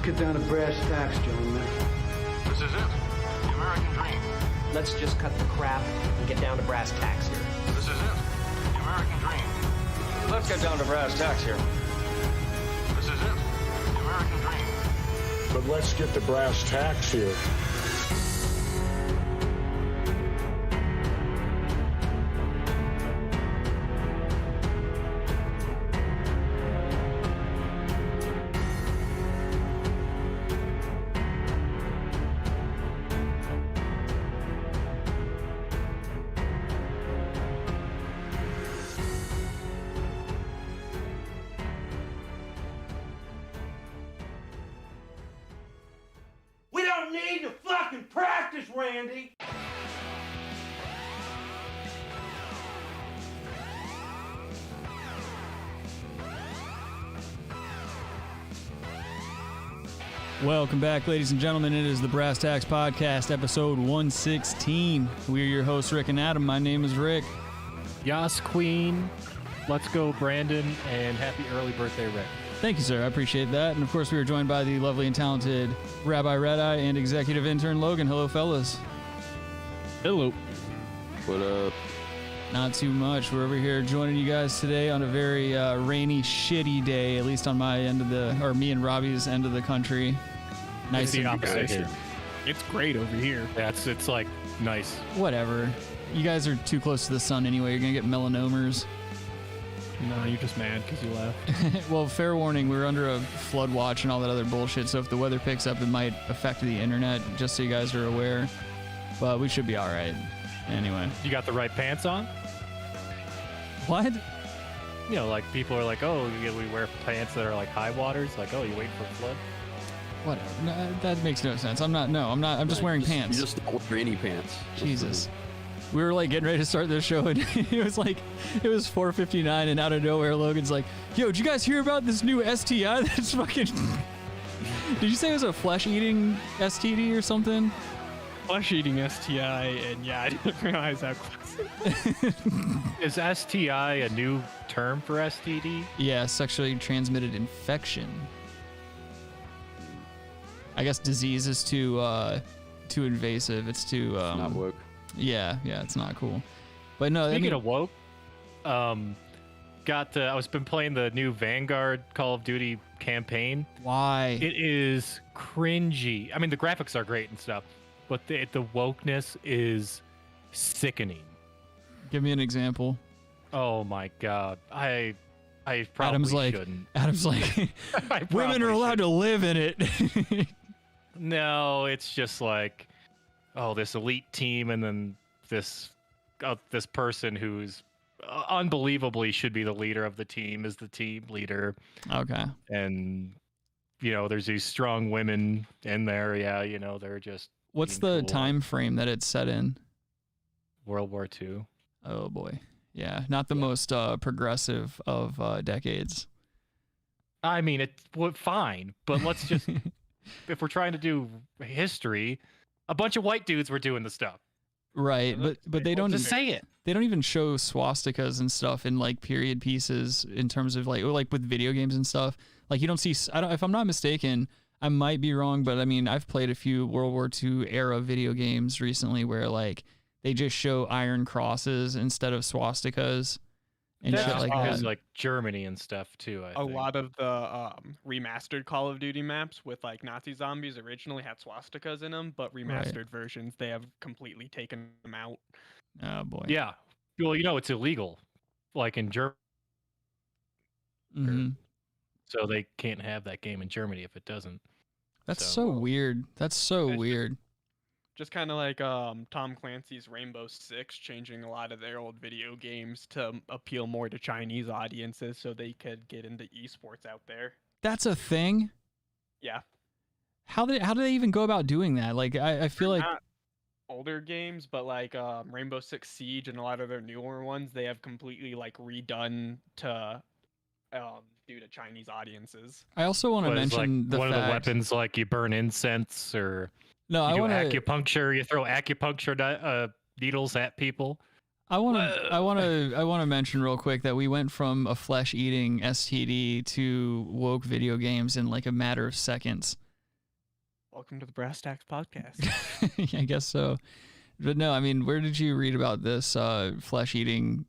get down to brass tacks, gentlemen. This is it. The American dream. Let's just cut the crap and get down to brass tacks here. This is it. The American dream. Let's get down to brass tacks here. This is it. The American dream. But let's get to brass tacks here. Randy. Welcome back, ladies and gentlemen. It is the Brass Tacks Podcast, episode 116. We're your hosts, Rick and Adam. My name is Rick. Yas Queen. Let's go, Brandon, and happy early birthday, Rick. Thank you, sir. I appreciate that. And, of course, we are joined by the lovely and talented Rabbi Red Eye and executive intern Logan. Hello, fellas. Hello. What up? Not too much. We're over here joining you guys today on a very rainy, shitty day, at least on my end of the, or me and Robbie's end of the country. Nice. It's the opposite. It's great over here. Yeah, it's like nice. Whatever. You guys are too close to the sun anyway. You're going to get melanomas. No, you're just mad because you left. Well, fair warning, we're under a flood watch and all that other bullshit, so if the weather picks up, it might affect the internet, just so you guys are aware. But we should be all right. Anyway. You got the right pants on? What? You know, like people are like, oh, we wear pants that are like high waters. Like, oh, you waiting for a flood? Whatever. No, that makes no sense. I'm just wearing pants. You just don't wear any pants. Jesus. We were like getting ready to start this show, and it was 4:59, and out of nowhere, Logan's like, yo, did you guys hear about this new STI that's fucking... Did you say it was a flesh-eating STD or something? Flesh-eating STI, and yeah, I didn't realize how close it was. Is STI a new term for STD? Yeah, sexually transmitted infection. I guess disease is too invasive. It's too... It's not woke. Yeah, it's not cool. But no, speaking of woke, I was been playing the new Vanguard Call of Duty campaign. Why? It is cringy. I mean, the graphics are great and stuff, but the wokeness is sickening. Give me an example. Oh my god, I probably shouldn't. Adam's like, women are allowed to live in it. No, it's just like, oh, this elite team, and then this person who's unbelievably should be the leader of the team is the team leader. Okay. And, there's these strong women in there. Yeah, they're just... What's the time frame that it's set in? World War II. Oh, boy. Yeah, not the most progressive of decades. I mean, it's fine, but let's just... if we're trying to do history... A bunch of white dudes were doing the stuff. Right, but they don't just say it. They don't even show swastikas and stuff in like period pieces in terms of like with video games and stuff. Like you don't see. If I'm not mistaken, I might be wrong, but I mean I've played a few World War II era video games recently where like they just show iron crosses instead of swastikas. And shit like that. Like Germany and stuff too. I think. Lot of the remastered Call of Duty maps with like Nazi zombies originally had swastikas in them, but remastered versions they have completely taken them out. Oh boy. Yeah. Well, it's illegal, like in Germany. Mm-hmm. So they can't have that game in Germany if it doesn't. That's so weird. That's so weird. Just kind of like Tom Clancy's Rainbow Six changing a lot of their old video games to appeal more to Chinese audiences so they could get into esports out there. That's a thing? Yeah. How do they even go about doing that? Like I feel like not older games, but like Rainbow Six Siege and a lot of their newer ones, they have completely like redone to due to Chinese audiences. I also want to mention one of the weapons, like you burn incense or I want acupuncture. You throw acupuncture needles at people. I want to mention real quick that we went from a flesh-eating STD to woke video games in like a matter of seconds. Welcome to the Brass Tacks Podcast. Yeah, I guess so. But no, I mean, where did you read about this flesh-eating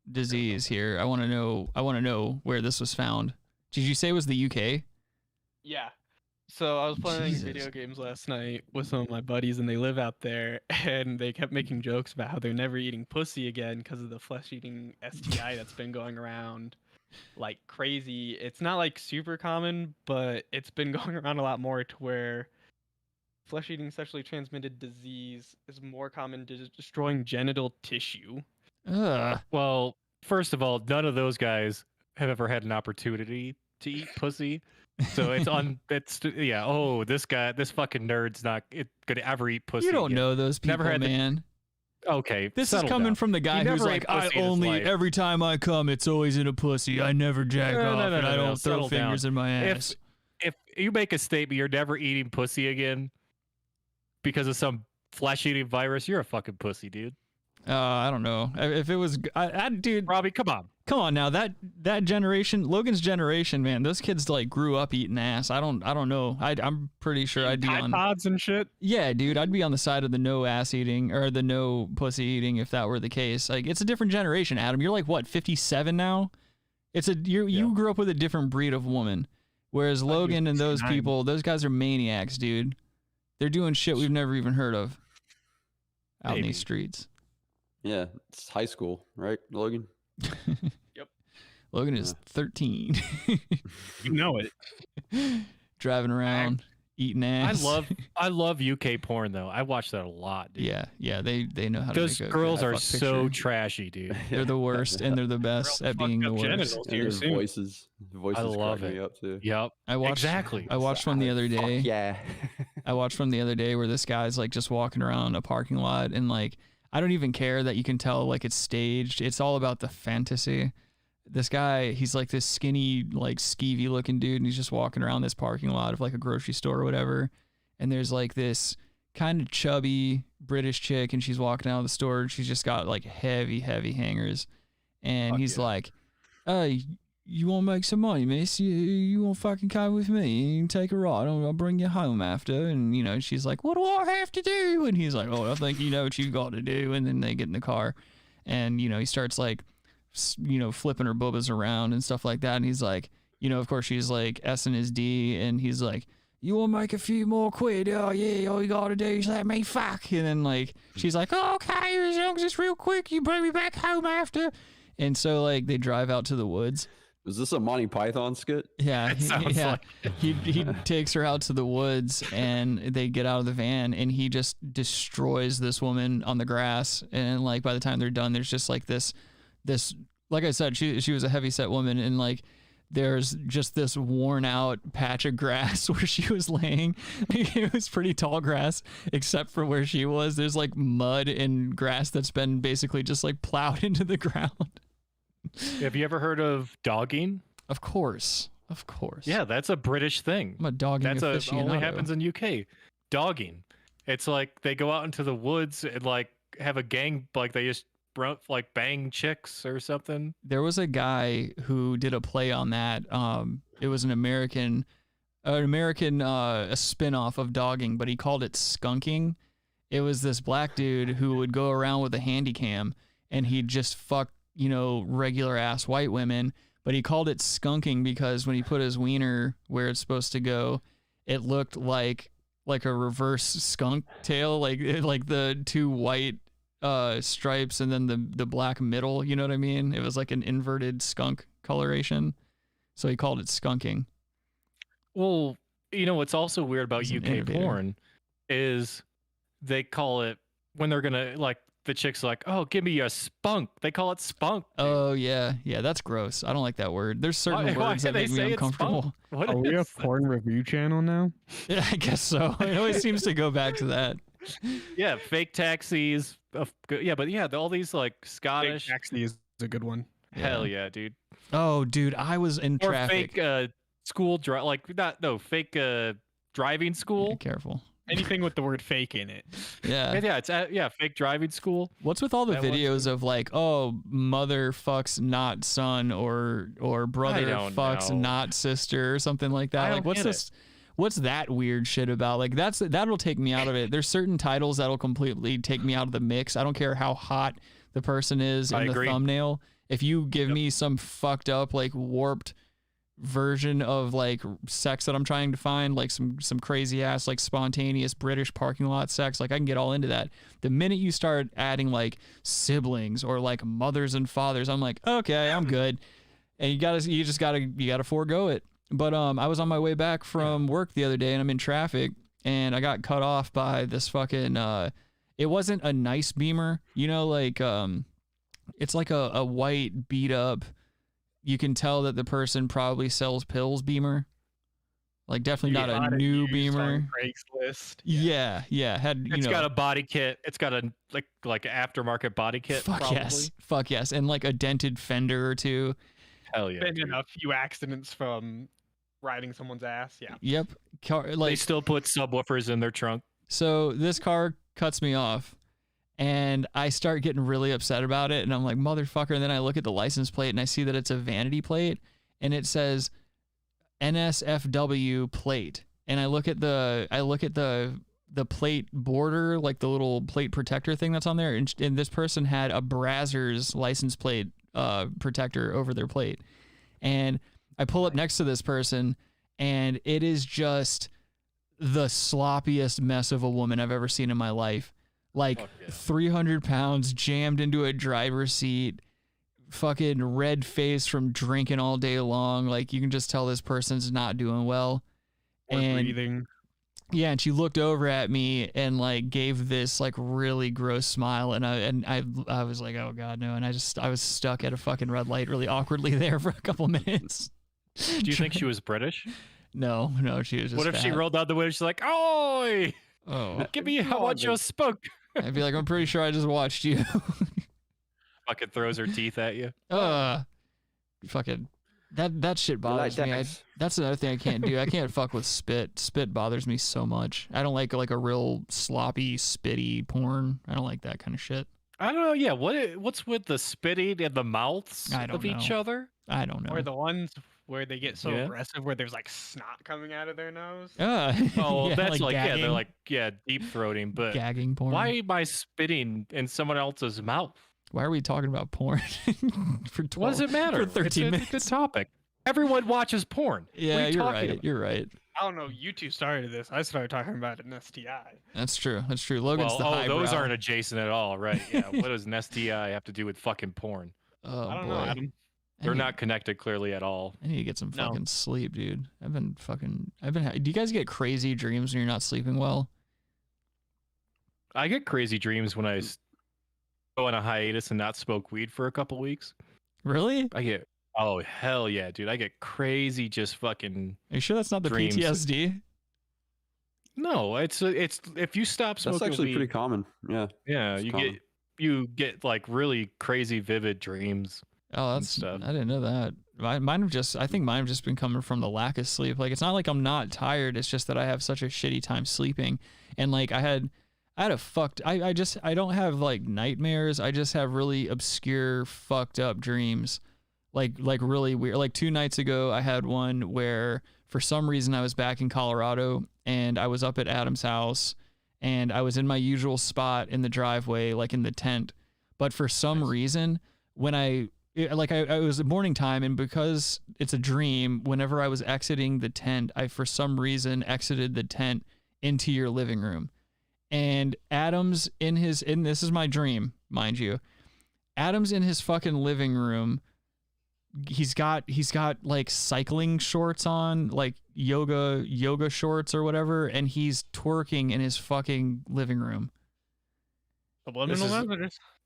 disease here? I want to know where this was found. Did you say it was the UK? Yeah. So I was playing video games last night with some of my buddies, and they live out there, and they kept making jokes about how they're never eating pussy again because of the flesh-eating STI that's been going around like crazy. It's not like super common, but it's been going around a lot more to where flesh-eating sexually transmitted disease is more common to destroying genital tissue. Well, first of all, none of those guys have ever had an opportunity to eat pussy. So it's this fucking nerd's not gonna ever eat pussy. You don't again. know those people, Never had man. Okay, this is coming from the guy who's like, I only every time I come, it's always in a pussy. I never jack off, and I don't throw fingers in my ass. If you make a statement, you're never eating pussy again because of some flesh-eating virus, you're a fucking pussy, dude. I don't know. If it was, dude, Robbie, come on now. That generation, Logan's generation, man, those kids like grew up eating ass. I don't know. I'm pretty sure I'd be on pods and shit. Yeah, dude, I'd be on the side of the no ass eating or the no pussy eating if that were the case. Like, it's a different generation, Adam. You're like what, 57 now? You grew up with a different breed of woman, whereas Logan and those people, those guys are maniacs, dude. They're doing shit we've never even heard of out in these streets. Yeah, it's high school, right, Logan? Yep. Logan is 13. You know it. Driving around, eating ass. I love UK porn though. I watch that a lot, dude. Yeah, they know how to Those make a girls good are fuck so picture. trashy, dude. They're the worst, and they're the best at being the worst. And their voices I love crack me it. up too. Yep. I watched one the other day. Yeah. I watched one the other day where this guy's like just walking around a parking lot, and like I don't even care that you can tell like it's staged. It's all about the fantasy. This guy, he's like this skinny, like skeevy looking dude, and he's just walking around this parking lot of like a grocery store or whatever. And there's like this kind of chubby British chick, and she's walking out of the store, and she's just got like heavy hangers. And he's like, "Hey, you want to make some money, miss? You want to fucking come with me? You can take a ride. I'll bring you home after." And, you know, she's like, "What do I have to do?" And he's like, "Oh, I think you know what you got to do." And then they get in the car, and, you know, he starts like, you know, flipping her boobas around and stuff like that. And he's like, you know, of course she's like S-ing his D, and he's like, "You want to make a few more quid? Oh yeah, all you got to do is let me fuck." And then like, she's like, "Oh, okay, as long as it's real quick, you bring me back home after." And so like they drive out to the woods. Was this a Monty Python skit? Yeah, he takes her out to the woods, and they get out of the van, and he just destroys this woman on the grass. And like by the time they're done, there's just like this like I said, she was a heavy-set woman, and like there's just this worn out patch of grass where she was laying. It was pretty tall grass, except for where she was. There's like mud and grass that's been basically just like plowed into the ground. Have you ever heard of dogging? Of course. Yeah, that's a British thing. I'm a dogging aficionado. Only happens in UK. Dogging. It's like they go out into the woods and like have a gang, like they just like bang chicks or something. There was a guy who did a play on that. It was an American a spin-off of dogging, but he called it skunking. It was this black dude who would go around with a handy cam, and he'd just fuck, you know, regular ass white women, but he called it skunking because when he put his wiener where it's supposed to go, it looked like a reverse skunk tail, like the two white stripes and then the black middle, you know what I mean? It was like an inverted skunk coloration. So he called it skunking. Well, you know what's also weird about UK porn is they call it when they're gonna like the chick's like, "Oh, give me a spunk." They call it spunk. Dude. Oh yeah, that's gross. I don't like that word. There's certain words that make me uncomfortable. Are we a porn review channel now? Yeah, I guess so. It always seems to go back to that. Yeah, fake taxis. Yeah, but yeah, all these like Scottish. Fake taxi is a good one. Hell yeah, dude. Oh, dude, I was in traffic. Fake school fake driving school. Be careful. Anything with the word fake in it. Yeah. It's fake driving school. What's with all the videos of like, oh, mother fucks not son or brother fucks not sister or something like that? Like, what's this? what's that weird shit about? Like that'll take me out of it. There's certain titles that'll completely take me out of the mix. I don't care how hot the person is in the thumbnail. If you give me some fucked up, like warped version of like sex that I'm trying to find, like some crazy ass like spontaneous British parking lot sex, like I can get all into that. The minute you start adding like siblings or like mothers and fathers, I'm like, okay, I'm good. And you gotta forego it. But I was on my way back from work the other day and I'm in traffic and I got cut off by this fucking it wasn't a nice Beamer, you know, like it's like a white beat up, you can tell that the person probably sells pills Beamer. Like definitely not a new Beamer. Craigslist. Yeah. It's got a body kit. It's got a like an aftermarket body kit. Fuck yes, and like a dented fender or two. Hell yeah. Been in a few accidents from riding someone's ass. Yeah. Yep. They still put subwoofers in their trunk. So this car cuts me off. And I start getting really upset about it. And I'm like, motherfucker. And then I look at the license plate and I see that it's a vanity plate. And it says NSFW plate. And I look at the plate border, like the little plate protector thing that's on there. And this person had a Brazzers license plate protector over their plate. And I pull up next to this person and it is just the sloppiest mess of a woman I've ever seen in my life. Like 300 pounds jammed into a driver's seat, fucking red face from drinking all day long. Like you can just tell this person's not doing well. And breathing. Yeah, and she looked over at me and like gave this like really gross smile, and I was like, oh god no, and I was stuck at a fucking red light really awkwardly there for a couple minutes. Do you think she was British? No, she was just What if she fat. rolled out the window? She's like, "Oi, give me how much you spoke." I'd be like, I'm pretty sure I just watched you. Fucking throws her teeth at you. Fucking that shit bothers me. That's another thing I can't do. I can't fuck with spit. Spit bothers me so much. I don't like a real sloppy, spitty porn. I don't like that kind of shit. I don't know. Yeah, what's with the spitting and the mouths of each other? I don't know. Or the ones where they get so aggressive where there's like snot coming out of their nose. Oh, yeah, that's like gagging. they're like deep throating, but gagging porn. Why am I spitting in someone else's mouth? Why are we talking about porn for 12? What does it matter? For 13 minutes. It's a good topic. Everyone watches porn. Yeah, you're right. You're right. I don't know. You two started this. I started talking about an STI. That's true. Logan's the highbrow. Those aren't adjacent at all, right? Yeah. What does an STI have to do with fucking porn? Oh, I don't boy. know, Adam. They're not connected clearly at all. I need to get some fucking sleep, dude. Do you guys get crazy dreams when you're not sleeping well? I get crazy dreams when I go on a hiatus and not smoke weed for a couple weeks. Really? Oh, hell yeah, dude. I get crazy just fucking. Are you sure that's not the dreams. PTSD? No, it's if you stop smoking That's actually weed, pretty common. Yeah. Yeah, It's you common. get like really crazy vivid dreams. Oh, that's stuff. I didn't know that. I think mine have just been coming from the lack of sleep. Like it's not like I'm not tired. It's just that I have such a shitty time sleeping. And like I don't have like nightmares. I just have really obscure, fucked up dreams. Like really weird. Like 2 nights ago, I had one where for some reason I was back in Colorado and I was up at Adam's house and I was in my usual spot in the driveway, like in the tent. But for some reason, when I was morning time, and because it's a dream, whenever I was exiting the tent, I for some reason exited the tent into your living room. And Adam's this is my dream, mind you. Adam's in his fucking living room. He's got like cycling shorts on, like yoga shorts or whatever, and he's twerking in his fucking living room.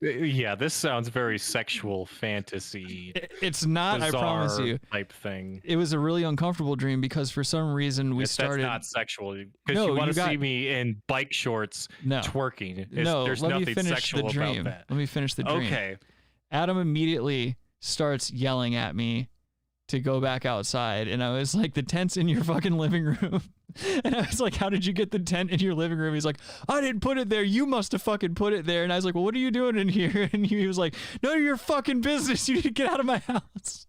Yeah, this sounds very sexual fantasy. It's not, I promise you. Type thing. It was a really uncomfortable dream because for some reason that's not sexual. Because you want to see me in bike shorts twerking. There's nothing sexual about that. Let me finish the dream. Okay. Adam immediately starts yelling at me to go back outside, and I was like, the tent's in your fucking living room. And I was like, how did you get the tent in your living room? He's like, I didn't put it there. You must have fucking put it there. And I was like, well, what are you doing in here? And he was like, none of your fucking business. You need to get out of my house.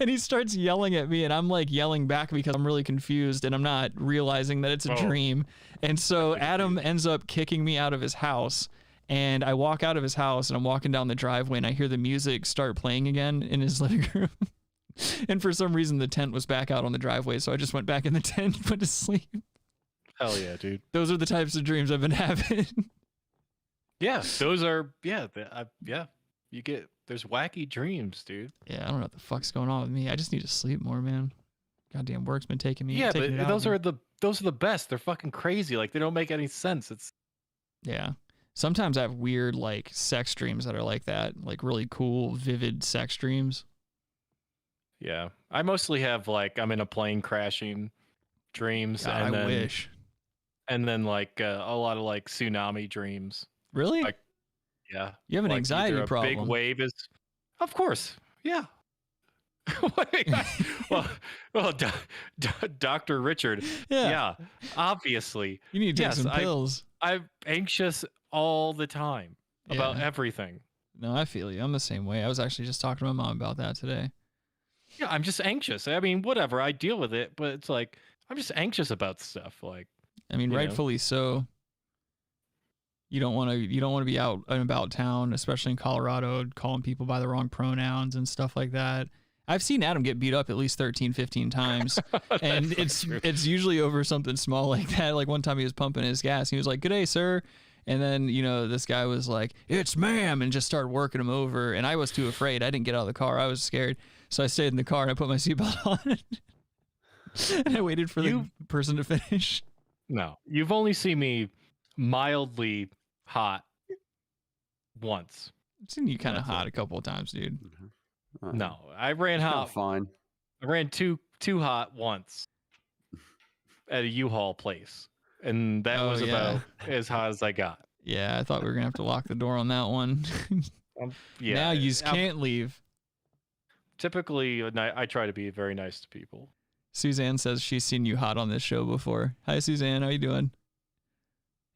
And he starts yelling at me, and I'm like yelling back because I'm really confused and I'm not realizing that it's a dream. And so Adam ends up kicking me out of his house, and I walk out of his house and I'm walking down the driveway and I hear the music start playing again in his living room. And for some reason the tent was back out on the driveway, so I just went back in the tent and went to sleep. Hell yeah, dude. Those are the types of dreams I've been having. Yeah, those are you get there's wacky dreams, dude. Yeah, I don't know what the fuck's going on with me. I just need to sleep more, man. Goddamn work's been taking me. Yeah, taking but it out those of me. are the best. They're fucking crazy. Like they don't make any sense. It's Yeah. Sometimes I have weird like sex dreams that are like that, like really cool, vivid sex dreams. yeah. I mostly have like I'm in a plane crashing dreams, God, and I then, wish. and then like a lot of like tsunami dreams. Really? Like, yeah. You have an Like, anxiety either a problem. big wave is, of course, yeah. well, Dr. Richard, yeah, obviously. You need to take yes, some pills. I'm anxious all the time about everything. No, I feel you. I'm the same way. I was actually just talking to my mom about that today. Yeah, I'm just anxious. I mean, whatever, I deal with it, but it's like I'm just anxious about stuff. Like, I mean, you know. rightfully so. You don't want to be out and about town, especially in Colorado, calling people by the wrong pronouns and stuff like that. I've seen Adam get beat up at least 13, 15 times, and it's usually over something small like that. Like one time he was pumping his gas, and he was like, "Good day, sir," and then this guy was like, "It's ma'am," and just started working him over. And I was too afraid. I didn't get out of the car. I was scared, so I stayed in the car and I put my seatbelt on, and I waited for the person to finish. No, you've only seen me mildly hot once. I've seen you kind of hot a couple of times, dude. No, I ran hot. Fine. I ran too hot once at a U-Haul place, and that was about as hot as I got. Yeah, I thought we were gonna have to lock the door on that one. Yeah. Now you can't leave. Typically, I try to be very nice to people. Suzanne says she's seen you hot on this show before. Hi, Suzanne. How you doing?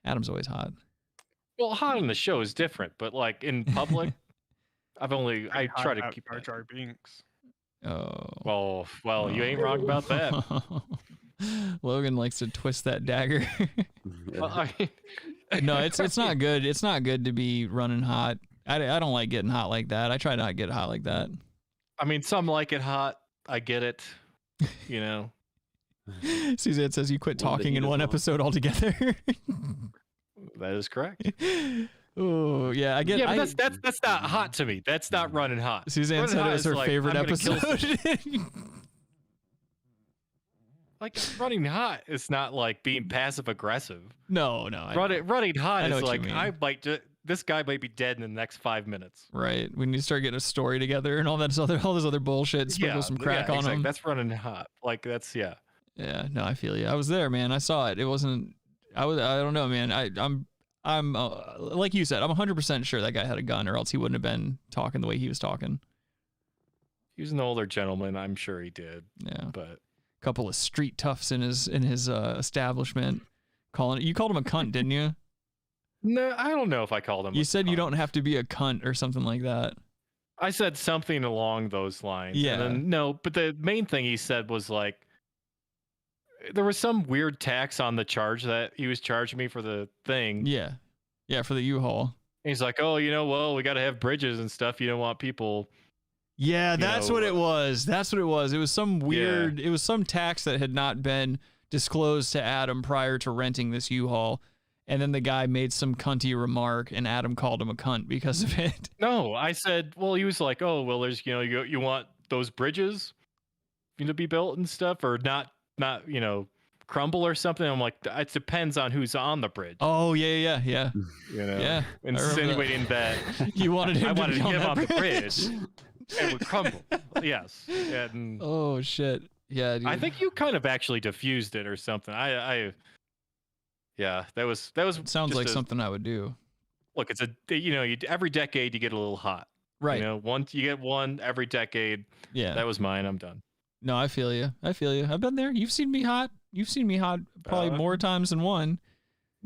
Adam's always hot. Well, hot on the show is different, but like in public, I try to keep Jar Jar Binks. Oh. Well, you ain't wrong about that. Logan likes to twist that dagger. Well, No, it's not good. It's not good to be running hot. I don't like getting hot like that. I try not to get hot like that. I mean, some like it hot. I get it. You know. Suzanne says you quit talking in one episode altogether. That is correct. Oh yeah, I get. Yeah, but that's not hot to me. That's not running hot. Suzanne running said hot it was is her like, favorite I'm gonna kill episode. Like running hot is not like being passive aggressive. No. Running hot I know is what you like mean. this guy might be dead in the next 5 minutes. Right. We need to start getting a story together and all this other bullshit. Sprinkle some crack on exactly. them. That's running hot. Like that's Yeah. No, I feel you. I was there, man. I saw it. It wasn't. I don't know, man. I'm like you said. I'm 100% sure that guy had a gun, or else he wouldn't have been talking the way he was talking. He was an older gentleman. I'm sure he did. Yeah. But couple of street toughs in his establishment. You called him a cunt, didn't you? no, I don't know if I called him. You said you don't have to be a cunt or something like that. I said something along those lines. Yeah. And then, no, but the main thing he said was like, there was some weird tax on the charge that he was charging me for the thing. Yeah. Yeah, for the U-Haul. He's like, oh, well, we got to have bridges and stuff. You don't want people. Yeah, that's what it was. That's what it was. It was some weird, Yeah. it was some tax that had not been disclosed to Adam prior to renting this U-Haul. And then the guy made some cunty remark and Adam called him a cunt because of it. No, I said, well, he was like, oh, well, there's, you want those bridges to be built and stuff, or not, crumble or something. I'm like, it depends on who's on the bridge. Oh, yeah. Yeah. Insinuating that You wanted him I to wanted be him on on that the bridge. It would crumble. Yes. And Oh, shit. Yeah, dude. I think you kind of actually diffused it or something. Yeah, that was. It sounds like something I would do. Look, it's every decade you get a little hot. Right. You get one every decade. Yeah. That was mine. I'm done. No, I feel you. I've been there. You've seen me hot. You've seen me hot probably more times than one.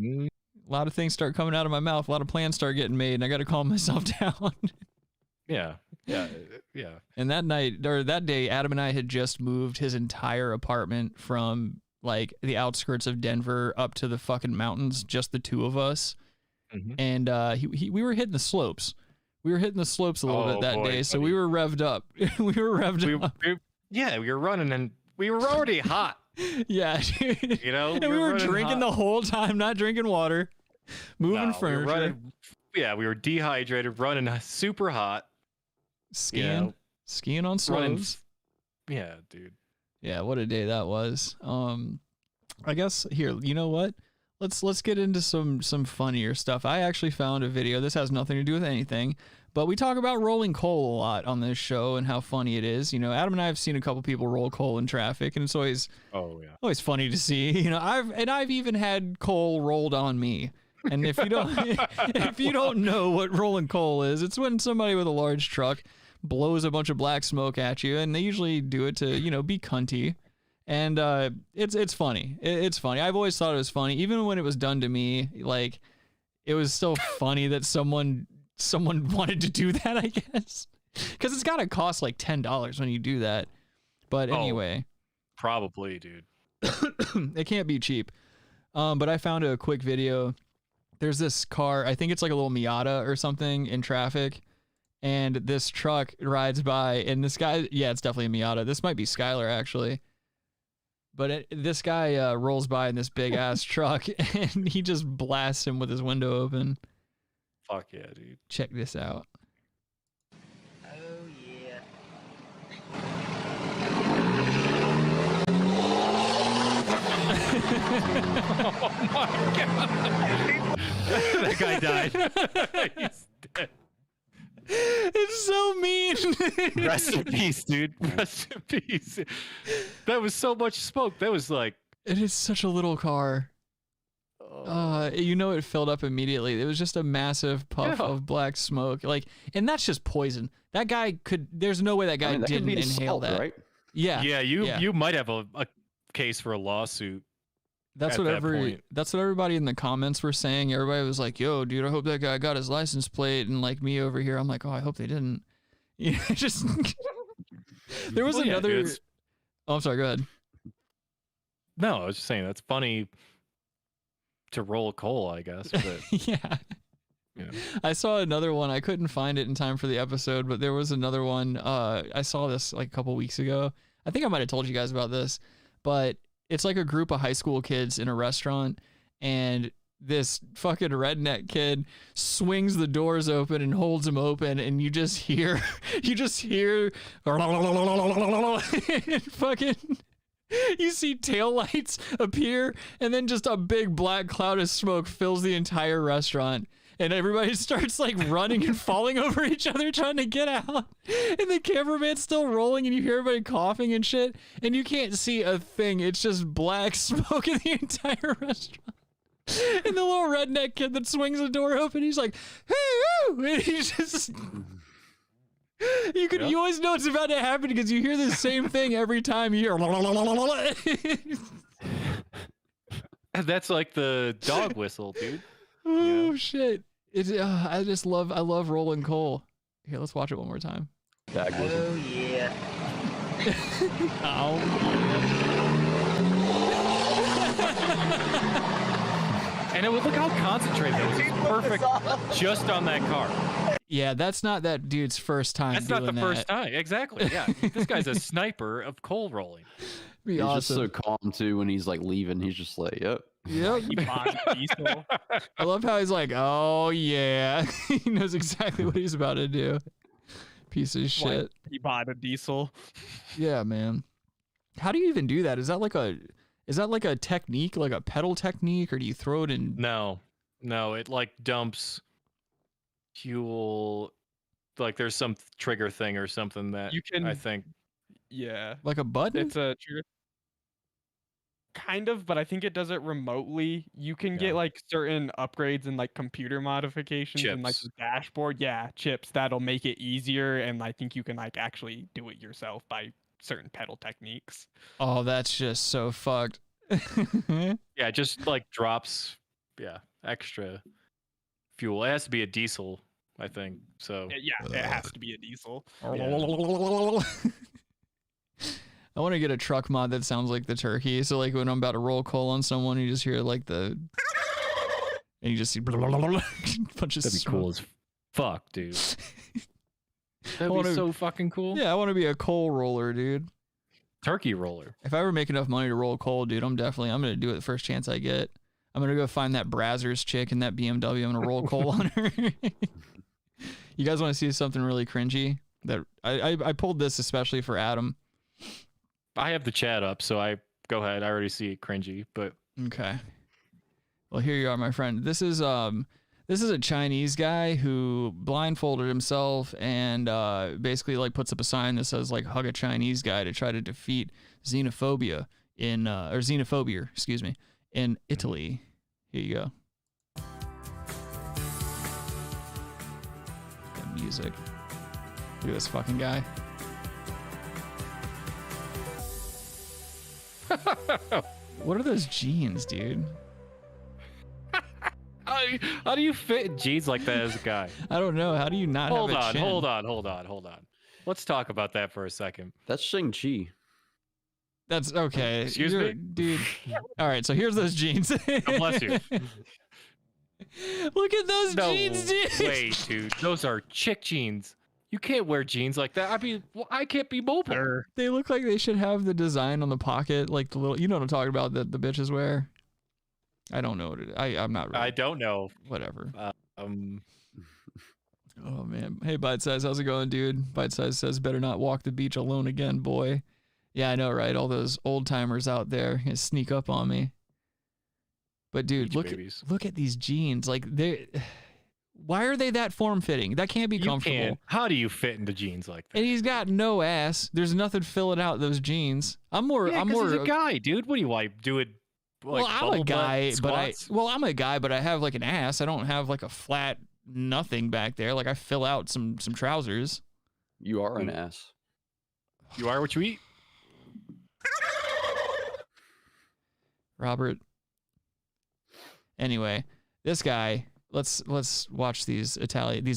A lot of things start coming out of my mouth. A lot of plans start getting made, and I got to calm myself down. Yeah. And that night or that day, Adam and I had just moved his entire apartment from like the outskirts of Denver up to the fucking mountains, just the two of us. Mhm. And we were hitting the slopes. We were hitting the slopes a little bit that day, so we were revved up. we were revved up. We were running and we were already hot. Yeah. You know? And we were drinking the whole time, not drinking water, moving furniture. We were dehydrated, running super hot. Skiing on slopes. Yeah, dude. Yeah, what a day that was. I guess here, you know what? Let's get into some funnier stuff. I actually found a video. This has nothing to do with anything, but we talk about rolling coal a lot on this show and how funny it is. You know, Adam and I have seen a couple people roll coal in traffic, and it's always funny to see. You know, I've even had coal rolled on me. And if you don't know what rolling coal is, it's when somebody with a large truck blows a bunch of black smoke at you, and they usually do it to, you know, be cunty. And it's funny. It's funny. I've always thought it was funny, even when it was done to me. Like, it was still funny that someone wanted to do that, I guess, because it's gotta cost like $10 when you do that. But anyway, probably, dude. It can't be cheap. But I found a quick video. There's this car, I think it's like a little Miata or something in traffic, and this truck rides by, and this guy, yeah, it's definitely a Miata. This might be Skylar, actually. But this guy rolls by in this big-ass truck, and he just blasts him with his window open. Fuck yeah, dude. Check this out. Oh, yeah. Oh, my God. That guy died. He's dead. It's so mean. Rest in peace, dude. Rest in peace. That was so much smoke. That was like... It is such a little car. You know, it filled up immediately. It was just a massive puff of black smoke. Like, and that's just poison. That guy could... There's no way that guy didn't inhale that. Right? Yeah. Yeah, you might have a case for a lawsuit. That's what everybody in the comments were saying. Everybody was like, "Yo, dude, I hope that guy got his license plate." And like me over here, I'm like, "Oh, I hope they didn't." Yeah, just there was another. Dude, oh, I'm sorry. Go ahead. No, I was just saying that's funny to roll coal, I guess. But yeah. I saw another one. I couldn't find it in time for the episode, but there was another one. I saw this like a couple weeks ago. I think I might have told you guys about this, but it's like a group of high school kids in a restaurant, and this fucking redneck kid swings the doors open and holds them open, and you just hear fucking, you see taillights appear, and then just a big black cloud of smoke fills the entire restaurant. And everybody starts like running and falling over each other trying to get out. And the cameraman's still rolling, and you hear everybody coughing and shit. And you can't see a thing. It's just black smoke in the entire restaurant. And the little redneck kid that swings the door open, he's like, "Hey, woo!" And he's just... You always know it's about to happen because you hear the same thing every time you hear. That's like the dog whistle, dude. Oh shit! It's I love rolling coal. Here, let's watch it one more time. Oh yeah. Oh yeah. And look how concentrated it was. It's perfect just on that car. Yeah, that's not that dude's first time. That's not the first time. Exactly. Yeah, this guy's a sniper of coal rolling. He's just so calm too when he's like leaving. He's just like, "Yep." Yep. I love how he's like, "Oh yeah," he knows exactly what he's about to do. Piece of shit. Like, he bought a diesel. Yeah, man. How do you even do that? Is that like a technique, like a pedal technique, or do you throw it in? No, it like dumps fuel. Like there's some trigger thing or something that you can. I think. Yeah. Like a button. It's a trigger. Kind of, but I think it does it remotely. You can get like certain upgrades and like computer modifications and like the dashboard. Yeah, chips that'll make it easier, and I think you can like actually do it yourself by certain pedal techniques. Oh, that's just so fucked. Yeah, just like drops extra fuel. It has to be a diesel I think so. Yeah, it has to be a diesel. I want to get a truck mod that sounds like the turkey. So like when I'm about to roll coal on someone, you just hear like the, and you just see bunch of That'd be smoke. cool as fuck, dude. That'd be so fucking cool. Yeah, I want to be a coal roller, dude. Turkey roller. If I ever make enough money to roll coal, dude, I'm gonna do it the first chance I get. I'm gonna go find that Brazzers chick in that BMW. I'm gonna roll coal on her. You guys want to see something really cringy? That I pulled this especially for Adam. I have the chat up, so I go ahead. I already see it cringy, but okay. Well, here you are, my friend. This is a Chinese guy who blindfolded himself and basically like puts up a sign that says like hug a Chinese guy to try to defeat xenophobia in in Italy. Here you go. The music. Look at this fucking guy. What are those jeans, dude? How do you fit in jeans like that as a guy? I don't know. How do you not have a chin? Hold on. Let's talk about that for a second. That's Shang-Chi. That's okay. Excuse me? Dude. All right, so here's those jeans. God bless you. Look at those jeans, dude. Wait, dude. Those are chick jeans. You can't wear jeans like that. I mean, I can't be mobile. They look like they should have the design on the pocket, like the little, you know what I'm talking about, that the bitches wear. I don't know what it is. I'm not really. I don't know. Whatever. Oh man. Hey, Bite Size, how's it going, dude? Bite Size says, better not walk the beach alone again, boy. Yeah, I know, right? All those old timers out there gonna sneak up on me. But dude, look at these jeans. Like why are they that form fitting? That can't be comfortable. Can't. How do you fit into jeans like that? And he's got no ass. There's nothing filling out those jeans. I'm more he's a guy, dude. What do you like? Do it like well, I'm a guy, but I'm a guy, but I have like an ass. I don't have like a flat nothing back there. Like I fill out some trousers. You are an ass. You are what you eat. Robert. Anyway, this guy. Let's watch these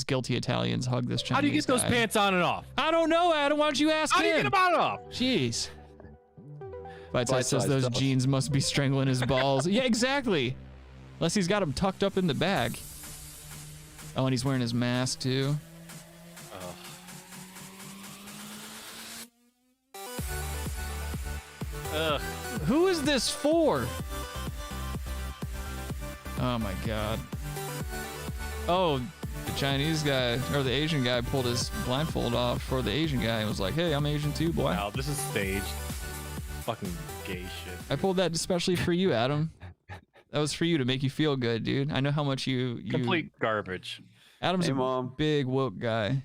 guilty Italians hug this Chinese guy. How do you get those pants on and off? I don't know, Adam. Why don't you ask him? How do you get them on and off? Jeez. Bite Size says those jeans must be strangling his balls. Yeah, exactly. Unless he's got them tucked up in the bag. Oh, and he's wearing his mask too. Ugh. Who is this for? Oh my god. Oh, the Chinese guy or the Asian guy pulled his blindfold off for the Asian guy and was like, hey, I'm Asian too, boy. Wow, this is staged. Fucking gay shit. I pulled that especially for you, Adam. That was for you to make you feel good, dude. I know how much you complete garbage. Adam's a big woke guy.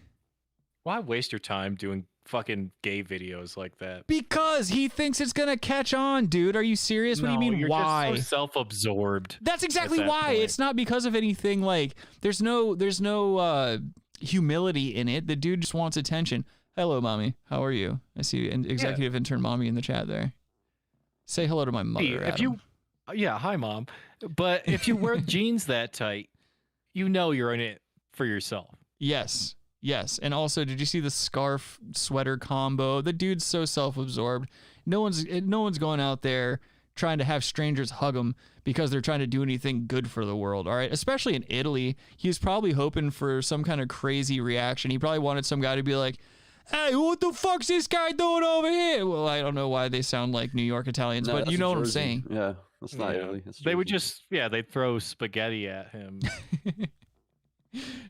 Why waste your time doing fucking gay videos like that? Because he thinks it's gonna catch on, dude. Are you serious? What do you mean? You're why? Just so self-absorbed. That's exactly why. Point. It's not because of anything. Like there's no humility in it. The dude just wants attention. Hello, mommy. How are you? I see executive intern mommy in the chat there. Say hello to my mother. If you, hi mom. But if you wear jeans that tight, you know you're in it for yourself. Yes. Yes, and also, did you see the scarf sweater combo? The dude's so self-absorbed. No one's going out there trying to have strangers hug him because they're trying to do anything good for the world, all right? Especially in Italy, he was probably hoping for some kind of crazy reaction. He probably wanted some guy to be like, hey, what the fuck's this guy doing over here? Well, I don't know why they sound like New York Italians, but you know what I'm saying. Yeah, that's not Italy. They would just, they'd throw spaghetti at him.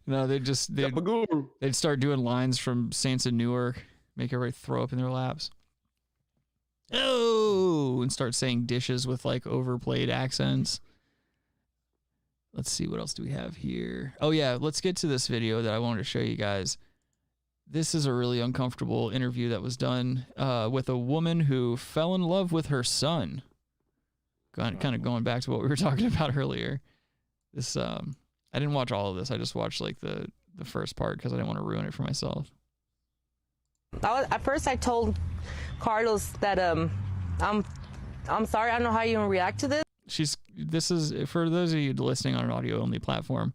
No, they'd start doing lines from Saints of Newark, make everybody throw up in their laps. Oh, and start saying dishes with like overplayed accents. Let's see, what else do we have here? Oh yeah, let's get to this video that I wanted to show you guys. This is a really uncomfortable interview that was done with a woman who fell in love with her son. Kind of going back to what we were talking about earlier. This I didn't watch all of this. I just watched like the first part because I didn't want to ruin it for myself. At first I told Carlos that I'm sorry. I don't know how you react to this. This is for those of you listening on an audio only platform.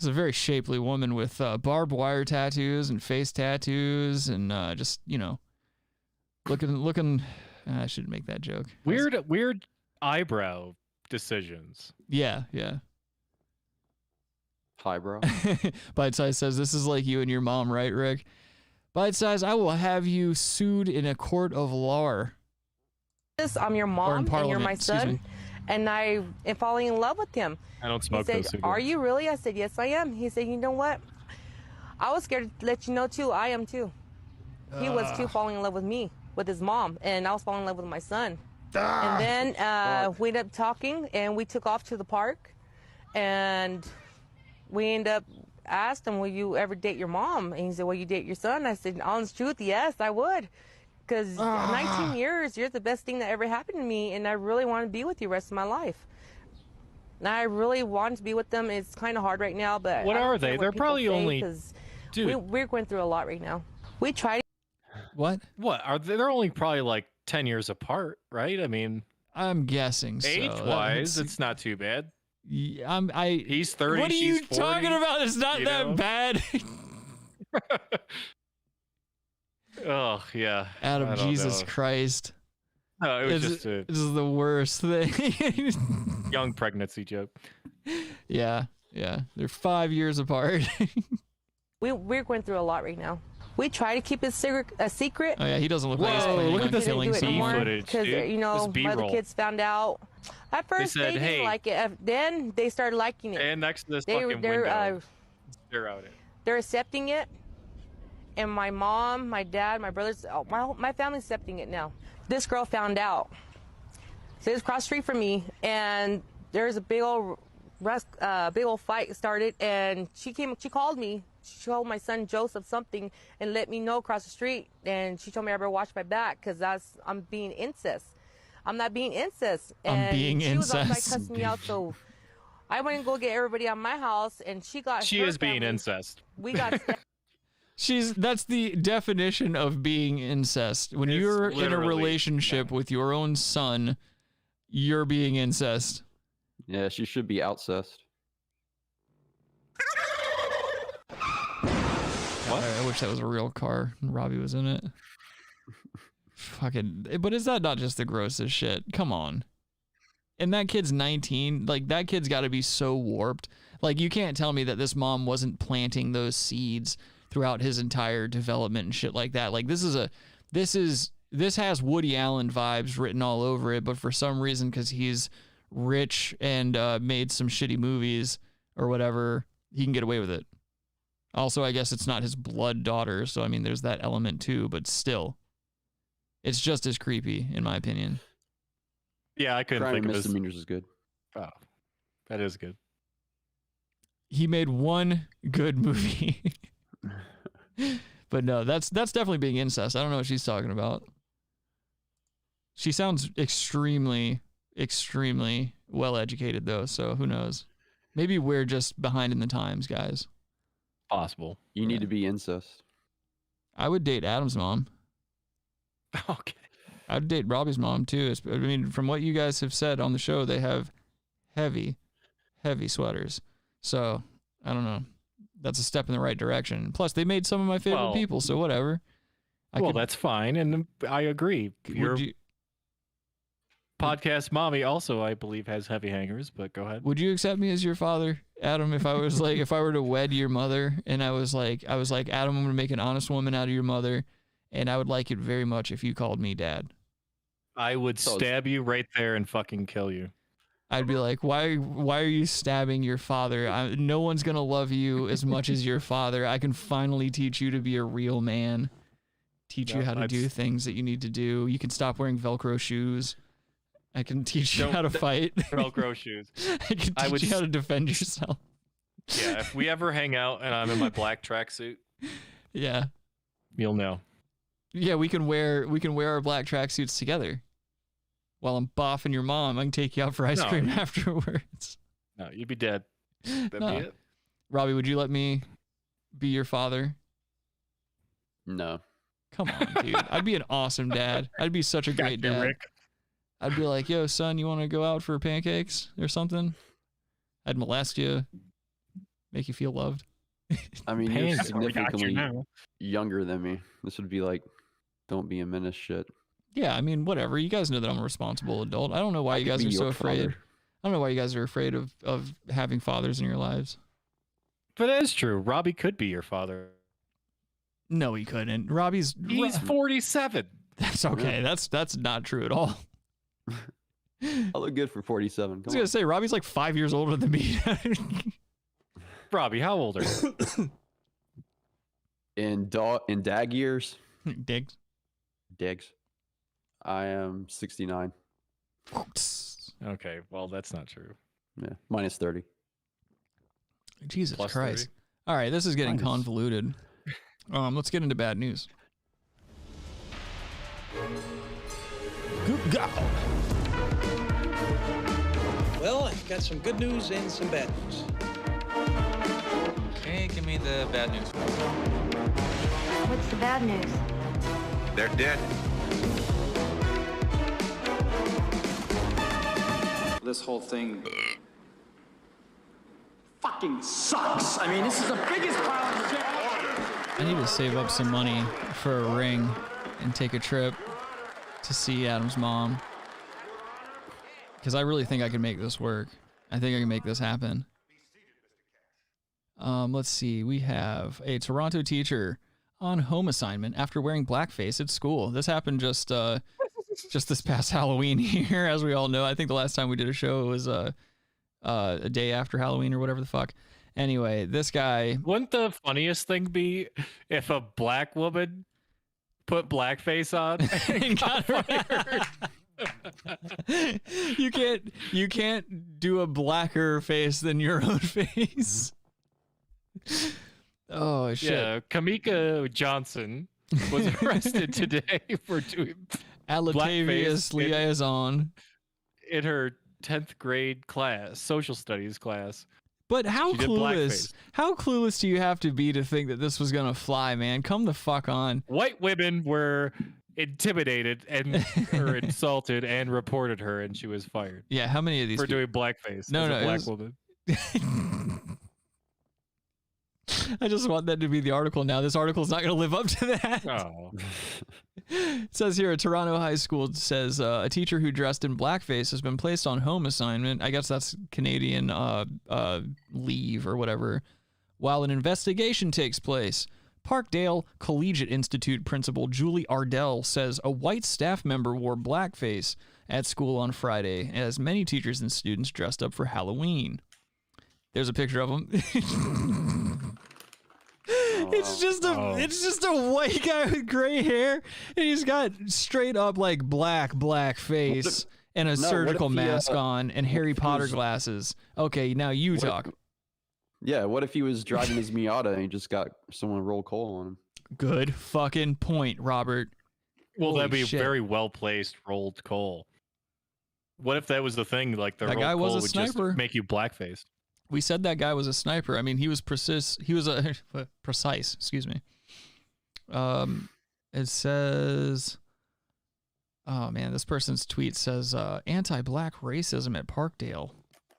It's a very shapely woman with barbed wire tattoos and face tattoos and just, you know, looking. I shouldn't make that joke. Weird eyebrow decisions. Yeah. Highbrow. Bite Size says, this is like you and your mom, right, Rick? Bite Size, I will have you sued in a court of law. I'm your mom and you're my excuse son. me. And I am falling in love with him. I don't smoke He those said, cigarettes. are you really? I said, yes, I am. He said, you know what? I was scared to let you know, too. I am, too. He was, too, falling in love with me, with his mom. And I was falling in love with my son. And then we ended up talking, and we took off to the park. And we ended up asked him, will you ever date your mom? And he said, will you date your son? I said, honest truth, yes, I would. Because 19 years, you're the best thing that ever happened to me, and I really want to be with you the rest of my life. And I really want to be with them. It's kind of hard right now, but What I don't are care they? what They're people probably say, only- 'cause Dude. we're going through a lot right now. We tried. What? What are they? They're only probably like 10 years apart, right? I mean, I'm guessing so. age-wise, it's not too bad. Yeah, He's 30. What are you she's 40, talking about? It's not you that know? bad. Oh yeah. Adam, I don't Jesus know. Christ. No, it was just a This is the worst thing. young pregnancy joke. Yeah. They're 5 years apart. We're going through a lot right now. We try to keep it a secret. Oh yeah, he doesn't look like he's Whoa, planning look on at this killing do it B anymore someone. footage, because dude. you know This my other B-roll. kids found out. At first said, they didn't "Hey." like it. Then they started liking it. And next to this They- fucking they're, window. They're out it. They're accepting it, and my mom, my dad, my brothers, my family's accepting it now. This girl found out. So it was across the street from me, and there's a big old fight started, and she called me. She called my son Joseph something and let me know across the street, and she told me I better watch my back because I'm being incest. I'm not being incest. And being she was outside incest. cussing me out, so I went and go get everybody out of my house, and she got. She her is being family. incest. We got. That's the definition of being incest. When It's you're in a literally- relationship with your own son, you're being incest. Yeah, she should be outcest. What? I wish that was a real car and Robbie was in it. Fucking, but is that not just the grossest shit? Come on. And that kid's 19. Like, that kid's got to be so warped. Like, you can't tell me that this mom wasn't planting those seeds throughout his entire development and shit like that. Like, this has Woody Allen vibes written all over it, but for some reason, because he's rich and made some shitty movies or whatever, he can get away with it. Also, I guess it's not his blood daughter, so I mean, there's that element too, but still, it's just as creepy, in my opinion. Yeah, I couldn't Crime think and of his. misdemeanors is good. Oh, that is good. He made one good movie. But no, that's definitely being incest. I don't know what she's talking about. She sounds extremely well educated though, so who knows? Maybe we're just behind in the times, guys. Possible. You need to be incest. I would date Adam's mom. Okay. I'd date Robbie's mom too. I mean, from what you guys have said on the show, they have heavy sweaters. So I don't know. That's a step in the right direction. Plus, they made some of my favorite people, so whatever. That's fine, and I agree. Your podcast mommy also, I believe, has heavy hangers. But go ahead. Would you accept me as your father, Adam? If I was like, if I were to wed your mother, and I was like, Adam, I'm gonna make an honest woman out of your mother, and I would like it very much if you called me dad. I would stab you right there and fucking kill you. I'd be like, why are you stabbing your father? No one's gonna love you as much as your father. I can finally teach you to be a real man. Teach you how to do things that you need to do. You can stop wearing Velcro shoes. I can teach you how to fight. Velcro shoes. I can teach you how to defend yourself. Yeah, if we ever hang out and I'm in my black tracksuit, Yeah. you'll know. Yeah, we can wear our black tracksuits together. While I'm boffing your mom, I can take you out for ice No, cream you- afterwards. No, you'd be dead. That'd No. be it. Robbie, would you let me be your father? No. Come on, dude. I'd be an awesome dad. I'd be such a great Got you, dad. Rick. I'd be like, yo, son, you want to go out for pancakes or something? I'd molest you. Make you feel loved? I mean, you're Pansy. significantly younger than me. This would be like, don't be a menace shit. Yeah, I mean, whatever. You guys know that I'm a responsible adult. I don't know why you guys are so afraid. I don't know why you guys are afraid of having fathers in your lives. But that is true. Robbie could be your father. No, he couldn't. He's 47. That's okay. That's not true at all. I look good for 47. I was gonna say Robbie's like 5 years older than me. Robbie, how old are you? In dag years? Digs. I am 69. Okay, well, that's not true. Yeah, minus 30. Jesus Plus Christ. 30. All right, this is getting convoluted. Let's get into bad news. Good God. Well, I've got some good news and some bad news. Okay, give me the bad news. What's the bad news? They're dead. This whole thing fucking sucks. I mean, this is the biggest pile of shit. I need to save up some money for a ring and take a trip to see Adam's mom. Because I really think I can make this work. I think I can make this happen. Let's see. We have a Toronto teacher on home assignment after wearing blackface at school. This happened just this past Halloween here, as we all know. I think the last time we did a show was a day after Halloween or whatever the fuck. Anyway, this guy... Wouldn't the funniest thing be if a black woman put blackface on and got fired? You can't do a blacker face than your own face. Oh shit. Yeah, Kamika Johnson was arrested today for doing Alatavius liaison in her 10th grade class, social studies class. But how She did clueless? blackface. How clueless do you have to be to think that this was gonna fly, man? Come the fuck on. White women were intimidated and or insulted and reported her, and she was fired. Yeah, how many of these for people? doing blackface? No, as no, a it black was- woman. I just want that to be the article now. This article is not going to live up to that. Oh. It says here, a Toronto high school says a teacher who dressed in blackface has been placed on home assignment. I guess that's Canadian leave or whatever, while an investigation takes place. Parkdale Collegiate Institute principal Julie Ardell says a white staff member wore blackface at school on Friday, as many teachers and students dressed up for Halloween. There's a picture of him. It's just a white guy with gray hair, and he's got straight up like black face and a surgical mask on and Harry Potter glasses. Okay, now you talk. Yeah, what if he was driving his Miata and he just got someone roll coal on him? Good fucking point, Robert. Well, that'd be Holy shit. very well placed rolled coal. What if that was the thing? Like the That rolled guy was coal a would sniper. just make you blackface. We said that guy was a sniper. I mean, he was precise. He was a precise. Excuse me. It says, oh man, this person's tweet says anti-black racism at Parkdale.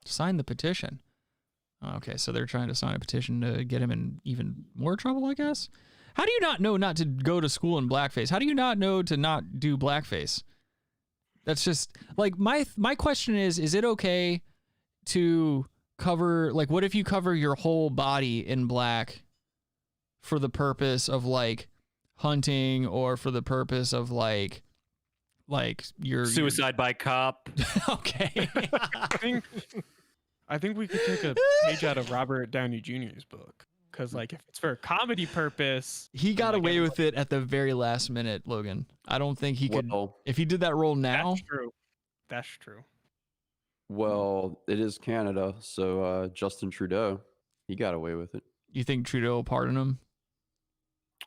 Sign the petition. Okay, so they're trying to sign a petition to get him in even more trouble, I guess. How do you not know not to go to school in blackface? How do you not know to not do blackface? That's just like my question is it okay to cover, like, what if you cover your whole body in black for the purpose of like hunting or for the purpose of like your Suicide by cop. Okay. I think we could take a page out of Robert Downey Jr.'s book, because like if it's for a comedy purpose, He got away with it at the very last minute, Logan. I don't think he could. Well, if he did that role now, that's true. That's true. well, it is Canada, so Justin Trudeau, he got away with it. you think Trudeau will pardon him?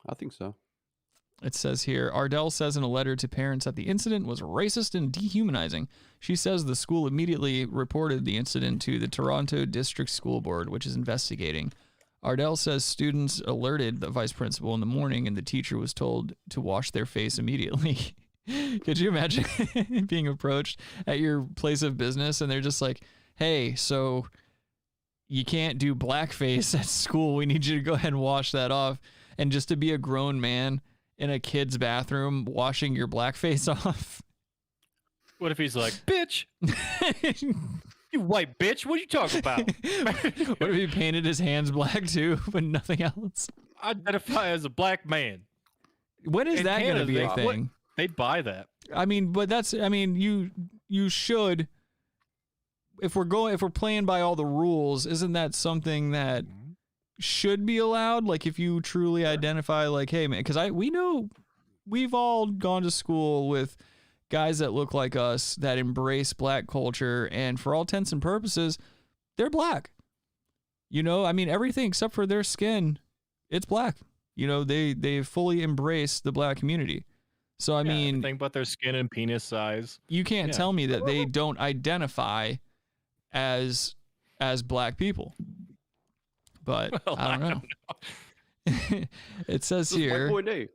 I think so. It says here, Ardell says in a letter to parents that the incident was racist and dehumanizing. She says the school immediately reported the incident to the Toronto District School Board, which is investigating. Ardell says students alerted the vice principal in the morning and the teacher was told to wash their face immediately. Could you imagine being approached at your place of business and they're just like, hey, so you can't do blackface at school. We need you to go ahead and wash that off. And just to be a grown man in a kid's bathroom washing your blackface off. What if he's like, bitch? You white bitch, what are you talking about? What if he painted his hands black too, but nothing else? I identify as a black man. When is that going to be a thing? They'd buy that. I mean, but you should. If we're playing by all the rules, isn't that something that should be allowed? Like if you truly identify, like, hey man, because we know we've all gone to school with guys that look like us that embrace black culture, and for all intents and purposes, they're black. You know, I mean, everything except for their skin, it's black. You know, they fully embrace the black community. So I mean, think about their skin and penis size. You can't tell me that they don't identify as black people. But Well, I don't know. It says here. White boy day.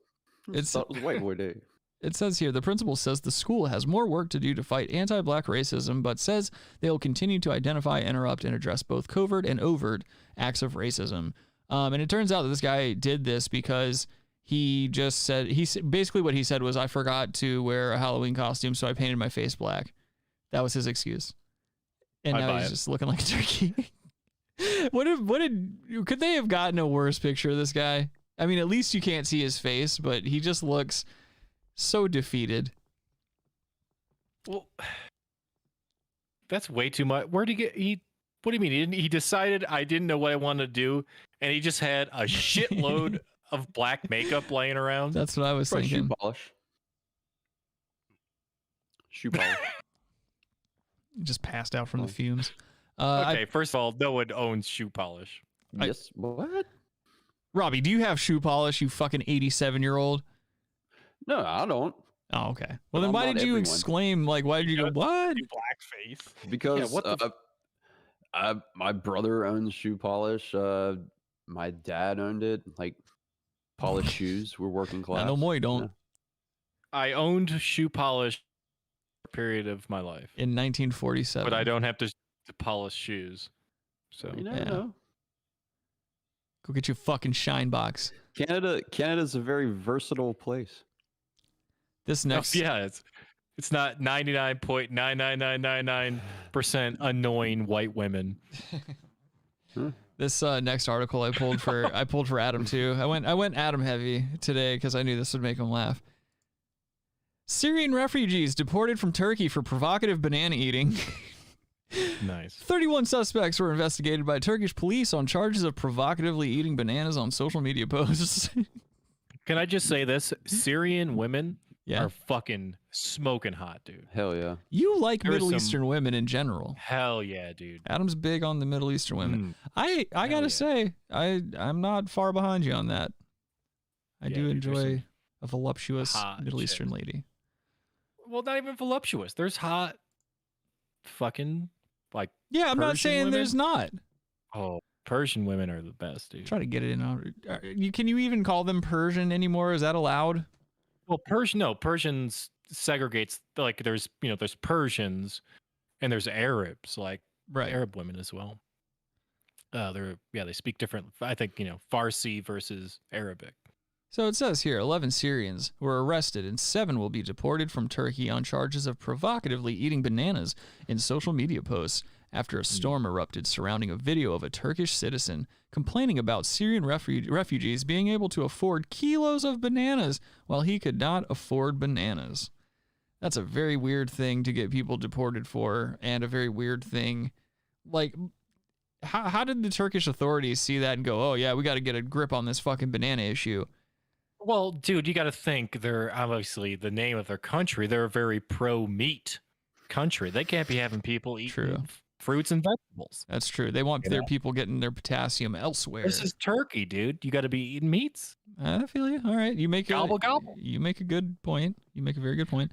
It's white boy day. It says here, the principal says the school has more work to do to fight anti-black racism, but says they will continue to identify, interrupt, and address both covert and overt acts of racism. And it turns out that this guy did this because he just said, basically what he said was, I forgot to wear a Halloween costume, so I painted my face black. That was his excuse. And now he's just looking like a turkey. Could they have gotten a worse picture of this guy? I mean, at least you can't see his face, but he just looks so defeated. Well, that's way too much. Where'd he get? What do you mean? He decided I didn't know what I wanted to do, and he just had a shitload of black makeup laying around. That's what I was thinking. Shoe polish. Shoe polish. Just passed out from the fumes. Okay, first of all, no one owns shoe polish. Yes. What? Robbie, do you have shoe polish, you fucking 87-year-old? No, I don't. Oh, okay. Well, then why did you exclaim, like, why did you go, what? Blackface. Because my brother owns shoe polish. My dad owned it. Like, polished shoes. We're working class. No more, you don't. I owned shoe polish for a period of my life. In 1947. But I don't have to polish shoes. So, you never know. Go get your fucking shine box. Canada's a very versatile place. This next, it's not 99.99999% annoying white women. This next article I pulled for Adam too. I went Adam heavy today because I knew this would make him laugh. Syrian refugees deported from Turkey for provocative banana eating. Nice. 31 suspects were investigated by Turkish police on charges of provocatively eating bananas on social media posts. Can I just say this? Syrian women are fucking smoking hot, dude. Hell yeah. You like Middle Eastern women in general. Hell yeah, dude. Adam's big on the Middle Eastern women. I gotta say, I'm not far behind you on that. I do enjoy a voluptuous Middle Eastern lady. Well, not even voluptuous. There's hot fucking like I'm not Persian saying women. there's not. Oh, Persian women are the best, dude. Try to get it in. Can you even call them Persian anymore? Is that allowed? Well, Persians segregates, like there's Persians and there's Arabs, like Arab women as well. They speak different. I think, Farsi versus Arabic. So it says here, 11 Syrians were arrested and 7 will be deported from Turkey on charges of provocatively eating bananas in social media posts after a storm erupted surrounding a video of a Turkish citizen complaining about Syrian refugees being able to afford kilos of bananas while he could not afford bananas. That's a very weird thing to get people deported for, and a very weird thing. Like, how did the Turkish authorities see that and go, oh yeah, we got to get a grip on this fucking banana issue? Well, dude, you got to think they're obviously the name of their country. They're a very pro-meat country. They can't be having people eating fruits and vegetables. That's true. They want their people getting their potassium elsewhere. This is Turkey, dude. You got to be eating meats. I feel you. All right. You make gobble. You make a good point. You make a very good point.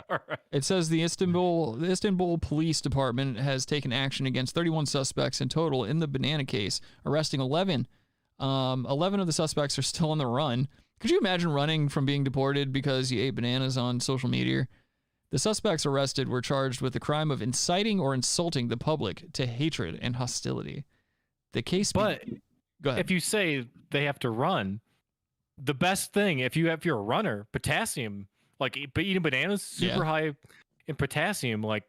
All right. It says the Istanbul Police Department has taken action against 31 suspects in total in the banana case, arresting 11. 11 of the suspects are still on the run. Could you imagine running from being deported because you ate bananas on social media? The suspects arrested were charged with the crime of inciting or insulting the public to hatred and hostility. The case, but go ahead. if you say they have to run, the best thing if you're a runner, potassium, like eating bananas, super high in potassium, like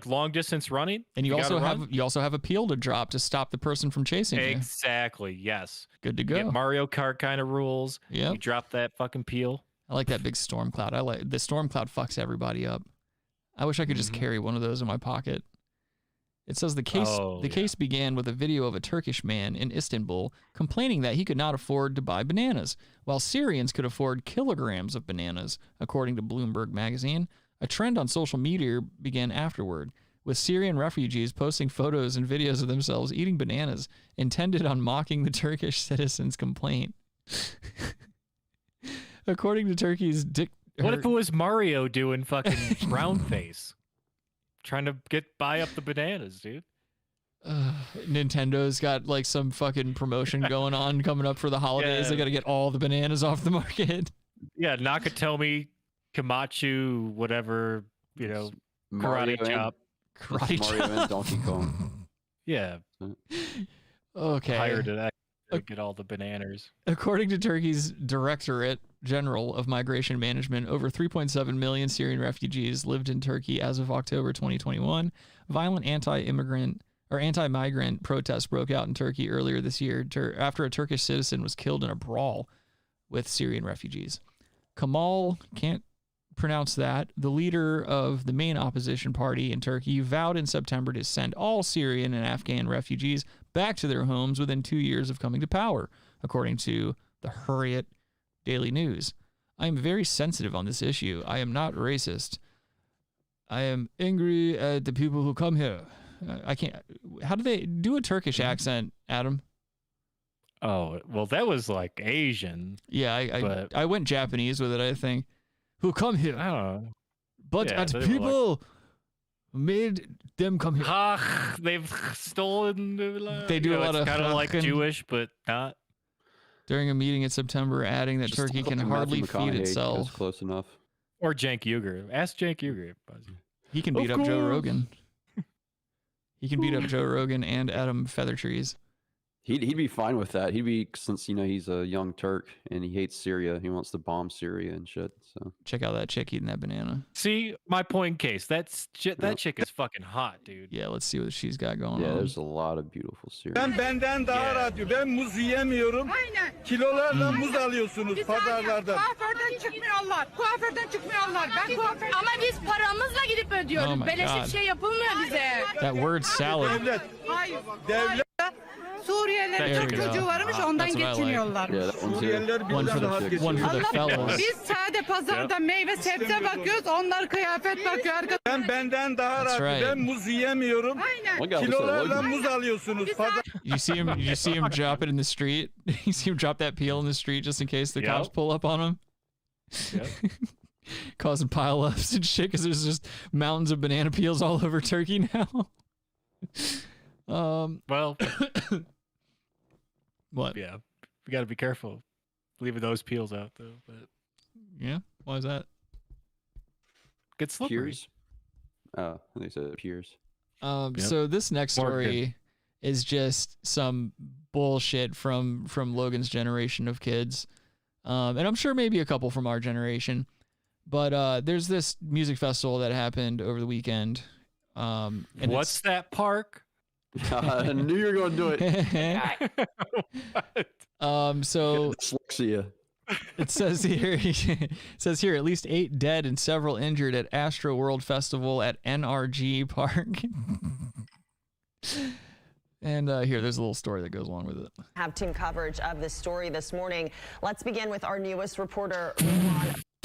long distance running. And you also have a peel to drop to stop the person from chasing you. Exactly. Yes. Good to go. Yeah, Mario Kart kind of rules. Yeah. You drop that fucking peel. I like that big storm cloud. I like the storm cloud fucks everybody up. I wish I could just carry one of those in my pocket. It says the case began with a video of a Turkish man in Istanbul complaining that he could not afford to buy bananas, while Syrians could afford kilograms of bananas, according to Bloomberg magazine. A trend on social media began afterward, with Syrian refugees posting photos and videos of themselves eating bananas, intended on mocking the Turkish citizens' complaint. According to Turkey's What if it was Mario doing fucking brown face? Trying to buy up the bananas, dude. Nintendo got like some fucking promotion going on coming up for the holidays. They got to get all the bananas off the market. Yeah, Nakatomi, Kamachu, whatever, karate chop. Karate Mario and Donkey Kong. Yeah. Okay. Hired to get all the bananas. According to Turkey's Directorate General of Migration Management, over 3.7 million Syrian refugees lived in Turkey as of October 2021. Violent anti-migrant protests broke out in Turkey earlier this year after a Turkish citizen was killed in a brawl with Syrian refugees. Kemal, can't pronounce that, the leader of the main opposition party in Turkey, vowed in September to send all Syrian and Afghan refugees back to their homes within 2 years of coming to power, according to the Hurriyet Daily News. I am very sensitive on this issue. I am not racist. I am angry at the people who come here. I can't. How do they do a Turkish accent, Adam? Oh, well, that was like Asian. Yeah, I went Japanese with it, I think. Who come here? I don't know. But people made them come here. They've stolen. They do a lot of kind of like Jewish, but not. During a meeting in September, adding that Turkey can hardly feed itself. That's close enough. Or Cenk Uygur. Ask Cenk Uygur. He can beat up Joe Rogan. He can beat up Joe Rogan and Adam Feathertrees. He'd be fine with that. He'd be, since he's a young Turk and he hates Syria. He wants to bomb Syria and shit. So check out that chick eating that banana. See, my point in case. That chick is fucking hot, dude. Yeah, let's see what she's got going on. Yeah, there's a lot of beautiful Syrians. Ben benden daha rahat diyor. Ben muz yiyemiyorum. Kilolarla muz alıyorsunuz pazarlardan. Kuaförden çıkmıyorlar. Kuaförden çıkmıyorlar. Ben kuaför... Ama biz paramızla gidip ödüyoruz. Oh my Beleşe God. bir şey yapılmıyor bize. That word salad. Hayır. Devlet. Suriyelilerin çok çocuğu varmış ondan geçiniyorlarmış. One for the fellas. Biz sade pazarda meyve sebze bakıyoruz. Onlar kıyafet bakıyor. Ben benden daha rahat. right. Ben muz yiyemiyorum. Kilolarla muz alıyorsunuz. You see him drop it in the street? You see him drop that peel in the street just in case the cops pull up on him? Yep. Causing pile-ups and shit because there's just mountains of banana peels all over Turkey now. Well, what? Yeah, we got to be careful leaving those peels out though. But yeah, why is that? Get slippery. Peers? Oh, they said peers. So this next story is just some bullshit from Logan's generation of kids, and I'm sure maybe a couple from our generation. But there's this music festival that happened over the weekend. And what's that park? I knew you were going to do it. So dyslexia. It says here at least 8 dead and several injured at Astro World Festival at NRG Park. And here, there's a little story that goes along with it. Have team coverage of this story this morning. Let's begin with our newest reporter.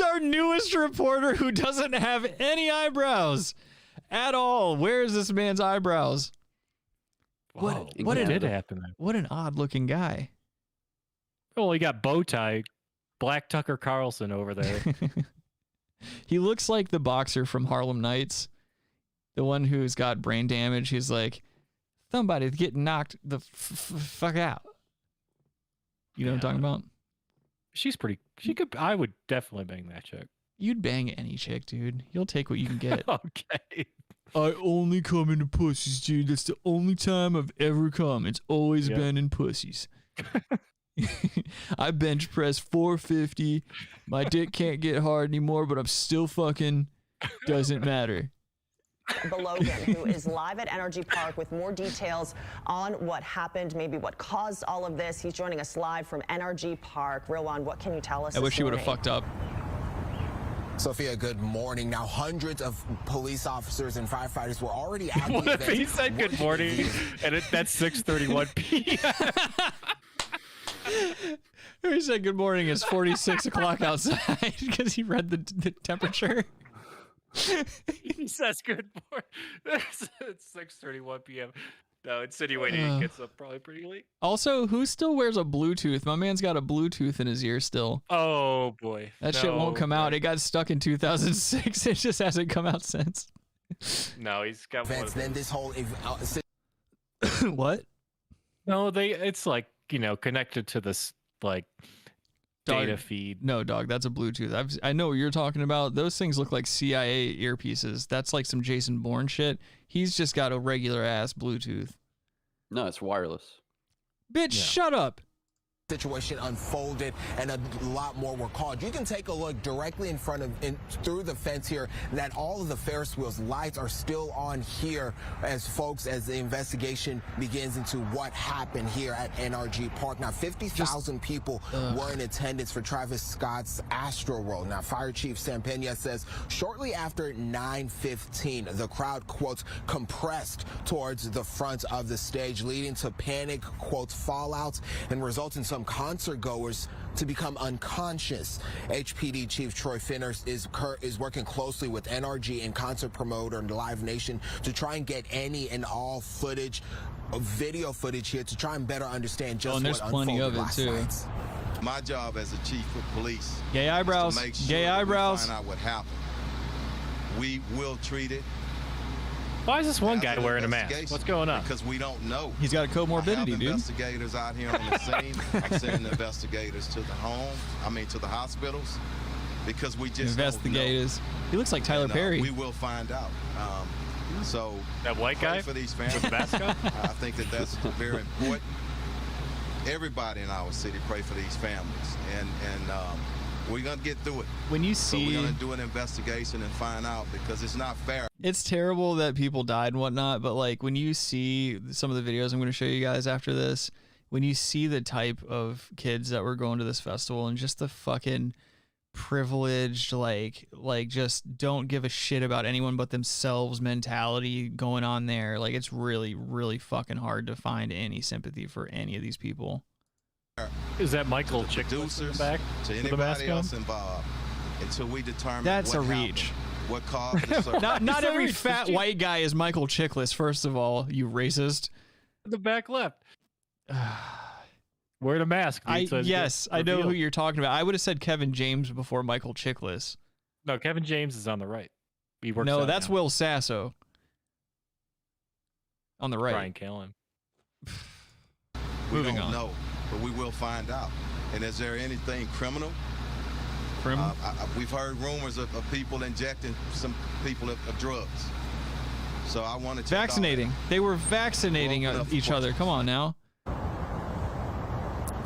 Our newest reporter who doesn't have any eyebrows at all. Where is this man's eyebrows? What did happen? What an odd looking guy. Oh, he got bow tie. Black Tucker Carlson over there. He looks like the boxer from Harlem Nights. The one who's got brain damage. He's like, somebody's getting knocked the fuck out. You know what I'm talking about? She could. I would definitely bang that chick. You'd bang any chick, dude. You'll take what you can get. Okay. I only come into pussies, dude. That's the only time I've ever come. It's always been in pussies. I bench press 450. My dick can't get hard anymore, but I'm still fucking. Doesn't matter. Bologna, who is live at Energy Park with more details on what happened, maybe what caused all of this. He's joining us live from Energy Park. Rilwan, what can you tell us? I wish he would have fucked up. Sophia, good morning. Now, hundreds of police officers and firefighters were already at the What if event. he said good morning and that's 6:31 p.m.? He said good morning. It's 46 o'clock outside because he read the temperature. He says good morning. It's 6:31 p.m. No, insinuating it gets up probably pretty late. Also, who still wears a Bluetooth? My man's got a Bluetooth in his ear still. Oh boy, that shit won't come out. It got stuck in 2006. It just hasn't come out since. No, he's got one. Then this whole what? No, it's like, you know, connected to this like data feed. No, dog, that's a Bluetooth. I know what you're talking about. Those things look like CIA earpieces. That's like some Jason Bourne shit. He's just got a regular ass Bluetooth. No, it's wireless. Bitch, shut up. Situation unfolded and a lot more were called. You can take a look directly in front of through the fence here that all of the Ferris wheels lights are still on here as the investigation begins into what happened here at NRG Park. Now 50,000 people were in attendance for Travis Scott's Astro World. Now Fire Chief Sam Pena says shortly after 9:15 the crowd, quotes, compressed towards the front of the stage, leading to panic, quotes, fallouts and resulting in some concert goers to become unconscious. HPD Chief Troy Finner is working closely with NRG and concert promoter Live Nation to try and get any and all footage, video footage here to try and better understand just there's what plenty unfolded of it last too. night. My job as a chief of police. Gay eyebrows. Is to make sure Gay that eyebrows. We find out what happened. We will treat it. Why is this one guy wearing a mask? What's going on? Because we don't know. He's got a comorbidity, dude. Investigators out here on the scene. I'm sending investigators to the hospitals, because we just investigators. Don't know. He looks like Tyler Perry. We will find out. So that white guy for these families. with the mask on? I think that's very important. Everybody in our city pray for these families, and we're gonna get through it. When you see, we're gonna do an investigation and find out, because it's not fair. It's terrible that people died and whatnot, but like when you see some of the videos I'm going to show you guys after this, when you see the type of kids that were going to this festival and just the fucking privileged, like just don't give a shit about anyone but themselves mentality going on there, like it's really, really fucking hard to find any sympathy for any of these people. Is that Michael Chiklis in the back? To anybody else involved, until we determine that's what a reach. Happened, what caused the circumstance. not every fat white guy is Michael Chiklis, first of all, you racist. The back left. Wearing a mask. Yes, I know who you're talking about. I would have said Kevin James before Michael Chiklis. No, Kevin James is on the right. He works no, out that's now. Will Sasso. On the right. Brian Callen. We don't know, but we will find out. And is there anything criminal? We've heard rumors of people injecting some people of drugs. So I want to check vaccinating. They were vaccinating each other. Come on now.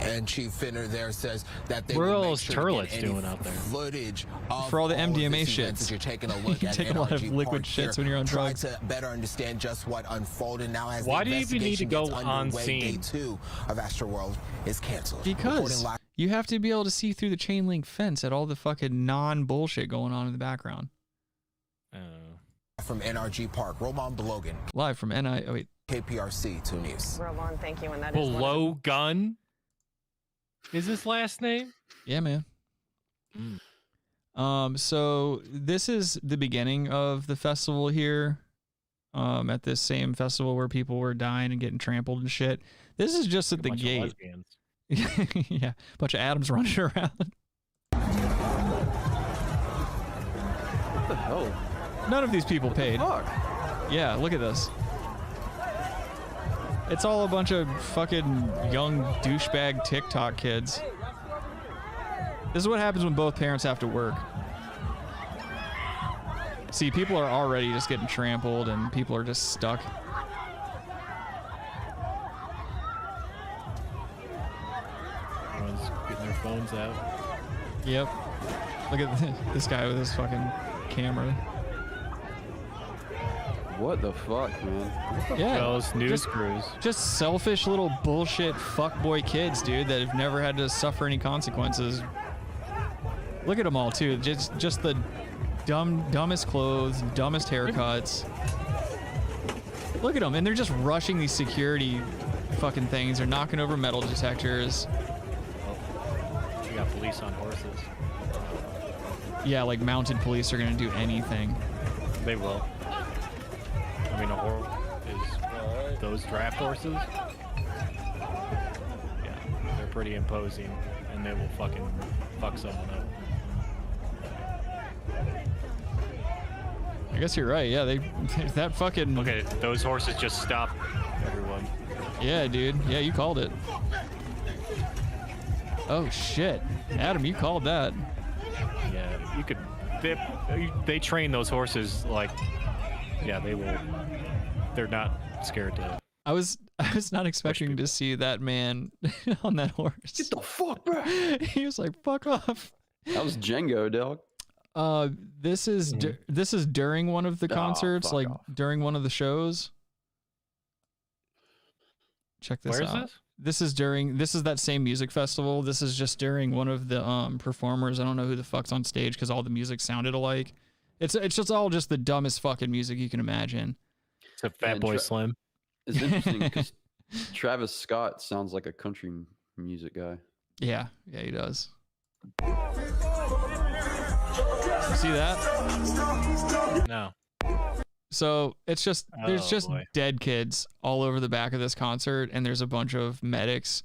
And Chief Finner there says that they Where are will all make those sure to get turlets any doing out there? footage of for all the MDMA this event shits. as you're taking a look You at take a lot of NRG liquid Park here, shits when you're on drugs. Trying to better understand just what unfolded now as Why the do you even need to investigation go gets on underway. scene? Day 2 of Astro World is canceled. Because you have to be able to see through the chain link fence at all the fucking non-bullshit going on in the background. From NRG Park, Roman Bologna. Live from KPRC 2 News. Roman, thank you. And that is Gun is his last name? Yeah, man. So this is the beginning of the festival here. At this same festival where people were dying and getting trampled and shit. This is just at the gate. Yeah, bunch of Adams running around. What the hell? None of these people paid. Yeah, look at this. It's all a bunch of fucking young douchebag TikTok kids. This is what happens when both parents have to work. See, people are already just getting trampled, and people are just stuck. Everyone's getting their phones out. Yep. Look at this guy with his fucking camera. What the fuck, man? Yeah. Those news crews. Just selfish little bullshit fuckboy kids, dude, that have never had to suffer any consequences. Look at them all, too. Just the dumbest clothes, dumbest haircuts. Look at them, and they're just rushing these security fucking things. They're knocking over metal detectors. Oh, you got police on horses. Yeah, like mounted police are gonna do anything. They will. I mean, a horse is those draft horses. Yeah, they're pretty imposing, and they will fucking fuck someone up. I guess you're right. Yeah, that fucking. Okay, those horses just stop everyone. Yeah, dude. Yeah, you called it. Oh shit, Adam, you called that. Yeah, you could. They train those horses like. Yeah, they will. They're not scared to. I was not expecting to see that man on that horse. Get the fuck back! He was like, "Fuck off." That was Django, dog. This is this is during one of the concerts, like off. during one of the shows. Check this Where out. is this? This is that same music festival. This is just during one of the performers. I don't know who the fuck's on stage because all the music sounded alike. It's just all just the dumbest fucking music you can imagine. Except Fatboy Slim. It's interesting because Travis Scott sounds like a country music guy. Yeah, he does. See that? No. So it's just there's just boy. dead kids all over the back of this concert, and there's a bunch of medics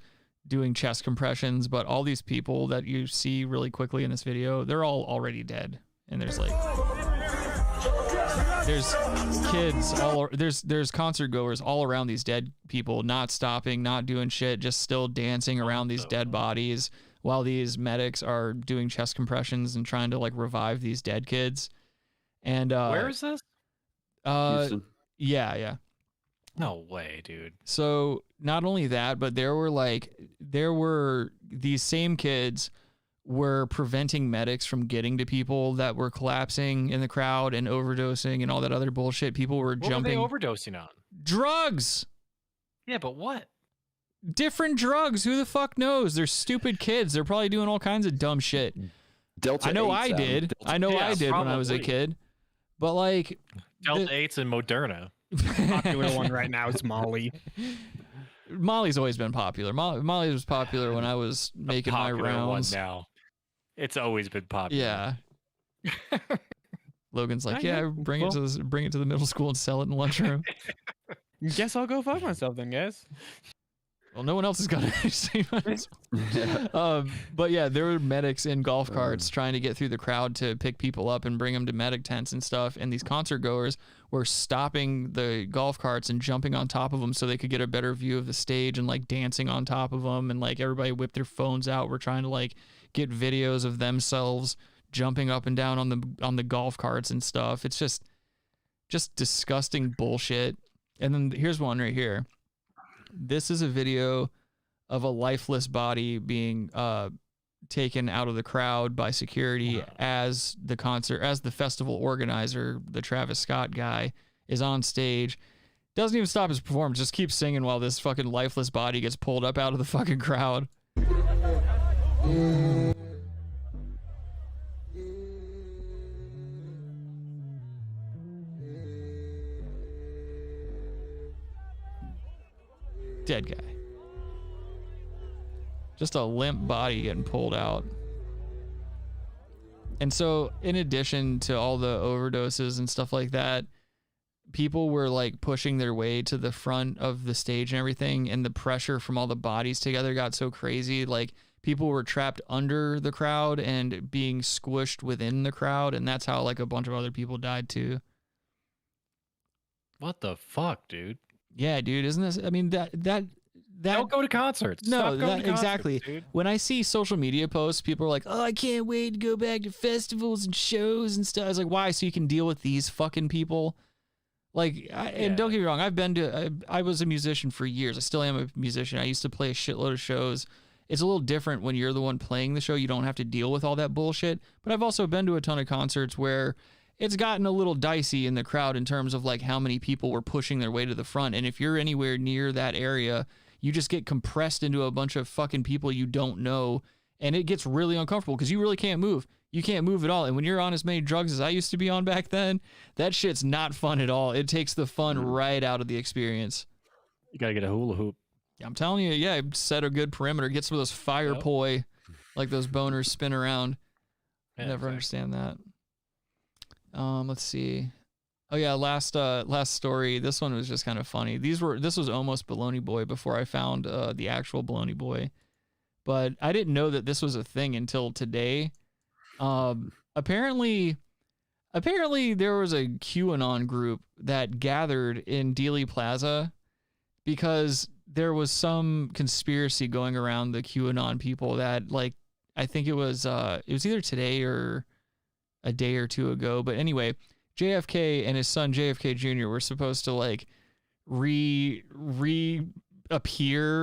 doing chest compressions, but all these people that you see really quickly in this video, they're all already dead. And there's kids there's concert goers all around these dead people, not stopping, not doing shit, just still dancing around these dead bodies while these medics are doing chest compressions and trying to like revive these dead kids. And where is this? Houston. Yeah. No way, dude. So not only that, but there were these same kids were preventing medics from getting to people that were collapsing in the crowd and overdosing and all that other bullshit. People were jumping. What were they overdosing on? Drugs. Yeah, but what? Different drugs. Who the fuck knows? They're stupid kids. They're probably doing all kinds of dumb shit. Delta. I know 8s, I Adam. did. I know I did when I was a probably. kid. But like Delta 8s and Moderna. Popular one right now is Molly. Molly's always been popular. Molly was popular when I was making my Popular rounds. one now. It's always been popular. Yeah. Logan's like, bring it to the middle school and sell it in the lunchroom. Guess I'll go fuck myself then, guys. Well, no one else has got it. But yeah, there were medics in golf carts trying to get through the crowd to pick people up and bring them to medic tents and stuff. And these concert goers were stopping the golf carts and jumping on top of them so they could get a better view of the stage and like dancing on top of them. And like everybody whipped their phones out. We're trying to like get videos of themselves jumping up and down on the golf carts and stuff. It's just disgusting bullshit. And then here's one right here. This is a video of a lifeless body being taken out of the crowd by security as the festival organizer, the Travis Scott guy, is on stage. Doesn't even stop his performance, just keeps singing while this fucking lifeless body gets pulled up out of the fucking crowd. Dead guy. Just a limp body getting pulled out. And so, in addition to all the overdoses and stuff like that, people were like pushing their way to the front of the stage and everything, and the pressure from all the bodies together got so crazy. Like, people were trapped under the crowd and being squished within the crowd, and that's how like a bunch of other people died too. What the fuck, dude? Yeah, dude, isn't this? I mean, Don't go to concerts. No, Stop going to concerts, exactly. dude. When I see social media posts, people are like, "Oh, I can't wait to go back to festivals and shows and stuff." I was like, "Why? So you can deal with these fucking people?" Like, and don't get me wrong, I was a musician for years. I still am a musician. I used to play a shitload of shows. It's a little different when you're the one playing the show. You don't have to deal with all that bullshit. But I've also been to a ton of concerts where it's gotten a little dicey in the crowd in terms of like how many people were pushing their way to the front. And if you're anywhere near that area, you just get compressed into a bunch of fucking people you don't know. And it gets really uncomfortable because you really can't move. You can't move at all. And when you're on as many drugs as I used to be on back then, that shit's not fun at all. It takes the fun right out of the experience. You got to get a hula hoop. I'm telling you, yeah, set a good perimeter. Get some of those fire poi, like those boners spin around. I never understand that. Let's see. Oh yeah, last story. This one was just kind of funny. This was almost Bologna Boi before I found the actual Bologna Boi, but I didn't know that this was a thing until today. Apparently there was a QAnon group that gathered in Dealey Plaza because there was some conspiracy going around the QAnon people that, like, I think it was either today or a day or two ago. But anyway, JFK and his son JFK Jr. were supposed to like reappear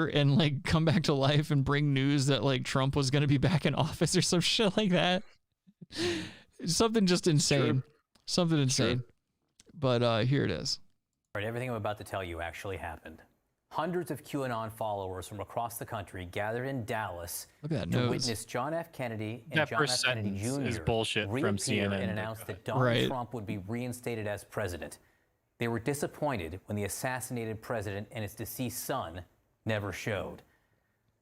and like come back to life and bring news that like Trump was going to be back in office or some shit like that. Something just insane. Something insane. But here it is. All right, everything I'm about to tell you actually happened. Hundreds of QAnon followers from across the country gathered in Dallas to witness John F. Kennedy and John F. Kennedy Jr. is bullshit from reappear CNN. and announce that Donald Trump would be reinstated as president. They were disappointed when the assassinated president and his deceased son never showed.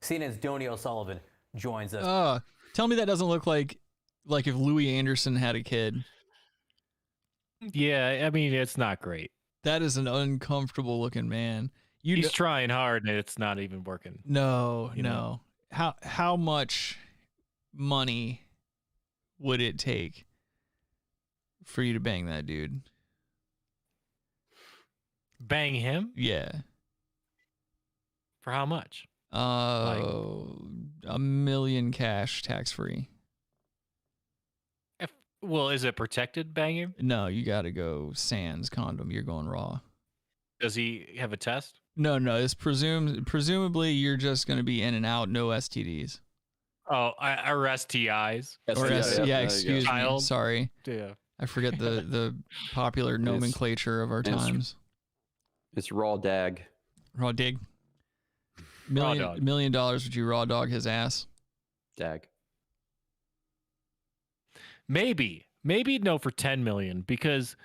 CNN's Donnie O'Sullivan joins us. Tell me that doesn't look like if Louis Anderson had a kid. Yeah, I mean, it's not great. That is an uncomfortable looking man. He's trying hard and it's not even working. No. know? How much money would it take for you to bang that dude? Bang him? Yeah. For how much? $1 million cash, tax free. Well, is it protected banging? No, you got to go sans condom. You're going raw. Does he have a test? No. It's presumably you're just going to be in and out, no STDs. Oh, or STIs. Excuse me. Sorry. Yeah. I forget the popular nomenclature of our times. It's raw dag. Raw dig. $1 million would you raw dog his ass? Dag. Maybe no for 10 million because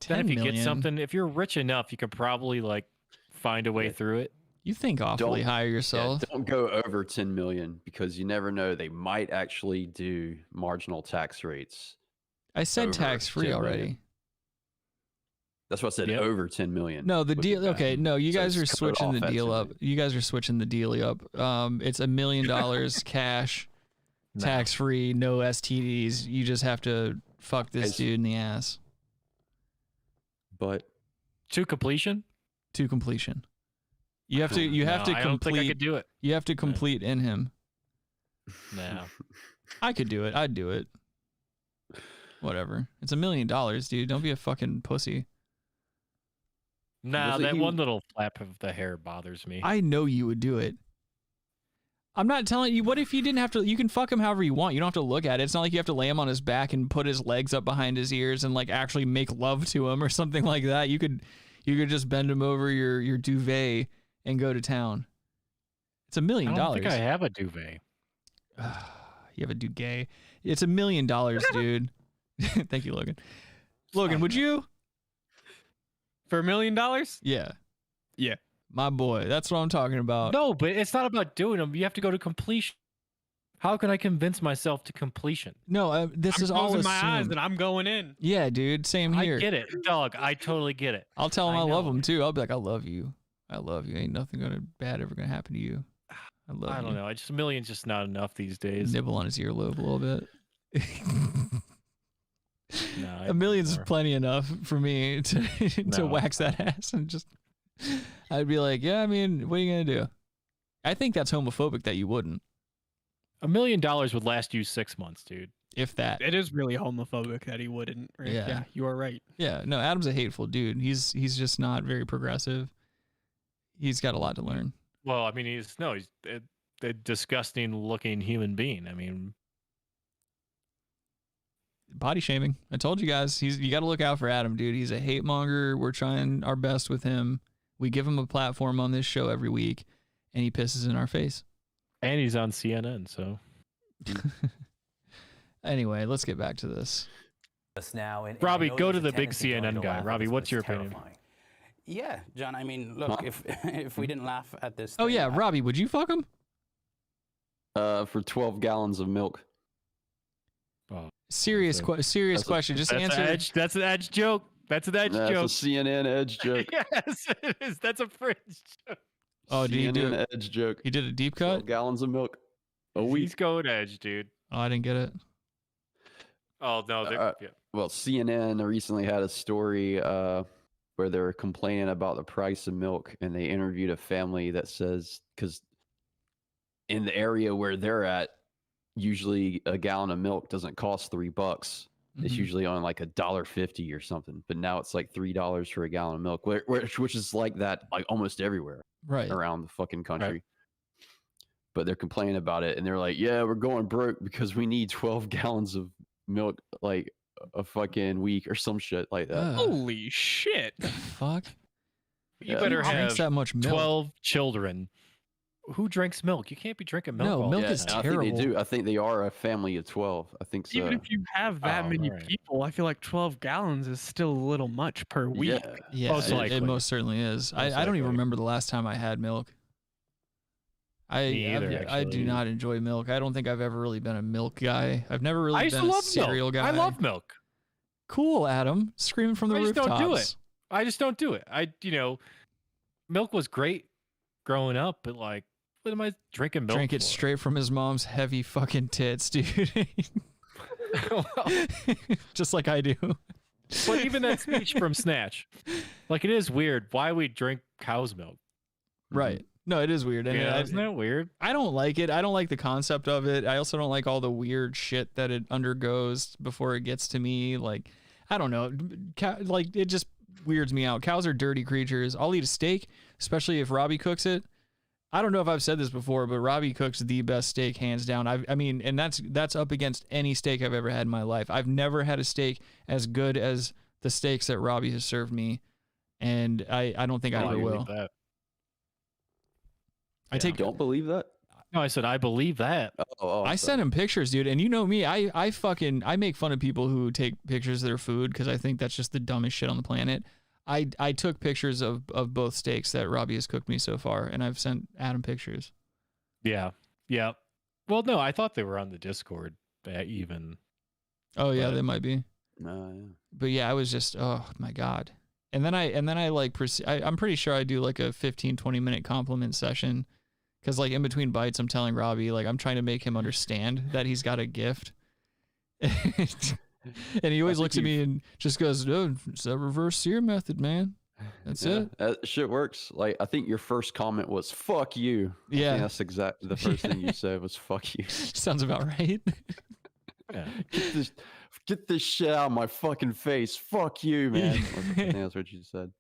then if you get something, if you're rich enough, you could probably like find a way through it. You think awfully high of yourself. Yeah, don't go over 10 million because you never know. They might actually do marginal tax rates. I said tax free already. That's what I said. Over 10 million. No, the deal. Okay, no, you guys are switching the deal up. You guys are switching the deal up. It's $1 million cash, tax free, no STDs. You just have to fuck this dude in the ass. But to completion. You have to. You have to complete. I don't think I could do it. You have to complete in him. No. I could do it. I'd do it. Whatever. It's $1 million, dude. Don't be a fucking pussy. Nah, that one little flap of the hair bothers me. I know you would do it. I'm not telling you. What if you didn't have to? You can fuck him however you want. You don't have to look at it. It's not like you have to lay him on his back and put his legs up behind his ears and like actually make love to him or something like that. You could just bend him over your duvet and go to town. It's $1 million. I don't think I have a duvet. You have a duvet. It's $1 million, dude. Thank you, Logan. Logan, would you? For $1 million? Yeah. Yeah. My boy. That's what I'm talking about. No, but it's not about doing them. You have to go to completion. How can I convince myself to completion? No, this is all assumed. I'm closing my eyes and I'm going in. Yeah, dude. Same here. I get it. Dog, I totally get it. I'll tell him I love him, too. I'll be like, I love you. I love you. Ain't nothing bad ever going to happen to you. I love you. I don't know. Just $1 million's just not enough these days. Nibble on his earlobe a little bit. No, $1 million's plenty enough for me to wax that ass and just I'd be like, yeah, I mean, what are you going to do? I think that's homophobic that you wouldn't. $1 million would last you 6 months, dude. If that. It is really homophobic that he wouldn't. Right? Yeah, you are right. Yeah, no, Adam's a hateful dude. He's just not very progressive. He's got a lot to learn. Well, I mean, he's a disgusting looking human being. I mean, body shaming. I told you guys, you got to look out for Adam, dude. He's a hate monger. We're trying our best with him. We give him a platform on this show every week, and he pisses in our face. And he's on CNN, so. Anyway, let's get back to this. Now, and Robbie, go to the big CNN guy. Robbie, what's your opinion? Yeah, John. I mean, look, if we didn't laugh at this. Oh yeah, Robbie, would you fuck him? For 12 gallons of milk. Oh, serious question. Just answer. That's an edge joke. That's an edge joke. That's a CNN edge joke. Yes, it is. That's a fringe joke. Oh, did he do an edge joke? He did a deep cut. 12 gallons of milk. He's going edge, dude. Oh, I didn't get it. Oh no. Yeah. Well, CNN recently had a story where they were complaining about the price of milk, and they interviewed a family that says, because in the area where they're at, usually a gallon of milk doesn't cost $3. It's usually on like $1.50 or something, but now it's like $3 for a gallon of milk, which is like that like almost everywhere around the fucking country. Right. But they're complaining about it, and they're like, yeah, we're going broke because we need 12 gallons of milk like a fucking week or some shit like that. Holy shit. Fuck. You better have that much milk. 12 children. Who drinks milk? You can't be drinking milk. No, milk is terrible. I think they do. I think they are a family of 12. I think so. Even if you have that many people, I feel like 12 gallons is still a little much per week. Yeah, it most certainly is. I don't even remember the last time I had milk. I do not enjoy milk. I don't think I've ever really been a milk guy. I've never really been a cereal guy. I love milk. Cool, Adam. Screaming from the rooftops. Don't do it. I just don't do it. Milk was great growing up, but like, what am I drinking milk Drink it for? straight from his mom's heavy fucking tits, dude. Just like I do. But even that speech from Snatch, like, it is weird why we drink cow's milk. Right. No, it is weird. And isn't that weird? I don't like it. I don't like the concept of it. I also don't like all the weird shit that it undergoes before it gets to me. Like, I don't know. Like, it just weirds me out. Cows are dirty creatures. I'll eat a steak, especially if Robbie cooks it. I don't know if I've said this before, but Robbie cooks the best steak, hands down. I mean, and that's up against any steak I've ever had in my life. I've never had a steak as good as the steaks that Robbie has served me, and I don't think I ever will. That. Don't believe that. No, I said I believe that. I sent him pictures, dude, and you know me. I make fun of people who take pictures of their food because I think that's just the dumbest shit on the planet. I took pictures of both steaks that Robbie has cooked me so far, and I've sent Adam pictures. Yeah. Well, no, I thought they were on the Discord even. Oh yeah, they might be. Yeah. But yeah, I was just, oh my God. And then I like, I'm pretty sure I do like a 15-20 minute compliment session, because like in between bites, I'm telling Robbie, like, I'm trying to make him understand that he's got a gift. And he always looks at me and just goes, "Oh, it's a reverse sear method, man. That's it." Shit works. Like, I think your first comment was "fuck you." Yeah, I think that's exactly the first thing you said was "fuck you." Sounds about right. Yeah. Get this shit out of my fucking face. Fuck you, man. I think that's what you said.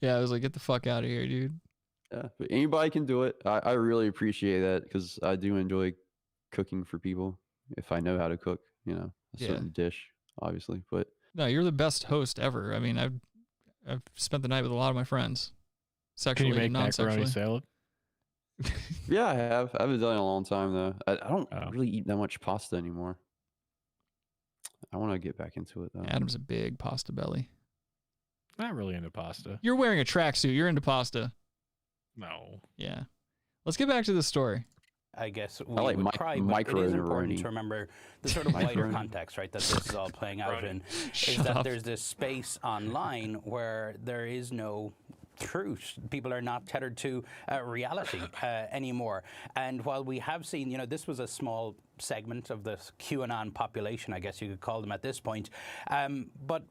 Yeah, I was like, "Get the fuck out of here, dude." Yeah, but anybody can do it. I really appreciate that, because I do enjoy cooking for people if I know how to cook. A certain dish, obviously, but no, you're the best host ever. I mean, I've spent the night with a lot of my friends, sexually Can you make and non-sexually. macaroni salad? Yeah, I have. I haven't done it in a long time though. I don't really eat that much pasta anymore. I want to get back into it though. Adam's a big pasta belly. Not really into pasta. You're wearing a tracksuit. You're into pasta. No. Yeah. Let's get back to the story. I guess we like would try, but it is important to remember the sort of wider Micro- context, right, that this is all playing out in, is that there's this space online where there is no truth. People are not tethered to reality anymore. And while we have seen, this was a small segment of the QAnon population, I guess you could call them at this point, but,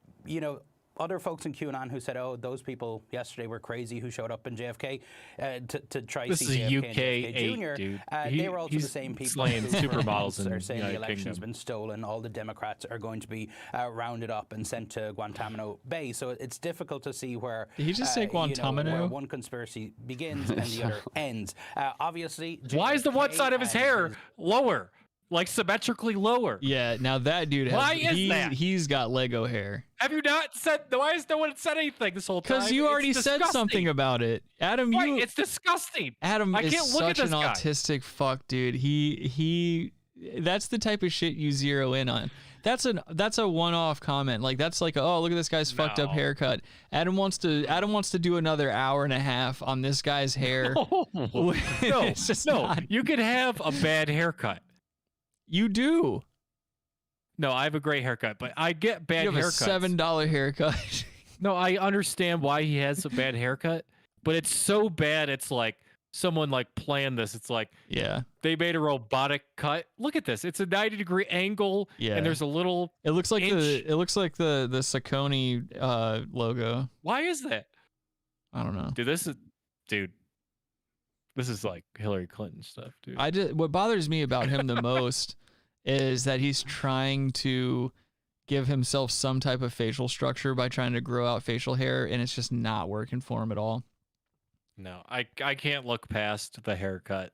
other folks in QAnon who said, "Oh, those people yesterday were crazy who showed up in JFK to try This see is JFK UK and JFK 8, Jr." dude. They were also the same people slaying who supermodels are in saying the United election has Kingdom. been stolen. All the Democrats are going to be rounded up and sent to Guantanamo Bay. So it's difficult to see where. Did he just say Guantanamo? Where one conspiracy begins and the other ends. Obviously, Why is the one side of his hair lower? Like symmetrically lower. Yeah, now that dude has Why is that? He's got Lego hair. Have you not said? Why has no one said anything this whole time? Because you already said something about it, Adam. Right, You, it's disgusting. Adam I is can't look such at an this guy. autistic fuck, dude. He that's the type of shit you zero in on. That's a one-off comment. Like that's like, oh, look at this guy's fucked up haircut. Adam wants to do another hour and a half on this guy's hair. No, you could have a bad haircut. You do. No, I have a great haircut, but I get bad You have haircuts. a $7 haircut. No, I understand why he has a bad haircut, but it's so bad. It's like someone like planned this. It's like, yeah, they made a robotic cut. Look at this. It's a 90-degree angle. Yeah. And there's a little. It looks like inch. the Saucony logo. Why is that? I don't know. Dude, this is like Hillary Clinton stuff, dude. What bothers me about him the most is that he's trying to give himself some type of facial structure by trying to grow out facial hair, and it's just not working for him at all. No, I can't look past the haircut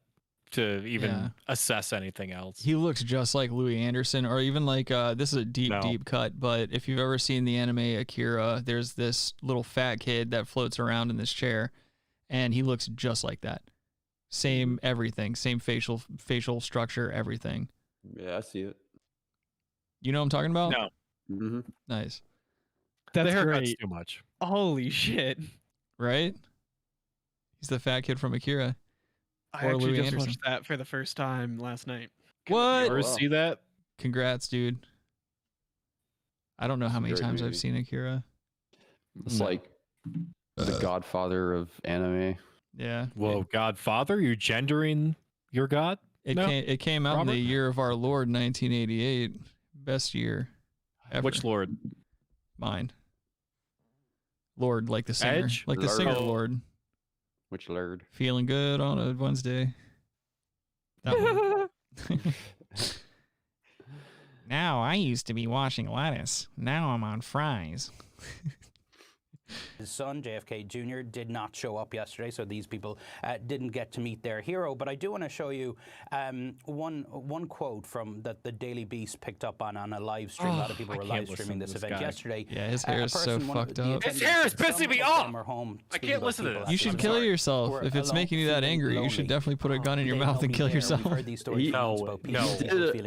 to even assess anything else. He looks just like Louis Anderson, or even like this is a deep cut, but if you've ever seen the anime Akira, there's this little fat kid that floats around in this chair, and he looks just like that. Same everything, same facial structure, everything. Yeah, I see it. You know what I'm talking about? No. Mm-hmm. Nice. That's the haircut's great. too much. Holy shit. Right? He's the fat kid from Akira. I Or actually Louis just Anderson. watched that for the first time last night. What? You ever see that? Congrats, dude. I don't know how many Great times I've movie. seen Akira. It's like the godfather of anime. Yeah. Whoa, Godfather? You're gendering your god? It came out Robert? in the year of our Lord, 1988. Best year ever. Which Lord? Mine. Lord, like the singer. Edge? Like the Lord. singer Oh. Lord. Which Lord? Feeling good on a Wednesday. That one. Now, I used to be washing lettuce. Now I'm on fries. His son, JFK Jr., did not show up yesterday, so these people didn't get to meet their hero. But I do want to show you one quote from that the Daily Beast picked up on a live stream. A lot of people were live streaming this event yesterday. Yeah, his hair is so fucked up. His hair is pissing me off! I can't listen to this. You should kill yourself. If it's making you that angry, you should definitely put a gun in your mouth and kill yourself. Feeling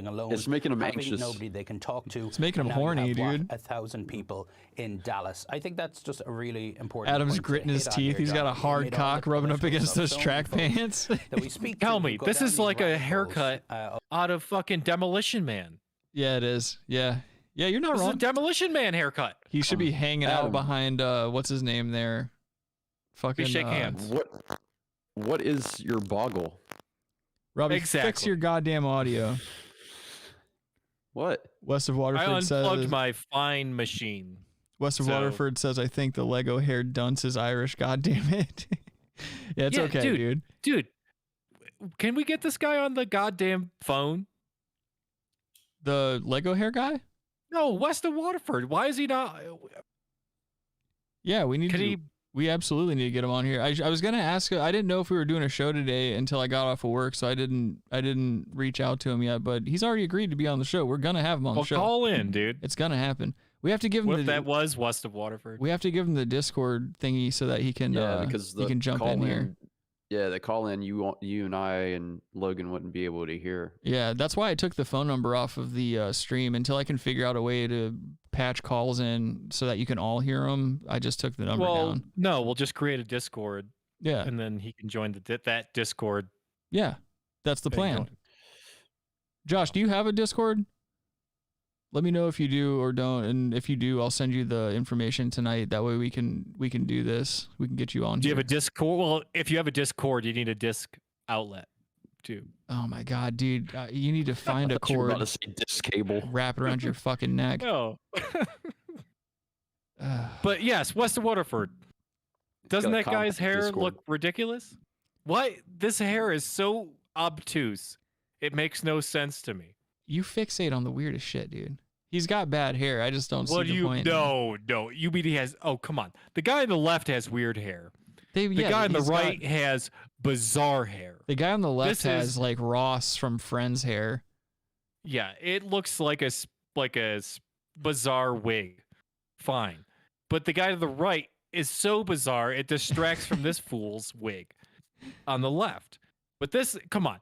alone. It's making him having anxious. Nobody they can talk to. It's making him Now you horny, have, what, dude. 1,000 people in Dallas. I think that's just a really important. Adam's point to gritting his hit on teeth. here, He's got a John. You hard made all cock the rubbing up commercials against of those so track many folks pants. that we speak to Tell who me, go this down is these like a rabbit holes, haircut out of fucking Demolition Man. Yeah, it is. Yeah. Yeah, you're not This is a wrong. Demolition Man haircut. He should be hanging out Adam. behind what's his name there? Fucking shake hands. What is your boggle? Robbie, fix Exactly. your goddamn audio. What? West of I Waterford unplugged says my fine machine. West of so- Waterford says I think the Lego haired dunce is Irish, god damn it. Yeah, it's okay, dude. Dude, can we get this guy on the goddamn phone? The Lego hair guy? No, West of Waterford. Why is he not? Yeah, we need Can to. he- We absolutely need to get him on here. I was gonna ask. I didn't know if we were doing a show today until I got off of work, so I didn't reach out to him yet. But he's already agreed to be on the show. We're gonna have him on Well, the show. call in, dude. It's gonna happen. We have to give him What the. if that was West of Waterford? We have to give him the Discord thingy so that he can. Yeah, because he can jump in here. Yeah, the call in you and I and Logan wouldn't be able to hear. Yeah, that's why I took the phone number off of the stream until I can figure out a way to patch calls in so that you can all hear them. I just took the number down. No, we'll just create a Discord. Yeah. And then he can join that Discord. Yeah, that's the thing plan. going. Josh, do you have a Discord? Let me know if you do or don't, and if you do, I'll send you the information tonight. That way we can do this. We can get you on. Do you here. have a Discord? Well, if you have a Discord, you need a disc outlet too. Oh my god, dude! You need to find a You were cord, about to say disc cable. wrap it around your fucking neck. No. But yes, Weston Waterford. Doesn't that guy's hair look ridiculous? What? This hair is so obtuse. It makes no sense to me. You fixate on the weirdest shit, dude. He's got bad hair. I just don't see the point. No. You mean he has... Oh, come on. The guy on the left has weird hair. The guy on the right has bizarre hair. The guy on the left has like Ross from Friends hair. Yeah, it looks like a bizarre wig. Fine. But the guy to the right is so bizarre, it distracts from this fool's wig on the left. But this... Come on.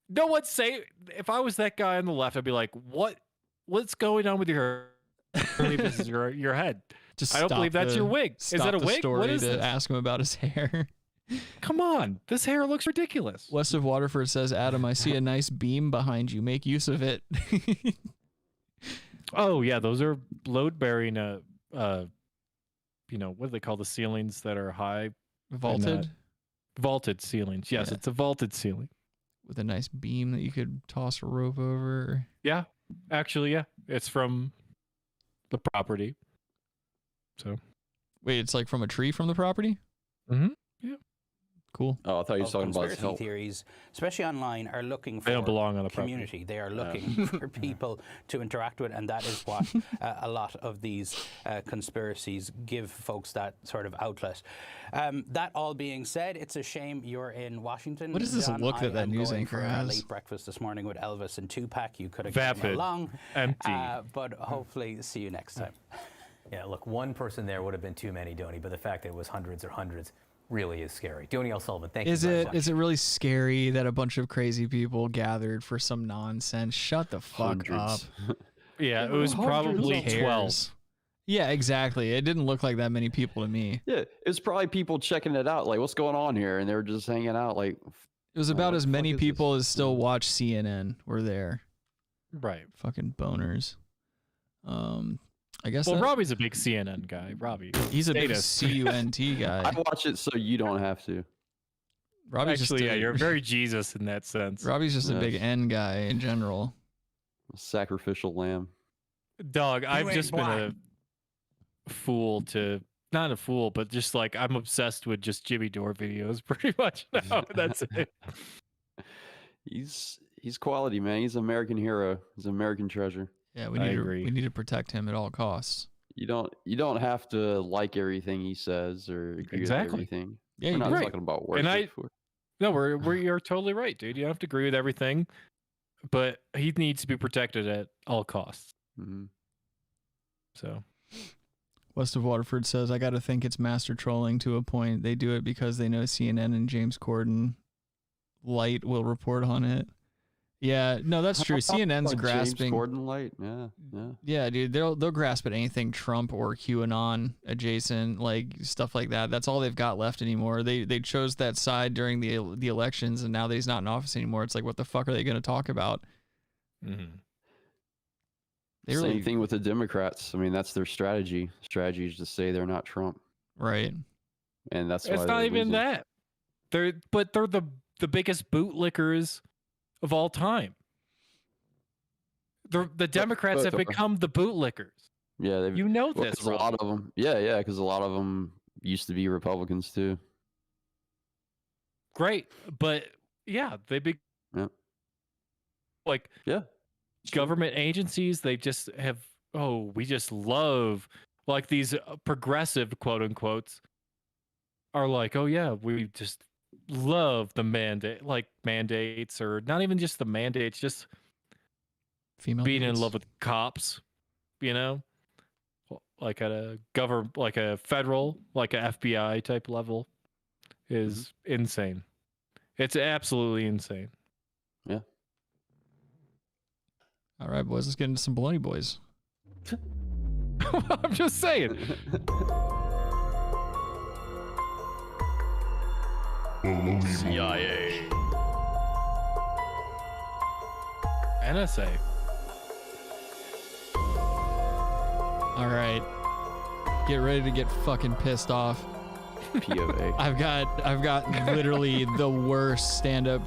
No one say... If I was that guy on the left, I'd be like, what's going on with your hair? I believe this is your head. Just I don't believe that's your wig. Is that a wig? What is this? Ask him about his hair. Come on. This hair looks ridiculous. West of Waterford says, Adam, I see a nice beam behind you. Make use of it. Oh, yeah. Those are load-bearing, what do they call the ceilings that are high? Vaulted? Vaulted ceilings. Yes, Yeah. it's a vaulted ceiling. With a nice beam that you could toss a rope over. Yeah. Actually, yeah. It's from the property. So, wait, it's like from a tree from the property? Mm-hmm. Yeah. Cool. Oh, I thought you were talking about his Conspiracy help. theories, especially online, are looking for They don't belong on the community. They are looking for people to interact with, and that is what a lot of these conspiracies give folks that sort of outlet. That all being said, it's a shame you're in Washington. What is this John. look I that am news going anchor for a has? late breakfast this morning with Elvis and Tupac. You could have Vapid. gotten along. Empty. But hopefully see you next time. Yeah, look, one person there would have been too many, Donnie, but the fact that it was hundreds really is scary. Donnie L. Sullivan, thank you very much. Is it really scary that a bunch of crazy people gathered for some nonsense? Shut the fuck up. Yeah, it was probably 12. Yeah, exactly. It didn't look like that many people to me. Yeah, it was probably people checking it out, like, what's going on here? And they were just hanging out, like... It was about as many people as still watch CNN were there. Right. Fucking boners. I guess. Well, Robbie's a big CNN guy. Robbie. He's a big CUNT guy. I watch it so you don't have to. Robbie's Actually, yeah, you're very Jesus in that sense. Robbie's just a big N guy in general. Sacrificial lamb. Dog, I've just been a fool to... Not a fool, but just like I'm obsessed with just Jimmy Dore videos pretty much now. That's it. He's quality, man. He's an American hero. He's an American treasure. Yeah, we need to protect him at all costs. You don't have to like everything he says or agree with everything. Yeah, we're not right. talking about worship. You're totally right, dude. You don't have to agree with everything, but he needs to be protected at all costs. Mm-hmm. So. West of Waterford says, I got to think it's master trolling to a point. They do it because they know CNN and James Corden Light will report on it. Yeah, no, that's true. CNN's grasping. James Corden Light, yeah. Yeah, dude, they'll grasp at anything Trump or QAnon adjacent, like stuff like that. That's all they've got left anymore. They chose that side during the elections, and now that he's not in office anymore, it's like, what the fuck are they going to talk about? Mm-hmm. Same thing with the Democrats. I mean, that's their strategy. Strategy is to say they're not Trump. Right. And that's why it's not even losing. That. They're the biggest bootlickers of all time. The Democrats have become the bootlickers. Yeah, you know this. A lot of them. Yeah, because a lot of them used to be Republicans too. Great, but yeah, they government agencies. They just have. Oh, we just love like these progressive quote unquotes are like, oh yeah, we just love the mandates, or not even just the mandates, just female being in love with cops, like at a like a federal, like a FBI type level is insane. It's absolutely insane. Yeah. All right, boys, let's get into some Bologna Boys. I'm just saying. CIA. NSA. All right. Get ready to get fucking pissed off. POA. I've got literally the worst stand-up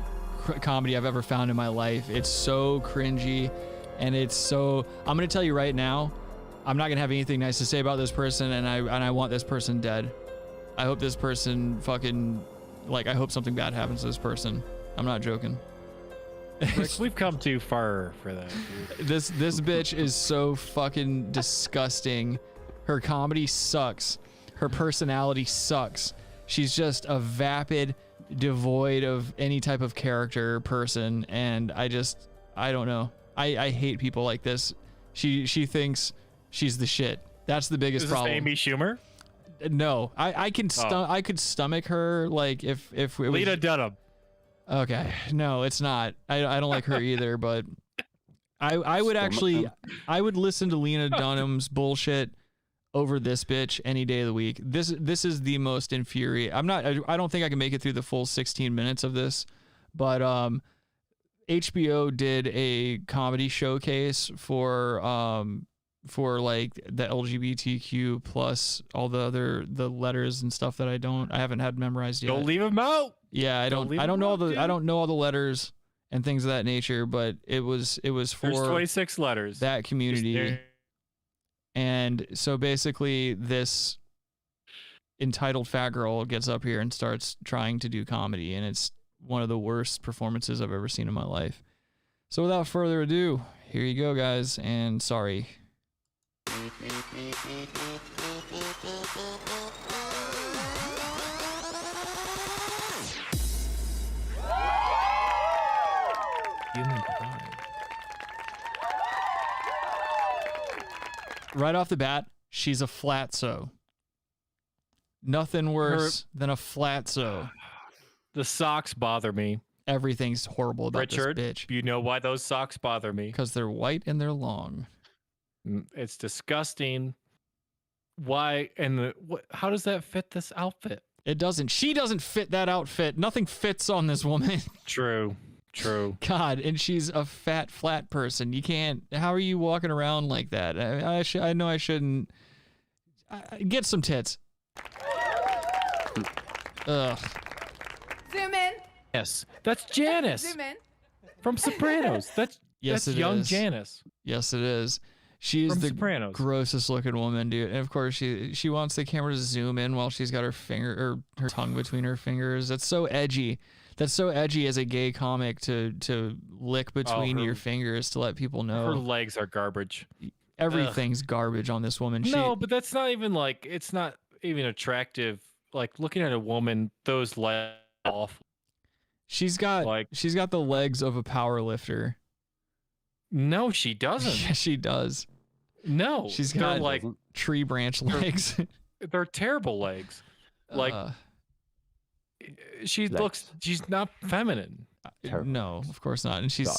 comedy I've ever found in my life. It's so cringy, and it's so... I'm going to tell you right now, I'm not gonna have anything nice to say about this person, and I want this person dead. I hope this person fucking, like, I hope something bad happens to this person. I'm not joking. Rick, we've come too far for that. This bitch is so fucking disgusting. Her comedy sucks. Her personality sucks. She's just a vapid, devoid of any type of character person, and I don't know. I hate people like this. She thinks she's the shit. That's the biggest problem. Is this Amy Schumer? No, I could stomach her, like, if it was Lena Dunham. Okay, no, it's not. I don't like her either, but I would actually I would listen to Lena Dunham's bullshit over this bitch any day of the week. This is the most infuriating. I don't think I can make it through the full 16 minutes of this, but HBO did a comedy showcase for like the LGBTQ plus all the letters and stuff that I haven't had memorized yet. Don't leave them out. Yeah, I don't know all the letters and things of that nature, but it was for There's 26 letters. That community. And so basically this entitled fat girl gets up here and starts trying to do comedy, and it's one of the worst performances I've ever seen in my life. So without further ado, here you go, guys, and sorry. Right off the bat, she's a flatso. Nothing worse than a flatso. The socks bother me. Everything's horrible about Richard, this bitch. You know why those socks bother me? Because they're white and they're long. It's disgusting. Why and how does that fit this outfit? It doesn't. She doesn't fit that outfit. Nothing fits on this woman. True. God, and she's a fat, flat person. You can't. How are you walking around like that? I know I shouldn't. Get some tits. Ugh. Zoom in. Yes, that's Janice. Zoom in. From Sopranos. That's young Janice. Yes, it is. She is From the Sopranos. grossest looking woman, dude. And of course, she wants the camera to zoom in while she's got her finger or her tongue between her fingers. That's so edgy. That's so edgy as a gay comic to lick between your fingers to let people know. Her legs are garbage. Everything's garbage on this woman. No, but that's not even like, it's not even attractive. Like looking at a woman, those legs off. She's got the legs of a power lifter. No, she doesn't. Yes, she does. No, she's got like tree branch legs. They're terrible legs. Like she's not feminine. No, of course not. And she's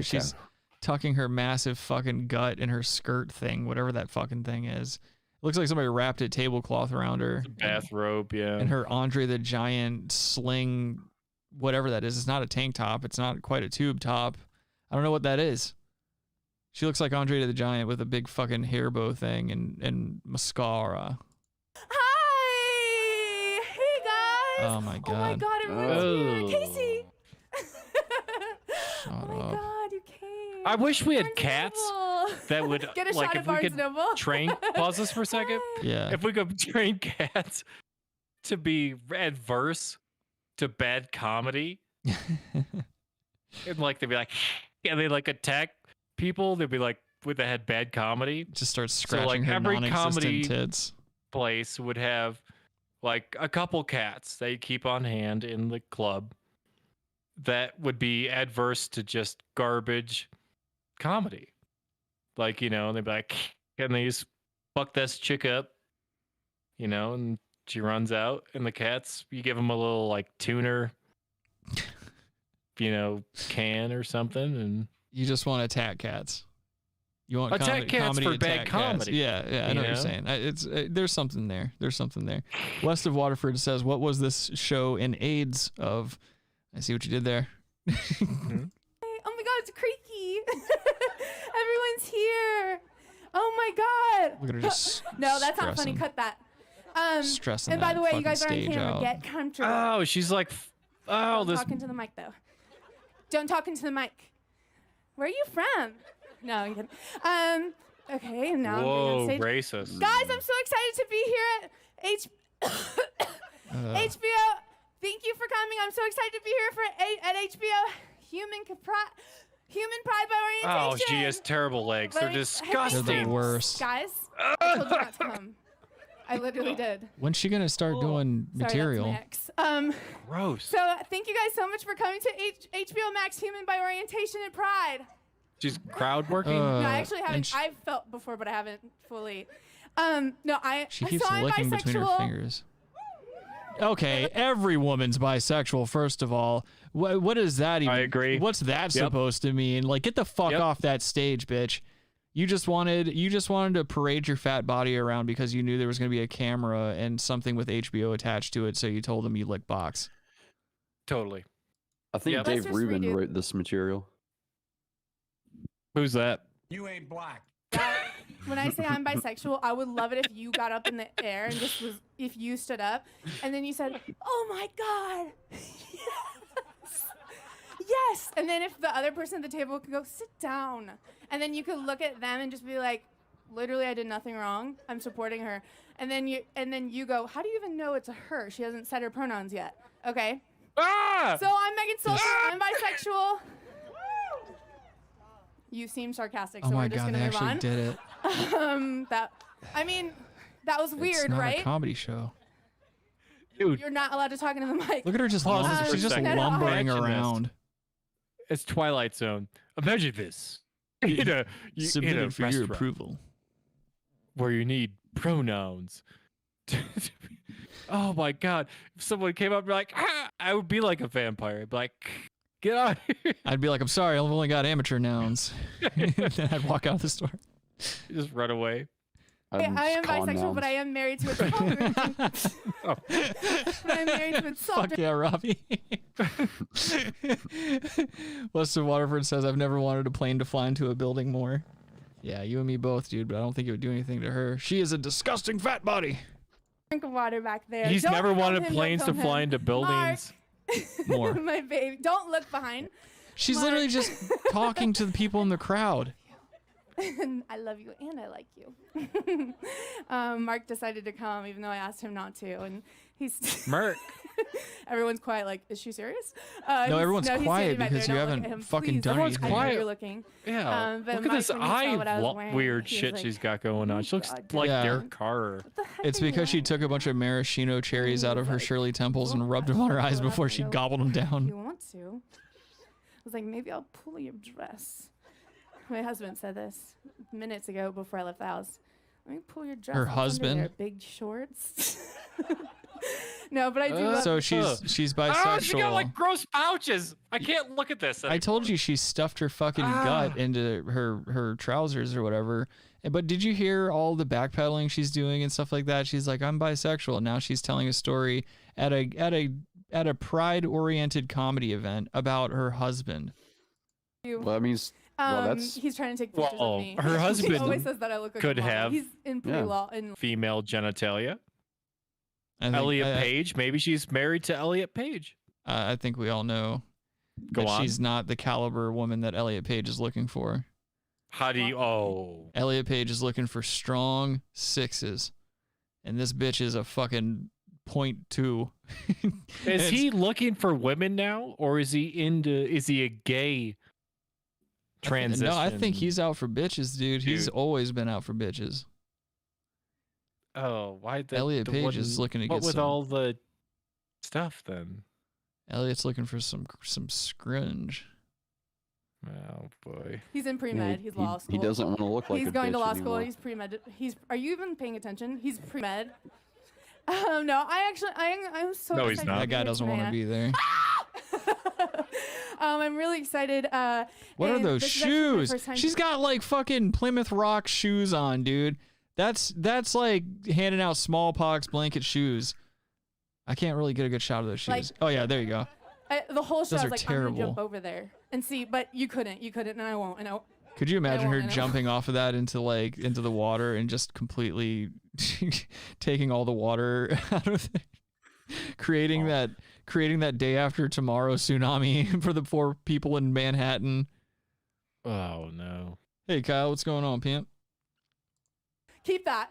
she's tucking her massive fucking gut in her skirt thing, whatever that fucking thing is. It looks like somebody wrapped a tablecloth around her. It's a bathrobe, yeah. And her Andre the Giant sling, whatever that is. It's not a tank top. It's not quite a tube top. I don't know what that is. She looks like Andre the Giant with a big fucking hair bow thing and mascara. Hi! Hey guys! Oh my god. Oh my god, everyone's here. Casey! Shut oh my god, you came. I wish we had cats that would get a like shot if of we Barnes could Noble. train. Pause this for a second. Yeah. If we could train cats to be adverse to bad comedy, and like they'd be like, yeah, they like attack people. They'd be like, with they had bad comedy, just start scratching so, like, her every non-existent comedy tits. Place would have like a couple cats they keep on hand in the club that would be adverse to just garbage comedy. Like, you know, they'd be like, can they just fuck this chick up? You know, and she runs out, and the cats, you give them a little like tuner, you know, can or something, and you just want to attack cats. You want attack cats for bad cats. comedy. Yeah, I know what you're saying. It's there's something there. There's something there. West of Waterford says, "What was this show in AIDS of?" I see what you did there. Mm-hmm. Oh my god, it's creaky. Everyone's here. Oh my god. We're gonna just no, that's not funny. Cut that. Stressing and by the way, you guys are on stage camera. out. Get comfortable. Oh, she's like, Don't talk into the mic though. Don't talk into the mic. Where are you from? No, you didn't. Okay, and now Whoa, I'm being on stage. racist. Guys, I'm so excited to be here at HBO. Thank you for coming. I'm so excited to be here at HBO. Human Pride by Oh, Orientation. she has terrible legs. They're disgusting. They're the worst. Guys, I told you not to come. I literally did. When's she gonna start doing material? Sorry, that's Max. Gross. So thank you guys so much for coming to HBO Max Human by Orientation and Pride. She's crowd working. No, I actually haven't. I've felt before, but I haven't fully. No, She keeps I'm licking between her bisexual. fingers. Okay, every woman's bisexual. First of all, what is that even? I agree. What's that supposed to mean? Like, get the fuck off that stage, bitch. You just wanted to parade your fat body around because you knew there was going to be a camera and something with HBO attached to it, so you told them you lick box. Totally. I think Dave Rubin wrote this material. Who's that? You ain't black. When I say I'm bisexual, I would love it if you got up in the air and just was, if you stood up and then you said, "Oh my God, yes, yes," and then if the other person at the table could go, "Sit down," and then you could look at them and just be like, "Literally, I did nothing wrong. I'm supporting her," and then you go, "How do you even know it's a her? She hasn't said her pronouns yet." Okay. Ah! So I'm Megan Soldier. I'm bisexual. You seem sarcastic, so Oh my we're just God, gonna they move actually on. did it. That was weird, It's not right? a comedy show. Dude, you're not allowed to talk into the mic. Look at her just she's just lumbering around. It's Twilight Zone. Imagine this. Submitted for your approval. Where you need pronouns. Oh my God. If someone came up and be like, I would be like a vampire. I'd be like, get out of here. I'd be like, I'm sorry, I've only got amateur nouns. Then I'd walk out the store. You just run away. I am bisexual, but I am married to a tolerant. Oh. But I'm married to a Fuck yeah, Robbie. Weston Waterford says, I've never wanted a plane to fly into a building more. Yeah, you and me both, dude, but I don't think it would do anything to her. She is a disgusting fat body. Drink of water back there. He's Don't never film wanted him, planes don't to film fly him. into buildings. More. My baby. Don't look behind. She's Mark. literally just talking to the people in the crowd. I love you and I like you. Mark decided to come even though I asked him not to, and he's Mark. Everyone's quiet. Like, is she serious? No, everyone's he's quiet standing back because there. you Don't look haven't at him, fucking please. done Everyone's anything. quiet. You're looking. Yeah. But Look at Mike, this when he saw what I was wearing, weird he was shit like, she's got going on. She looks like Yeah. Derek Carr. It's because she took a bunch of maraschino cherries out of her Shirley Temples and rubbed them on her eyes before she gobbled them You down. want to? I was like, maybe I'll pull your dress. My husband said this minutes ago before I left the house. Let me pull your dress. Her What's under husband? there, big shorts. No, but I do. love So she's bisexual. Oh, she got like gross pouches. I can't look at this. I told you she stuffed her fucking gut into her trousers or whatever. But did you hear all the backpedaling she's doing and stuff like that? She's like, I'm bisexual. Now she's telling a story at a pride-oriented comedy event about her husband. You. Well, that means that's He's trying to take pictures Well, of me. her husband He always says that I look like could a model. have He's in pre-law. In female genitalia. I think- Elliot Page. Maybe she's married to Elliot Page. I think we all know Go that on. she's not the caliber woman that Elliot Page is looking for. How do you? Oh, Elliot Page is looking for strong sixes, and this bitch is a fucking 0.2. is he looking for women now, or is he a gay transition? No, I think he's out for bitches, dude. He's always been out for bitches. Oh, why? Elliot Page is looking to what get with some. all the stuff then? Elliot's looking for some scrunge. Oh boy. He's in pre-med. He's law school. He doesn't want to look like He's a going to bitch law school. anymore. He's pre-med. Are you even paying attention? He's pre-med. No, I'm so. No, he's excited not. to That guy be doesn't want to here be there. I'm really excited. What are and those this is actually my shoes? first time- She's got like fucking Plymouth Rock shoes on, dude. That's like handing out smallpox blanket shoes. I can't really get a good shot of those shoes. Like- Oh yeah, there you go. The whole show, Those I are was like, I'm gonna jump terrible. over there and see, but you couldn't, and I won't, and I. Could you imagine her won't, I know. jumping off of that into the water and just completely taking all the water out of it, creating that day after tomorrow tsunami for the poor people in Manhattan? Oh no. Hey Kyle, what's going on, pimp? Keep that.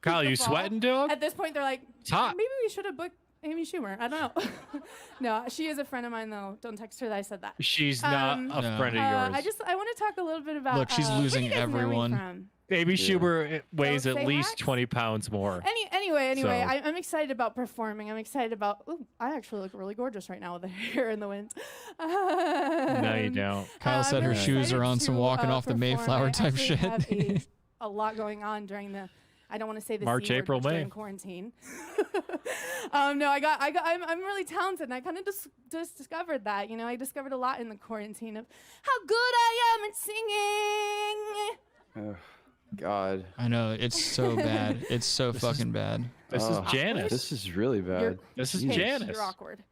Kyle, you sweating, dog? At this point, they're like, It's hot. maybe we should have booked Amy Schumer. I don't know. No, she is a friend of mine, though. Don't text her that I said that. She's not a friend of yours. I want to talk a little bit about. Look, she's where losing do you guys know me everyone. from? Amy Schumer weighs Don't at say least hacks. 20 pounds more. Anyway, So- I'm excited about performing. I'm excited about. Ooh, I actually look really gorgeous right now with the hair in the wind. No, you don't. Kyle said her shoes are on some walking off the Mayflower type I shit. have a lot going on during the. I don't want to say the March, C word, April, during May. quarantine. No, I'm really talented, and I kind of just discovered that. You know, I discovered a lot in the quarantine of how good I am at singing. Oh, God. I know, it's so bad. It's so fucking bad. This is Janice. This is really bad. This is Hey, Janice. You're awkward.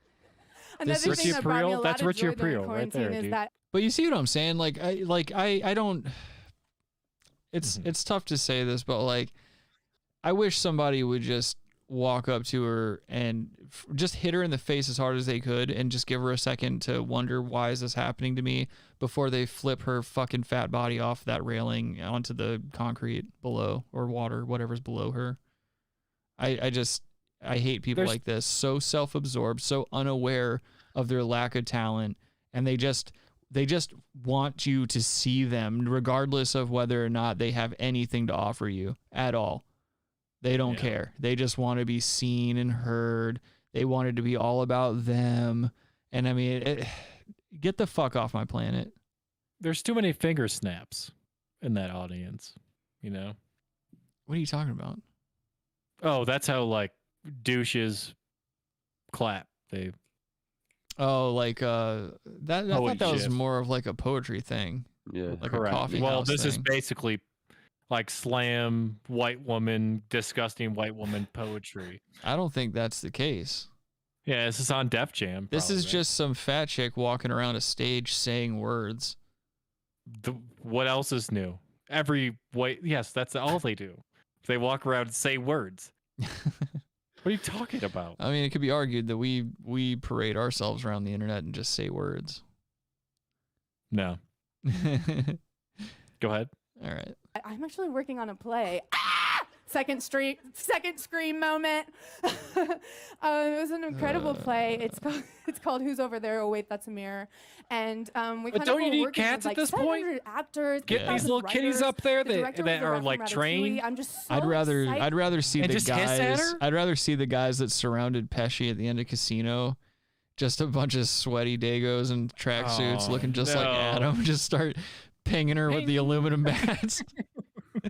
This Another is thing that brought me a lot That's of Richie joy during Aprile right quarantine there, is dude. that But you see what I'm saying? I don't. It's tough to say this, but like, I wish somebody would just walk up to her and just hit her in the face as hard as they could, and just give her a second to wonder, why is this happening to me, before they flip her fucking fat body off that railing onto the concrete below, or water, whatever's below her. I hate people like this, so self-absorbed, so unaware of their lack of talent, and they just want you to see them regardless of whether or not they have anything to offer you at all. They don't care. They just want to be seen and heard. They want it to be all about them. And I mean, get the fuck off my planet. There's too many finger snaps in that audience, you know? What are you talking about? Oh, that's how like douches clap. They like I thought that was shit. more of like a poetry thing. Yeah, like correct. a coffee Well, house this is thing. basically like slam white woman, disgusting white woman poetry. I don't think that's the case. Yeah, this is on Def Jam. This is probably. just some fat chick walking around a stage saying words. What else is new? Yes, that's all they do. They walk around and say words. What are you talking about? I mean, it could be argued that we parade ourselves around the internet and just say words. No. Go ahead. All right. I'm actually working on a play. Second scream moment. It was an incredible play. It's called Who's Over There? Oh wait, that's a mirror. And we But kind don't of you need working cats with, at this point? 700 actors. Get these little kitties up there that are like trained. I'm just so I'd rather see And the just hiss at guys. her? I'd rather see the guys that surrounded Pesci at the end of Casino. Just a bunch of sweaty Dagos and tracksuits Oh, looking just like no. Adam. Just start pinging her with the aluminum bats.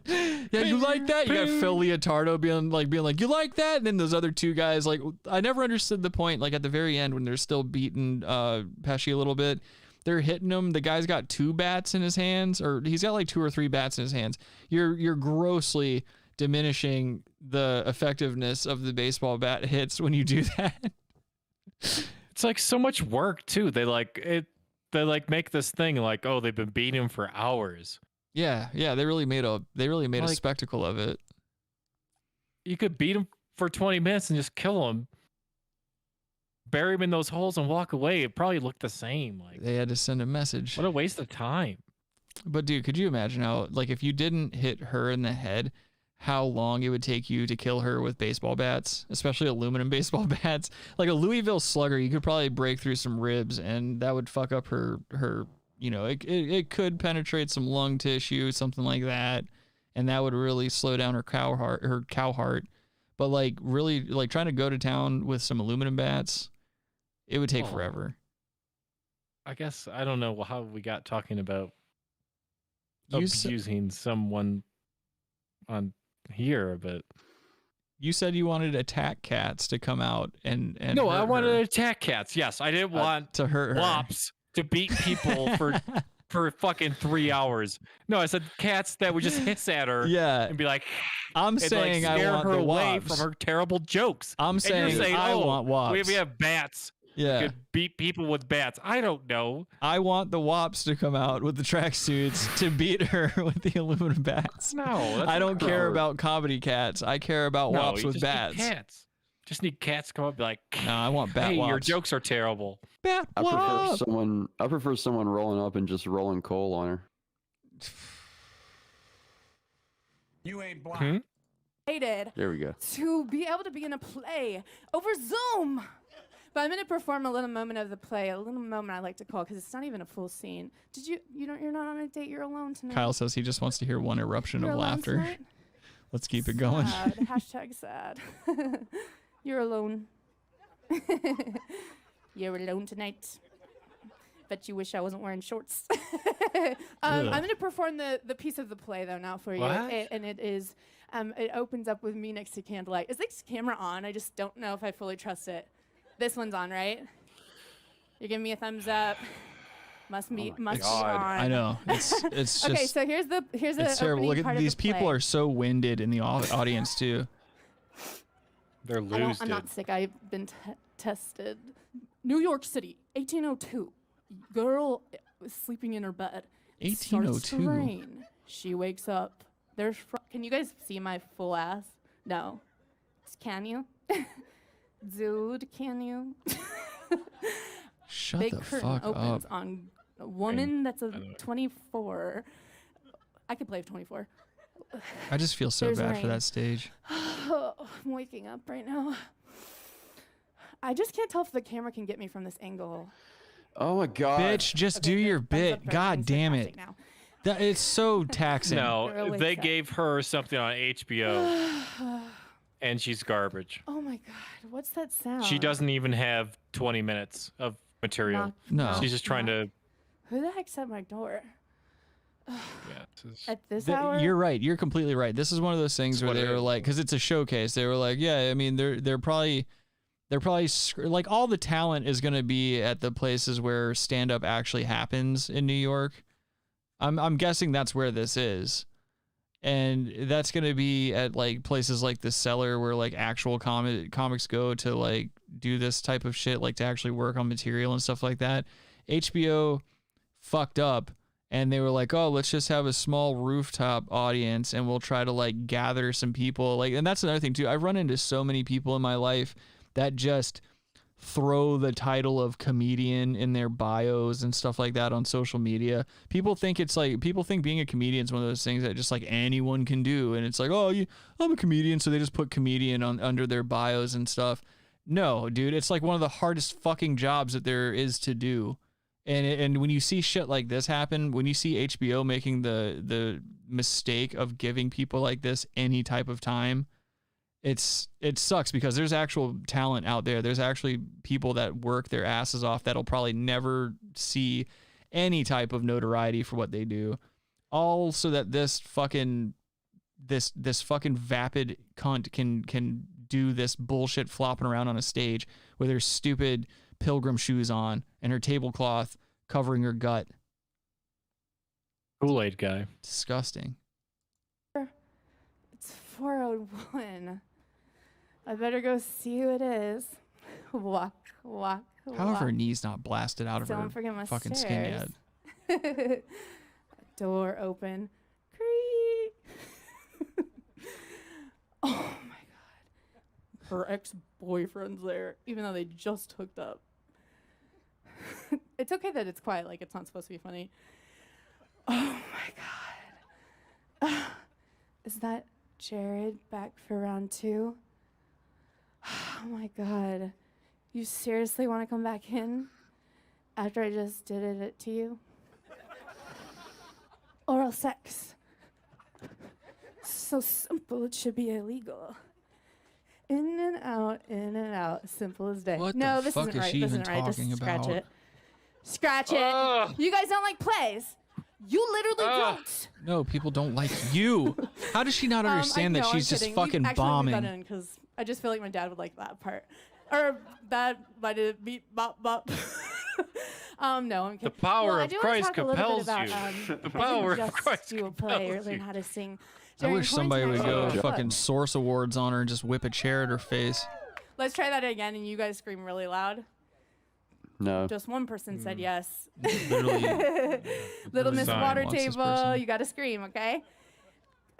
Yeah, you like that? You got Phil Leotardo being like, you like that? And then those other two guys, like, I never understood the point. Like at the very end when they're still beating Pesci a little bit, they're hitting him. The guy's got 2 bats in his hands, or he's got like 2 or 3 bats in his hands. You're grossly diminishing the effectiveness of the baseball bat hits when you do that. It's like so much work too. They make this thing like, oh, they've been beating him for hours. Yeah, they really made a Like- spectacle of it. You could beat him for 20 minutes and just kill him. Bury him in those holes and walk away. It probably looked the same. Like, They had to send a message. what a waste of time. But dude, could you imagine how, like, if you didn't hit her in the head, how long it would take you to kill her with baseball bats, especially aluminum baseball bats? Like a Louisville Slugger, you could probably break through some ribs, and that would fuck up her. You know, it could penetrate some lung tissue, something like that, and that would really slow down her cow heart. But like, really, like trying to go to town with some aluminum bats, it would take forever. I guess I don't know how we got talking about You s- abusing someone on here, but You said you wanted attack cats to come out and no, hurt I wanted her. to attack cats. Yes, I didn't want to hurt her. wops to beat people for fucking 3 hours. No, I said cats that would just hiss at her. Yeah. and be like, I'm and, saying like, I scare want her the away wops. from her terrible jokes. I'm And you're saying I oh, want wops. We have bats. Yeah. You could beat people with bats. I don't know. I want the wops to come out with the tracksuits to beat her with the aluminum bats. No, that's I don't not care right. about comedy cats. I care about No, wops you with just bats. Need cats. Just need cats to come up and be like, No, I want bat hey, wops. your jokes are terrible. Bat I prefer wop. I prefer someone rolling up and just rolling coal on her. You ain't blind. There we go. To be able to be in a play over Zoom. But I'm going to perform a little moment of the play, a little moment I like to call, because it's not even a full scene. You're not on a date, you're alone tonight. Kyle says he just wants to hear one eruption You're of alone laughter. tonight? Let's keep it going. Sad. Hashtag sad. You're alone. You're alone tonight. Bet you wish I wasn't wearing shorts. I'm going to perform the piece of the play, though, now for you. What? And it is, it opens up with me next to candlelight. Is this camera on? I just don't know if I fully trust it. This one's on, right? You're giving me a thumbs up. Must be on. I know. It's just Okay, so here's the it's terrible. Look at these people are so winded in the audience too. They're I'm not sick. I've been tested. New York City, 1802. Girl was sleeping in her bed. It starts to 1802. rain. She wakes up. Can you guys see my full ass? No. Can you? Dude, can you? Shut Big the curtain fuck opens up. on a woman that's a 24. I could play 24. I just feel so There's bad for rain. that stage. I'm waking up right now. I just can't tell if the camera can get me from this angle. Oh my god. Bitch, just do your bit. God damn it. That it's so taxing. No, they gave her something on HBO, and she's garbage. Oh my god, what's that sound? She doesn't even have 20 minutes of material. No. She's just trying to. Who the heck's at my door? Yeah, this is- At this hour? You're right. You're completely right. This is one of those things where what they it were is. like, because it's a showcase. They were like, yeah, I mean, they're probably like all the talent is going to be at the places where stand up actually happens in New York. I'm guessing that's where this is. And that's going to be at like places like the Cellar where like actual comics go to like do this type of shit, like to actually work on material and stuff like that. HBO fucked up and they were like, oh, let's just have a small rooftop audience and we'll try to like gather some people. Like, and that's another thing too. I've run into so many people in my life that just throw the title of comedian in their bios and stuff like that on social media. People think being a comedian is one of those things that just like anyone can do. And it's like, oh, I'm a comedian. So they just put comedian under their bios and stuff. No, dude, it's like one of the hardest fucking jobs that there is to do. And when you see shit like this happen, when you see HBO making the mistake of giving people like this any type of time, it sucks because there's actual talent out there. There's actually people that work their asses off that'll probably never see any type of notoriety for what they do. All so that this fucking vapid cunt can do this bullshit flopping around on a stage with her stupid pilgrim shoes on and her tablecloth covering her gut. Kool-Aid guy. Disgusting. It's 4:01. I better go see who it is. Walk. How have her knees not blasted out of Don't her forget my fucking skin yet? stairs. Door open. Creak. Oh my god. Her ex-boyfriend's there, even though they just hooked up. It's okay that it's quiet, like it's not supposed to be funny. Oh my god. Is that Jared back for round 2? Oh my god. You seriously want to come back in after I just did it to you? Oral sex. So simple it should be illegal. In and out, simple as day. What no, the this fuck isn't is right. she This even isn't right. Just talking scratch about? it. Scratch it. You guys don't like plays. You literally don't. No, people don't like you. How does she not understand that she's just fucking bombing? Because I just feel like my dad would like that part. Or that might have beat bop bop. No, I'm kidding. The power Well, I of do wanna Christ talk a little bit compels about, you. The I power didn't of just Christ do a play or compels learn you. how to sing. I during wish somebody would quarantine. go fucking Source Awards on her and just whip a chair at her face. Let's try that again, and you guys scream really loud. No. Just one person said yes. Literally. Little Miss Sign Water wants this Table, person. you gotta scream, okay?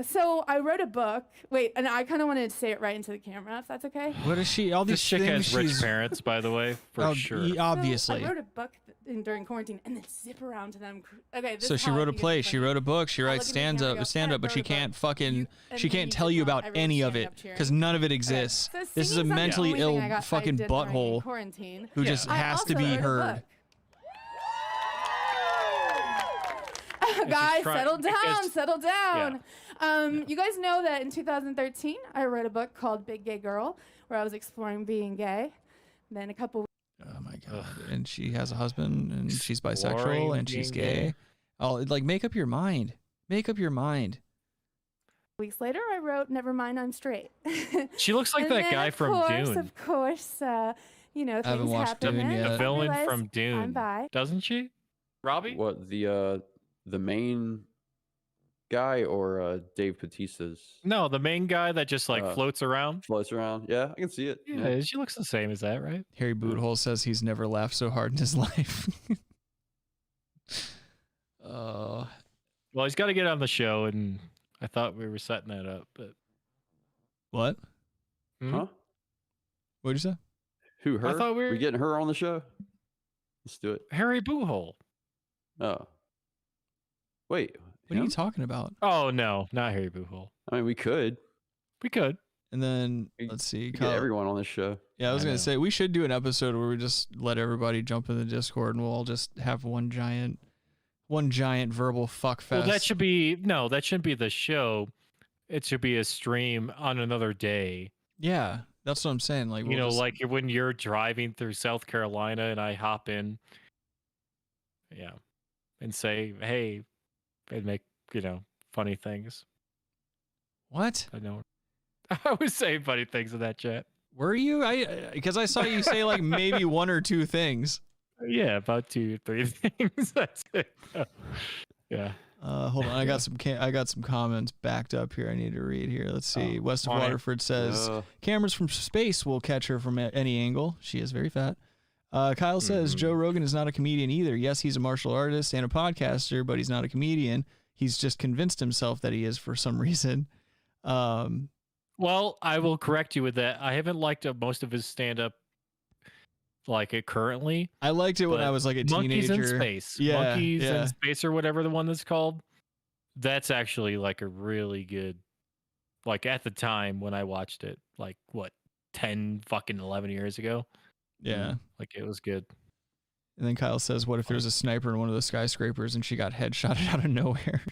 So I wrote a book. Wait, and I kind of wanted to say it right into the camera, if that's okay. What is she? All This these chick things has rich she's- parents, by the way, for Oh, sure. obviously. So I wrote a book during quarantine and then zip around to them. Okay. This So is she how wrote a it gets play. funny. She wrote a book. She I'll writes look at the camera and go, stand up, but she can't fucking she can't tell you about any of it because none of it exists. So This is a singing's not the mentally only ill thing I fucking did during butthole quarantine. who just I has to also be wrote a heard. book. Guys, trying- settle down. You guys know that in 2013, I wrote a book called Big Gay Girl, where I was exploring being gay. Then a couple Oh my god! And she has a husband, and she's bisexual, Exploring and she's being gay. gay. Oh, like make up your mind. Make up your mind. weeks later, I wrote Never Mind, I'm Straight. She looks like And that then, guy of from course, Dune. Of course, you know, I haven't things watched happen. Dune and yet. The I villain realized from I'm Dune, bi. doesn't she? Robbie? What the main guy or Dave Bautista's? No, the main guy that just like floats around. Floats around. Yeah, I can see it. Yeah, she looks the same as that, right? Harry Boothole says he's never laughed so hard in his life. Well, he's got to get on the show, and I thought we were setting that up, but What? Huh? What'd you say? Who, her? I thought we were- getting her on the show? Let's do it. Harry Boothole. Oh. Wait. What are you him? talking about? Oh no, not Harry Boothole. I mean, we could. We could. And then let's see. We get Kyle- everyone on this show. Yeah, I was I gonna know. say we should do an episode where we just let everybody jump in the Discord and we'll all just have one giant verbal fuck fest. Well, that should be no, that shouldn't be the show. It should be a stream on another day. Yeah, that's what I'm saying. Like You we'll know, just- like when you're driving through South Carolina and I hop in, yeah, and say, hey, and make, funny things. What? I know. I was saying funny things in that chat. Were you? Because I saw you say like maybe one or two things. Yeah, about 2-3 things. That's it. Yeah. Hold on, I got some comments backed up here. I need to read here. Let's see. West of on it. Waterford says cameras from space will catch her from any angle. She is very fat. Kyle says Joe Rogan is not a comedian either. Yes, he's a martial artist and a podcaster, but he's not a comedian. He's just convinced himself that he is for some reason. Well, I will correct you with that. I haven't liked most of his stand-up like it currently. I liked it when but I was like a Monkeys teenager. in Space. Yeah, Monkeys yeah. in Space or whatever the one that's called. That's actually like a really good, like at the time when I watched it, like what, 11 years ago? Yeah. Like it was good. And then Kyle says, what if there's a sniper in one of the skyscrapers and she got headshotted out of nowhere?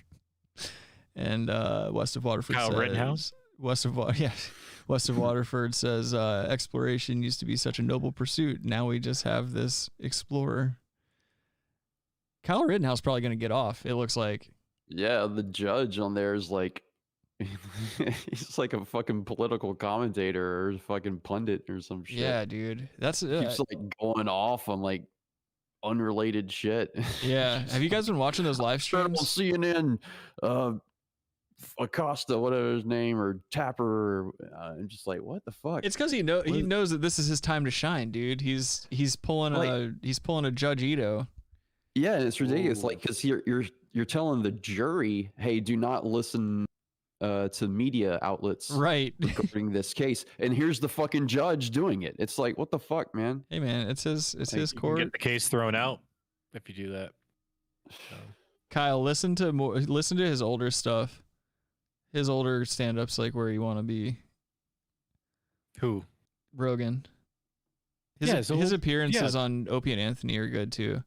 And West of Waterford Kyle says... Rittenhouse? West of Waterford says, exploration used to be such a noble pursuit. Now we just have this explorer. Kyle Rittenhouse probably going to get off, it looks like. Yeah, the judge on there is like, he's like a fucking political commentator or a fucking pundit or some shit. Yeah, dude. That's Keeps like going off on like unrelated shit. Yeah. Have you guys been watching those live streams? CNN, Acosta, whatever his name, or Tapper. I'm just like, what the fuck? It's because he knows that this is his time to shine, dude. He's pulling a Judge Ito. Yeah, it's ridiculous. Like, because you're telling the jury, hey, do not listen to media outlets right regarding this case, and here's the fucking judge doing it. It's like, what the fuck, man? Hey, man, it's his You court. can get the case thrown out if you do that. So. Kyle, listen to his older stuff. His older stand-ups, like where you want to be. Who? Rogan. His appearances on Opie and Anthony are good too.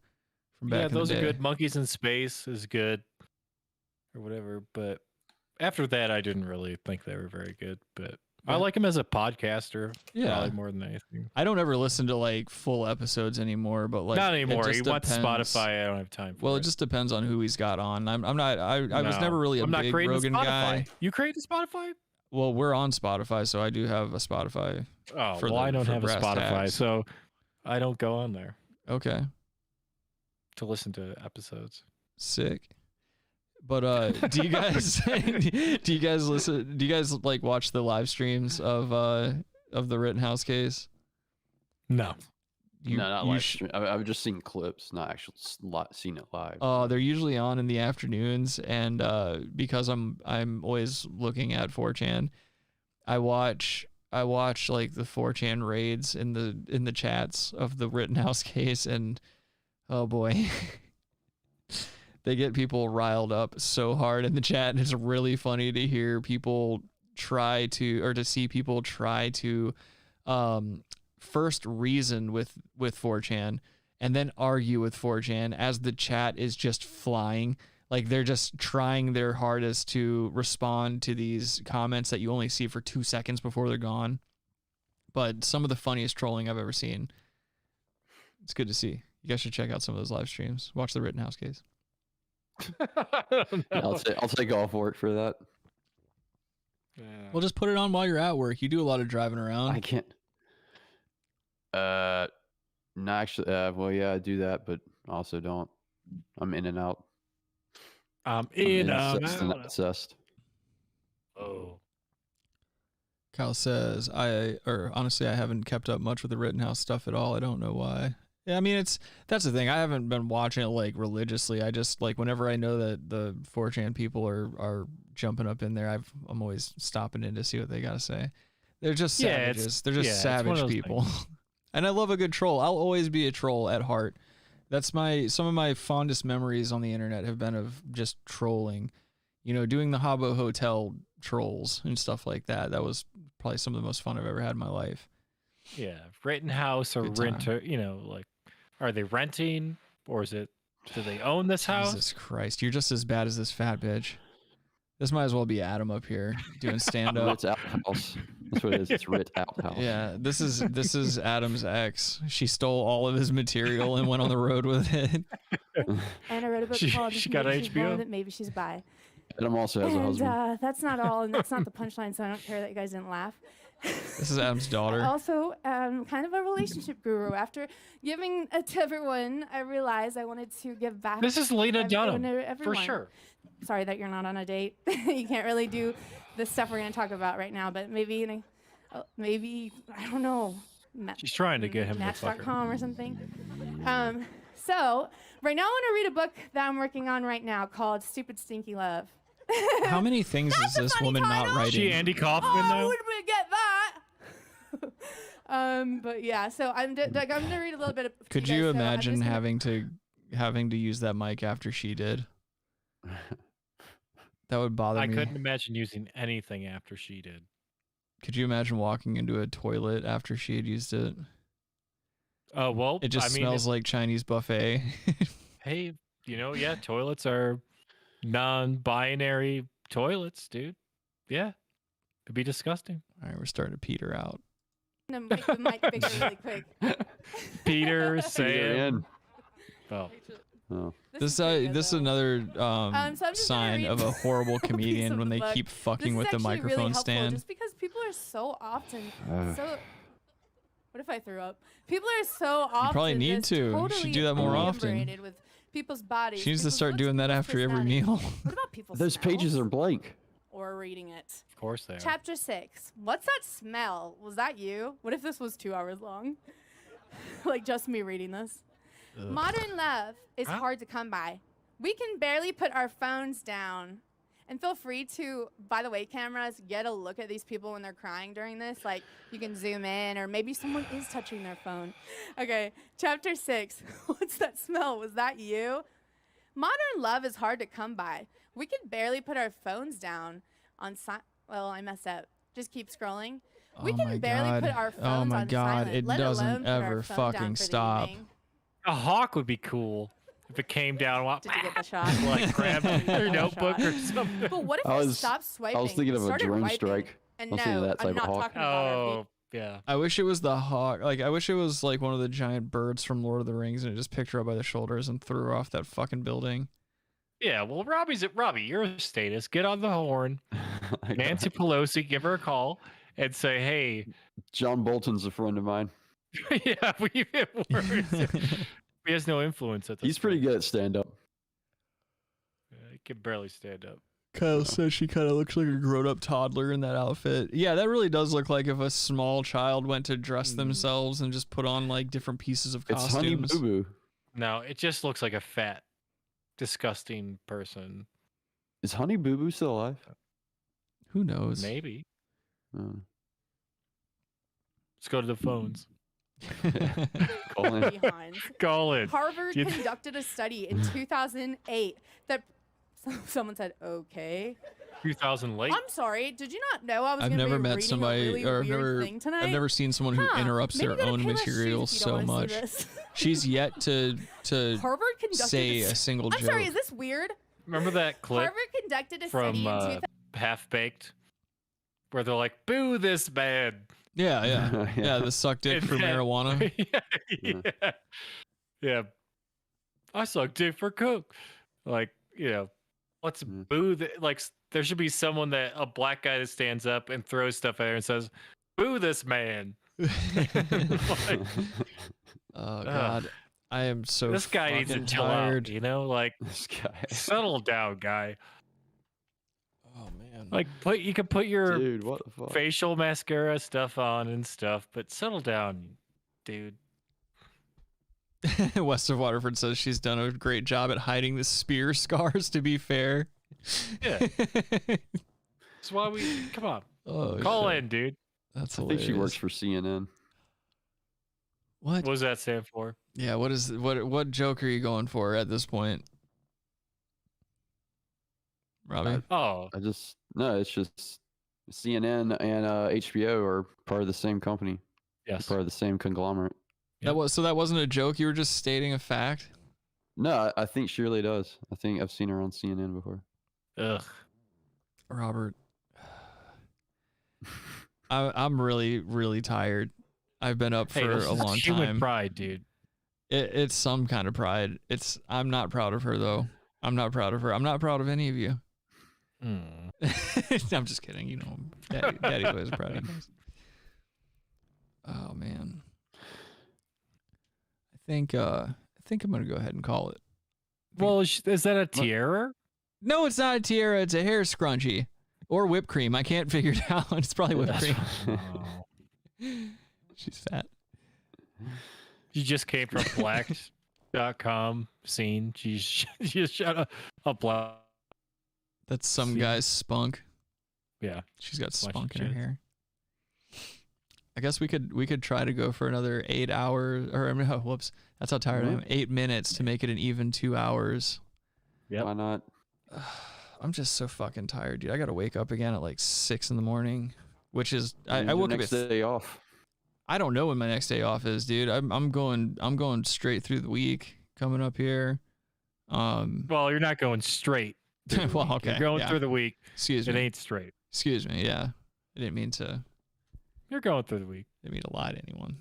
From back in those the are day. good. Monkeys in Space is good, or whatever. But after that, I didn't really think they were very good. But I like him as a podcaster. Yeah. Probably more than anything. I don't ever listen to like full episodes anymore, but like Not it anymore. just He wants depends. Spotify. I don't have time for Well, it. it just depends on who he's got on. I was No, never really a I'm not big creating Rogan Spotify. guy. You created Spotify? Well, we're on Spotify, so I do have a Spotify. Oh, well, I don't have a Brass Spotify, Tacks. so I don't go on there Okay, to listen to episodes. sick. But do you guys listen? Do you guys like watch the live streams of the Rittenhouse case? No. No, not live stream. I've just seen clips, not actually seen it live. They're usually on in the afternoons, and because I'm always looking at 4chan, I watch like the 4chan raids in the chats of the Rittenhouse case, and oh boy, they get people riled up so hard in the chat, and it's really funny to hear people to see people try to first reason with 4chan and then argue with 4chan as the chat is just flying. Like they're just trying their hardest to respond to these comments that you only see for 2 seconds before they're gone. But some of the funniest trolling I've ever seen. It's good to see. You guys should check out some of those live streams. Watch the Rittenhouse case. I'll take all for it for that. Yeah. Well, just put it on while you're at work. You do a lot of driving around. I can't. No, actually, well, yeah, I do that, but also don't. I'm in and out. I'm obsessed. Oh. Kyle says, honestly, I haven't kept up much with the Rittenhouse stuff at all. I don't know why. Yeah, I mean, that's the thing. I haven't been watching it like religiously. I just like whenever I know that the 4chan people are jumping up in there, I'm always stopping in to see what they got to say. They're just savages. They're just savage people. And I love a good troll. I'll always be a troll at heart. That's some of my fondest memories on the internet have been of just trolling. You know, doing the Habbo Hotel trolls and stuff like that. That was probably some of the most fun I've ever had in my life. Yeah, Rittenhouse or renter. You know, like, are they renting or do they own this house? Jesus Christ, you're just as bad as this fat bitch. This might as well be Adam up here doing stand up. It's Outhouse. That's what it is. It's Rit Outhouse. Yeah, this is Adam's ex. She stole all of his material and went on the road with it. And I read a book called she got Maybe She's HBO. That Maybe She's Bi. Adam also has a husband. That's not all, and that's not the punchline, so I don't care that you guys didn't laugh. This is Adam's daughter. Also, kind of a relationship guru. After giving it to everyone, I realized I wanted to give back. This is Lena to Dunham, everyone. for sure. Sorry that you're not on a date. You can't really do the stuff we're going to talk about right now, but maybe I don't know. She's trying to get him to fuck her. Match.com or something. So right now I want to read a book that I'm working on right now called Stupid Stinky Love. How many things is this woman not writing? She Andy Kaufman Oh, though. would we get that? But yeah, so I'm going to read a little bit of. Could you imagine having to use that mic after she did? That would bother me. I couldn't imagine using anything after she did. Could you imagine walking into a toilet after she had used it? Oh, well, it just smells like Chinese buffet. Hey, yeah, toilets are non-binary toilets, dude. Yeah, it'd be disgusting. All right, we're starting to peter out. I'm going to make the mic bigger really quick. Peter, Sam. Oh. This is another sign of a horrible comedian when they keep fucking with the microphone stand. Just because people are so often what if I threw up? People are so often. You probably need to. You should do that more often. With people's bodies. She needs to start doing that after every meal. What about people's Those pages are blank. Or reading it. Of course they are. Chapter 6. What's that smell? Was that you? What if this was 2 hours long? Like just me reading this. Ugh. Modern love is hard to come by. We can barely put our phones down. And feel free to, by the way, cameras, get a look at these people when they're crying during this. Like, you can zoom in, or maybe someone is touching their phone. Okay, chapter 6. What's that smell? Was that you? Modern love is hard to come by. We can barely put our phones down on well, I messed up. Just keep scrolling. We can barely put our phones on silent, it doesn't ever fucking stop. A hawk would be cool if it came down. Did you get the shot? Like grab their notebook or something. But what if it stopped swiping? I was thinking of a drone strike. And no, I'm not talking about yeah. I wish it was the hawk. Like, I wish it was like one of the giant birds from Lord of the Rings, and it just picked her up by the shoulders and threw her off that fucking building. Yeah, well, Robbie, you're a status. Get on the horn. Nancy Pelosi, give her a call and say, hey. John Bolton's a friend of mine. Yeah, he has no influence at this He's pretty good at stand-up. Yeah, he can barely stand up. Kyle says she kind of looks like a grown-up toddler in that outfit. Yeah, that really does look like if a small child went to dress themselves and just put on like different pieces of It's Honey costumes. Boo Boo. No, it just looks like a fat, disgusting person. Is Honey Boo Boo still alive? Who knows? Maybe. Oh. Let's go to the phones. Call in. Behind. Call in. Harvard Do you conducted a study in 2008 that someone said, okay. 2000 late. I'm sorry. Did you not know I was I've going to be never met reading somebody, a really or weird thing tonight? I've never seen someone who interrupts maybe their go to own Payless material Shoes if you don't so wanna see much. this. She's yet to Harvard conducted say a a single I'm joke. sorry, is this weird? Remember that clip Harvard conducted a from study in 2000. Half Baked, where they're like, "Boo this man." Yeah, the suck dick for marijuana. yeah. I suck dick for coke. Like, let's boo like there should be someone a black guy that stands up and throws stuff at her and says, "Boo this man." Like, Oh God, I am so. This guy needs to chill tired. out. Like, this guy. Settle down, guy. Oh man. Like, you can put your Dude, what the fuck? facial mascara stuff on and stuff, but settle down, dude. West of Waterford says she's done a great job at hiding the spear scars. To be fair. Yeah. That's why we come on. Oh, Call shit. in, dude. That's I hilarious. think she works for CNN. What? What does that stand for? Yeah, what joke are you going for at this point? Robbie? It's just CNN and HBO are part of the same company. Yes. Part of the same conglomerate. That wasn't a joke, you were just stating a fact? No, I think she really does. I think I've seen her on CNN before. Ugh. Robert. I'm really, really tired. I've been up for this a is long human time. pride, dude. It's some kind of pride. I'm not proud of her though. I'm not proud of her. I'm not proud of any of you. I'm just kidding. You know, Daddy Boy is proud of you guys. Oh man. I think I'm gonna go ahead and call it. Well, is that a tiara? No, it's not a tiara. It's a hair scrunchie or whipped cream. I can't figure it out. It's probably whipped cream. She's fat. You just came from black.com scene. She just shot a black. That's some guy's spunk. Yeah. She's got Watch spunk it, in her shit. hair. I guess we could try to go for another 8 hours, or whoops, that's how tired I am. 8 minutes to make it an even 2 hours. Yeah. Why not? I'm just so fucking tired, dude. I gotta wake up again at like 6 a.m, which is I woke up next at day off. I don't know when my next day off is, dude. I'm going straight through the week coming up here. Well, you're not going straight. Well, okay. You're going yeah. through the week. Excuse It me. ain't straight. Excuse me. Yeah, I didn't mean to. You're going through the week. Didn't mean to lie to anyone.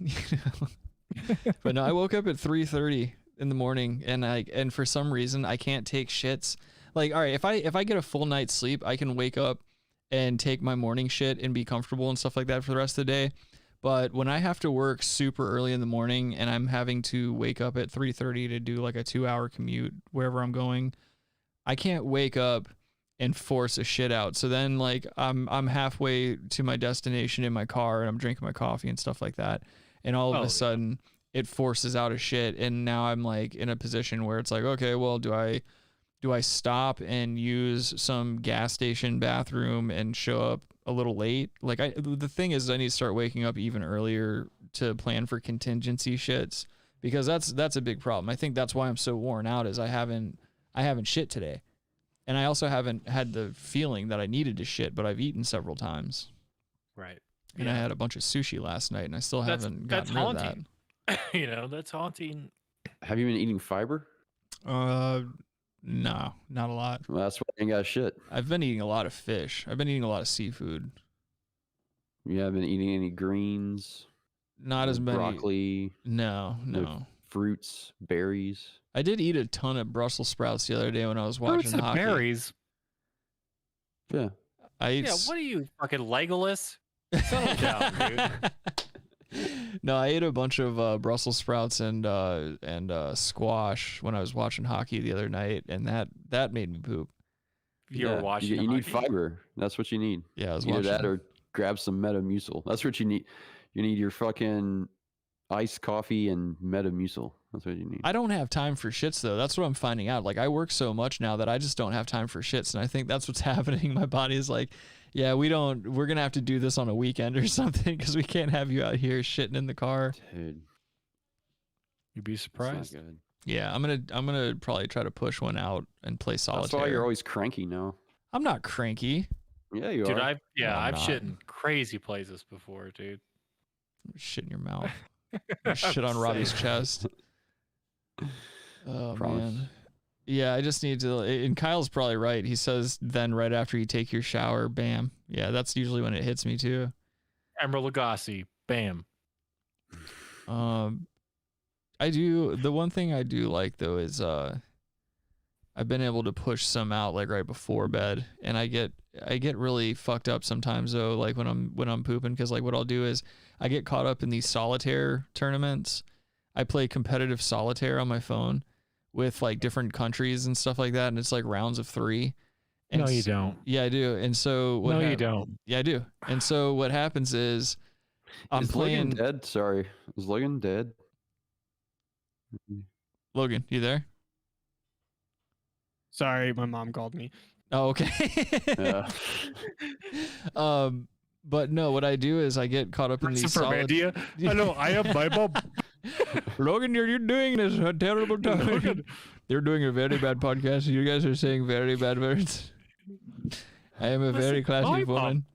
But no, I woke up at 3:30 in the morning, and for some reason I can't take shits. Like, all right, if I get a full night's sleep, I can wake up and take my morning shit and be comfortable and stuff like that for the rest of the day. But when I have to work super early in the morning and I'm having to wake up at 3:30 to do like a 2-hour commute wherever I'm going, I can't wake up and force a shit out. So then like I'm halfway to my destination in my car and I'm drinking my coffee and stuff like that. And all of a sudden it forces out a shit. And now I'm like in a position where it's like, okay, well, do I stop and use some gas station bathroom and show up a little late? Like the thing is I need to start waking up even earlier to plan for contingency shits, because that's a big problem. I think that's why I'm so worn out, is I haven't shit today. And I also haven't had the feeling that I needed to shit, but I've eaten several times. Right. And I had a bunch of sushi last night and I still haven't gotten rid of that. Haunting. That's haunting. Have you been eating fiber? No, not a lot. Well, that's why you ain't got shit. I've been eating a lot of fish. I've been eating a lot of seafood. You haven't been eating any greens? Not as many. Broccoli? No. Fruits, berries? I did eat a ton of Brussels sprouts the other day when I was watching Fruits and hockey. berries. Yeah. What are you, fucking Legolas? Settle down, dude. No, I ate a bunch of Brussels sprouts and squash when I was watching hockey the other night, and that made me poop. you were watching. You need fiber. That's what you need. Yeah, I was either watching. that or grab some Metamucil. That's what you need. You need your fucking iced coffee and Metamucil. That's what you need. I don't have time for shits though. That's what I'm finding out. Like I work so much now that I just don't have time for shits, and I think that's what's happening. My body is like, yeah, we're gonna have to do this on a weekend or something because we can't have you out here shitting in the car. Dude, you'd be surprised. Good. Yeah, I'm gonna probably try to push one out and play solitaire. That's why you're always cranky now. I'm not cranky. Yeah, you Dude, are. I've shit in crazy places before, dude. Shit in your mouth. Shit on Robbie's chest. Oh man. Yeah, I just need to. And Kyle's probably right. He says then right after you take your shower, bam. Yeah, that's usually when it hits me too. Emerald Lagasse, bam. I do. The one thing I do like though is I've been able to push some out like right before bed, and I get really fucked up sometimes though, like when I'm pooping, because like what I'll do is I get caught up in these solitaire tournaments. I play competitive solitaire on my phone with like different countries and stuff like that, and it's like rounds of 3. And No, you don't. Yeah, I do. And so No, you don't. Yeah, I do. And so what happens is I'm Is playing. Logan dead? Sorry, is Logan dead? Logan, you there? Sorry, my mom called me. Oh, okay. Yeah. But no, what I do is I get caught up in these from solid... India. Hello, I am my mom. Logan, you're doing this a terrible time. They're doing a very bad podcast. You guys are saying very bad words. I am a very classy woman.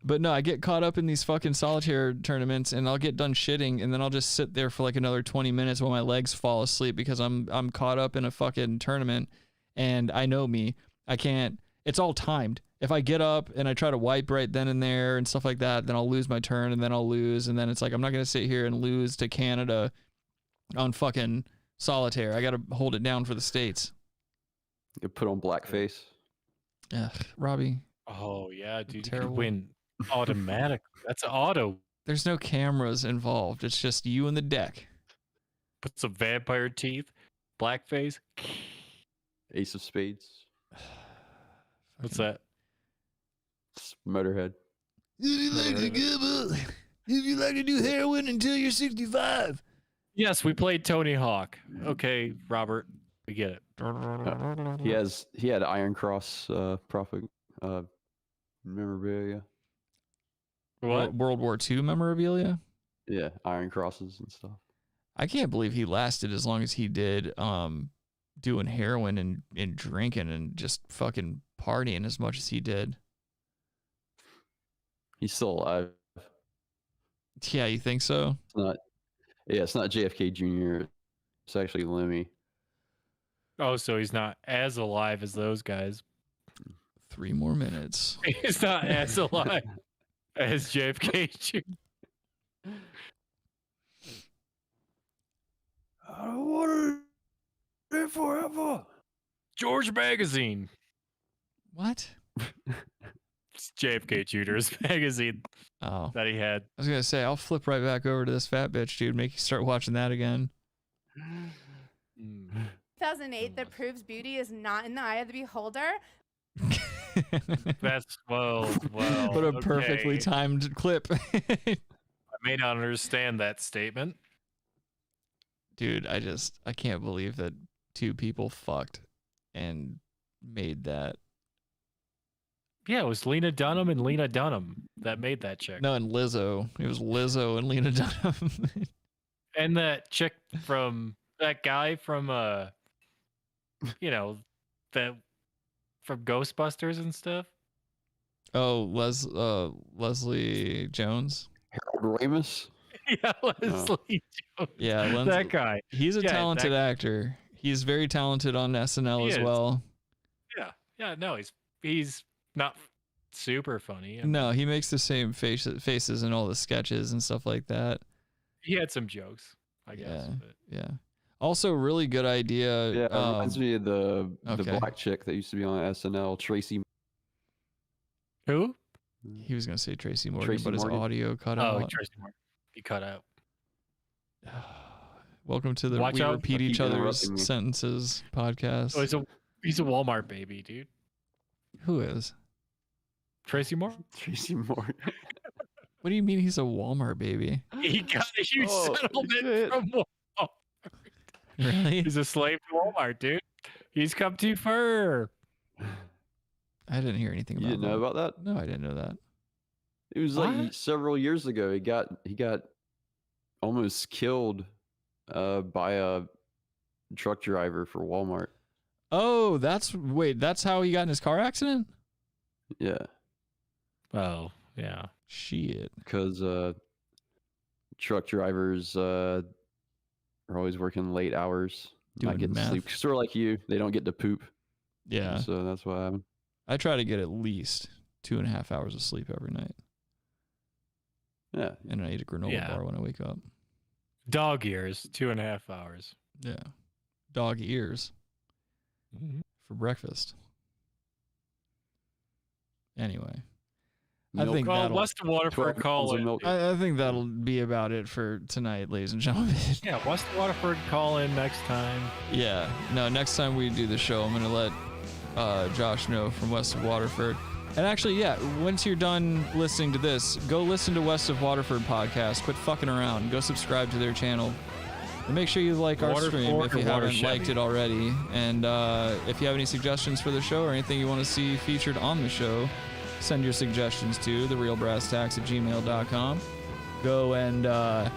But no, I get caught up in these fucking solitaire tournaments, and I'll get done shitting, and then I'll just sit there for like another 20 minutes while my legs fall asleep because I'm caught up in a fucking tournament, and I know me. I can't. It's all timed. If I get up and I try to wipe right then and there and stuff like that, then I'll lose my turn, and then I'll lose, and then it's like I'm not gonna sit here and lose to Canada on fucking solitaire. I gotta hold it down for the States. You put on blackface. Yeah, Robbie. Oh yeah, dude, you Terrible. could win automatic. That's auto. There's no cameras involved. It's just you and the deck. Put some vampire teeth, blackface. Ace of Spades. What's that? Motorhead. If you like to do heroin until you're 65. Yes, we played Tony Hawk. Okay, Robert, we get it. He had Iron Cross memorabilia. What? World War II memorabilia? Yeah, Iron Crosses and stuff. I can't believe he lasted as long as he did, doing heroin and drinking and just fucking partying as much as he did. He's still alive. Yeah, you think so? It's not JFK Jr. It's actually Lemmy. Oh, so he's not as alive as those guys. 3 more minutes. He's not as alive as JFK Jr. I don't want to live forever. George Magazine. What? It's JFK Jr.'s magazine that he had. I was going to say, I'll flip right back over to this fat bitch, dude. Make you start watching that again. 2008 that proves beauty is not in the eye of the beholder. That's well. What a perfectly timed clip. I may not understand that statement. Dude, I can't believe that 2 people fucked and made that. Yeah, it was Lena Dunham and Lena Dunham that made that chick. No, and Lizzo. It was Lizzo and Lena Dunham. And that chick from that guy from that from Ghostbusters and stuff. Oh, Leslie Jones. Harold Ramis. Yeah, Leslie Jones. Yeah, that guy. He's a talented actor. He's very talented on SNL as well. Yeah. No, he's not super funny. No, he makes the same faces in all the sketches and stuff like that. He had some jokes, I guess. Yeah. Also, really good idea. Yeah, it reminds me of the okay. black chick that used to be on SNL, Tracy. Who? He was going to say Tracy Morgan, Tracy but his Morgan? audio cut Oh, out. Tracy Morgan. He cut out. Welcome to the Watch We out. Repeat I keep Each Other's interrupting me. Sentences podcast. Oh, he's a Walmart baby, dude. Who is? Tracy Moore? Tracy Moore. What do you mean he's a Walmart baby? He got a huge settlement shit. from Walmart. Really? He's a slave to Walmart, dude. He's come too far. I didn't hear anything about You didn't know about that? No, I didn't know that. It was like several years ago. He got almost killed by a truck driver for Walmart. Oh, that's how he got in his car accident? Yeah. Oh, yeah. Shit. Because truck drivers are always working late hours, not getting sleep. Sort of like you, they don't get to poop. Yeah. So that's why I try to get at least 2.5 hours of sleep every night. Yeah. And I eat a granola bar when I wake up. Dog ears, 2.5 hours. Yeah. Dog ears for breakfast. Anyway. I think West Waterford call-in. I think that'll be about it for tonight, ladies and gentlemen. Yeah, West Waterford call in next time. Yeah. No, next time we do the show, I'm going to let Josh know from West of Waterford. And actually, yeah, once you're done listening to this, go listen to West of Waterford podcast. Quit fucking around. Go subscribe to their channel. And make sure you like our stream if you haven't liked it already. And if you have any suggestions for the show or anything you want to see featured on the show, send your suggestions to therealbrasstacks@gmail.com. Go and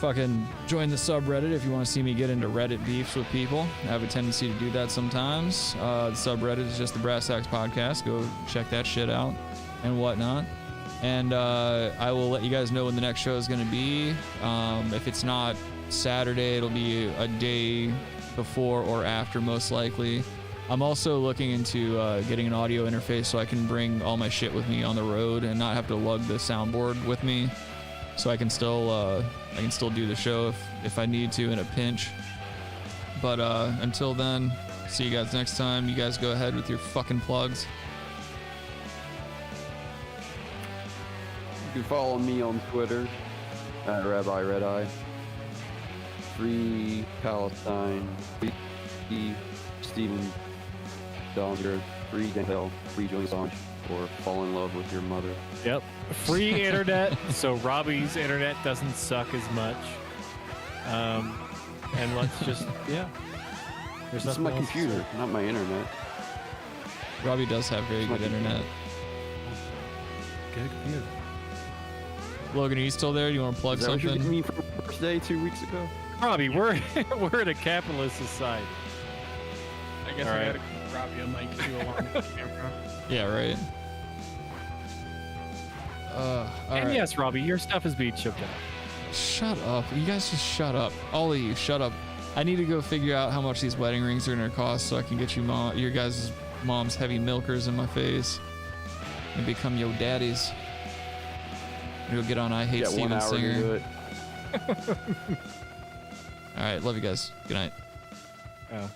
fucking join the subreddit if you want to see me get into Reddit beefs with people. I have a tendency to do that sometimes. The subreddit is just the Brass Tacks Podcast. Go check that shit out and whatnot. And I will let you guys know when the next show is going to be. If it's not Saturday, it'll be a day before or after, most likely. I'm also looking into getting an audio interface so I can bring all my shit with me on the road and not have to lug the soundboard with me, so I can still do the show if I need to in a pinch. But until then, see you guys next time. You guys go ahead with your fucking plugs. You can follow me on Twitter at Rabbi Red Eye. Free Palestine. Free Stephen Dollinger. Free Denzel. Free Julian Assange. Or fall in love with your mother. Yep. Free internet, so Robbie's internet doesn't suck as much. And let's just, yeah. This is my computer, not my internet. Robbie does have very good internet. Good computer. Logan, are you still there? Do you want to plug Is that something? what you did me for my birthday 2 weeks ago? Robbie, we're in a capitalist society. I guess I gotta keep Robbie a mic too along with the camera. Yeah, right. And yes, Robbie, your stuff is being shipped out. Shut up. You guys just shut up. All of you, shut up. I need to go figure out how much these wedding rings are going to cost so I can get your guys' mom's heavy milkers in my face and become your daddies. Go get on I Hate Steven Singer. All right, love you guys. Good night. Oh.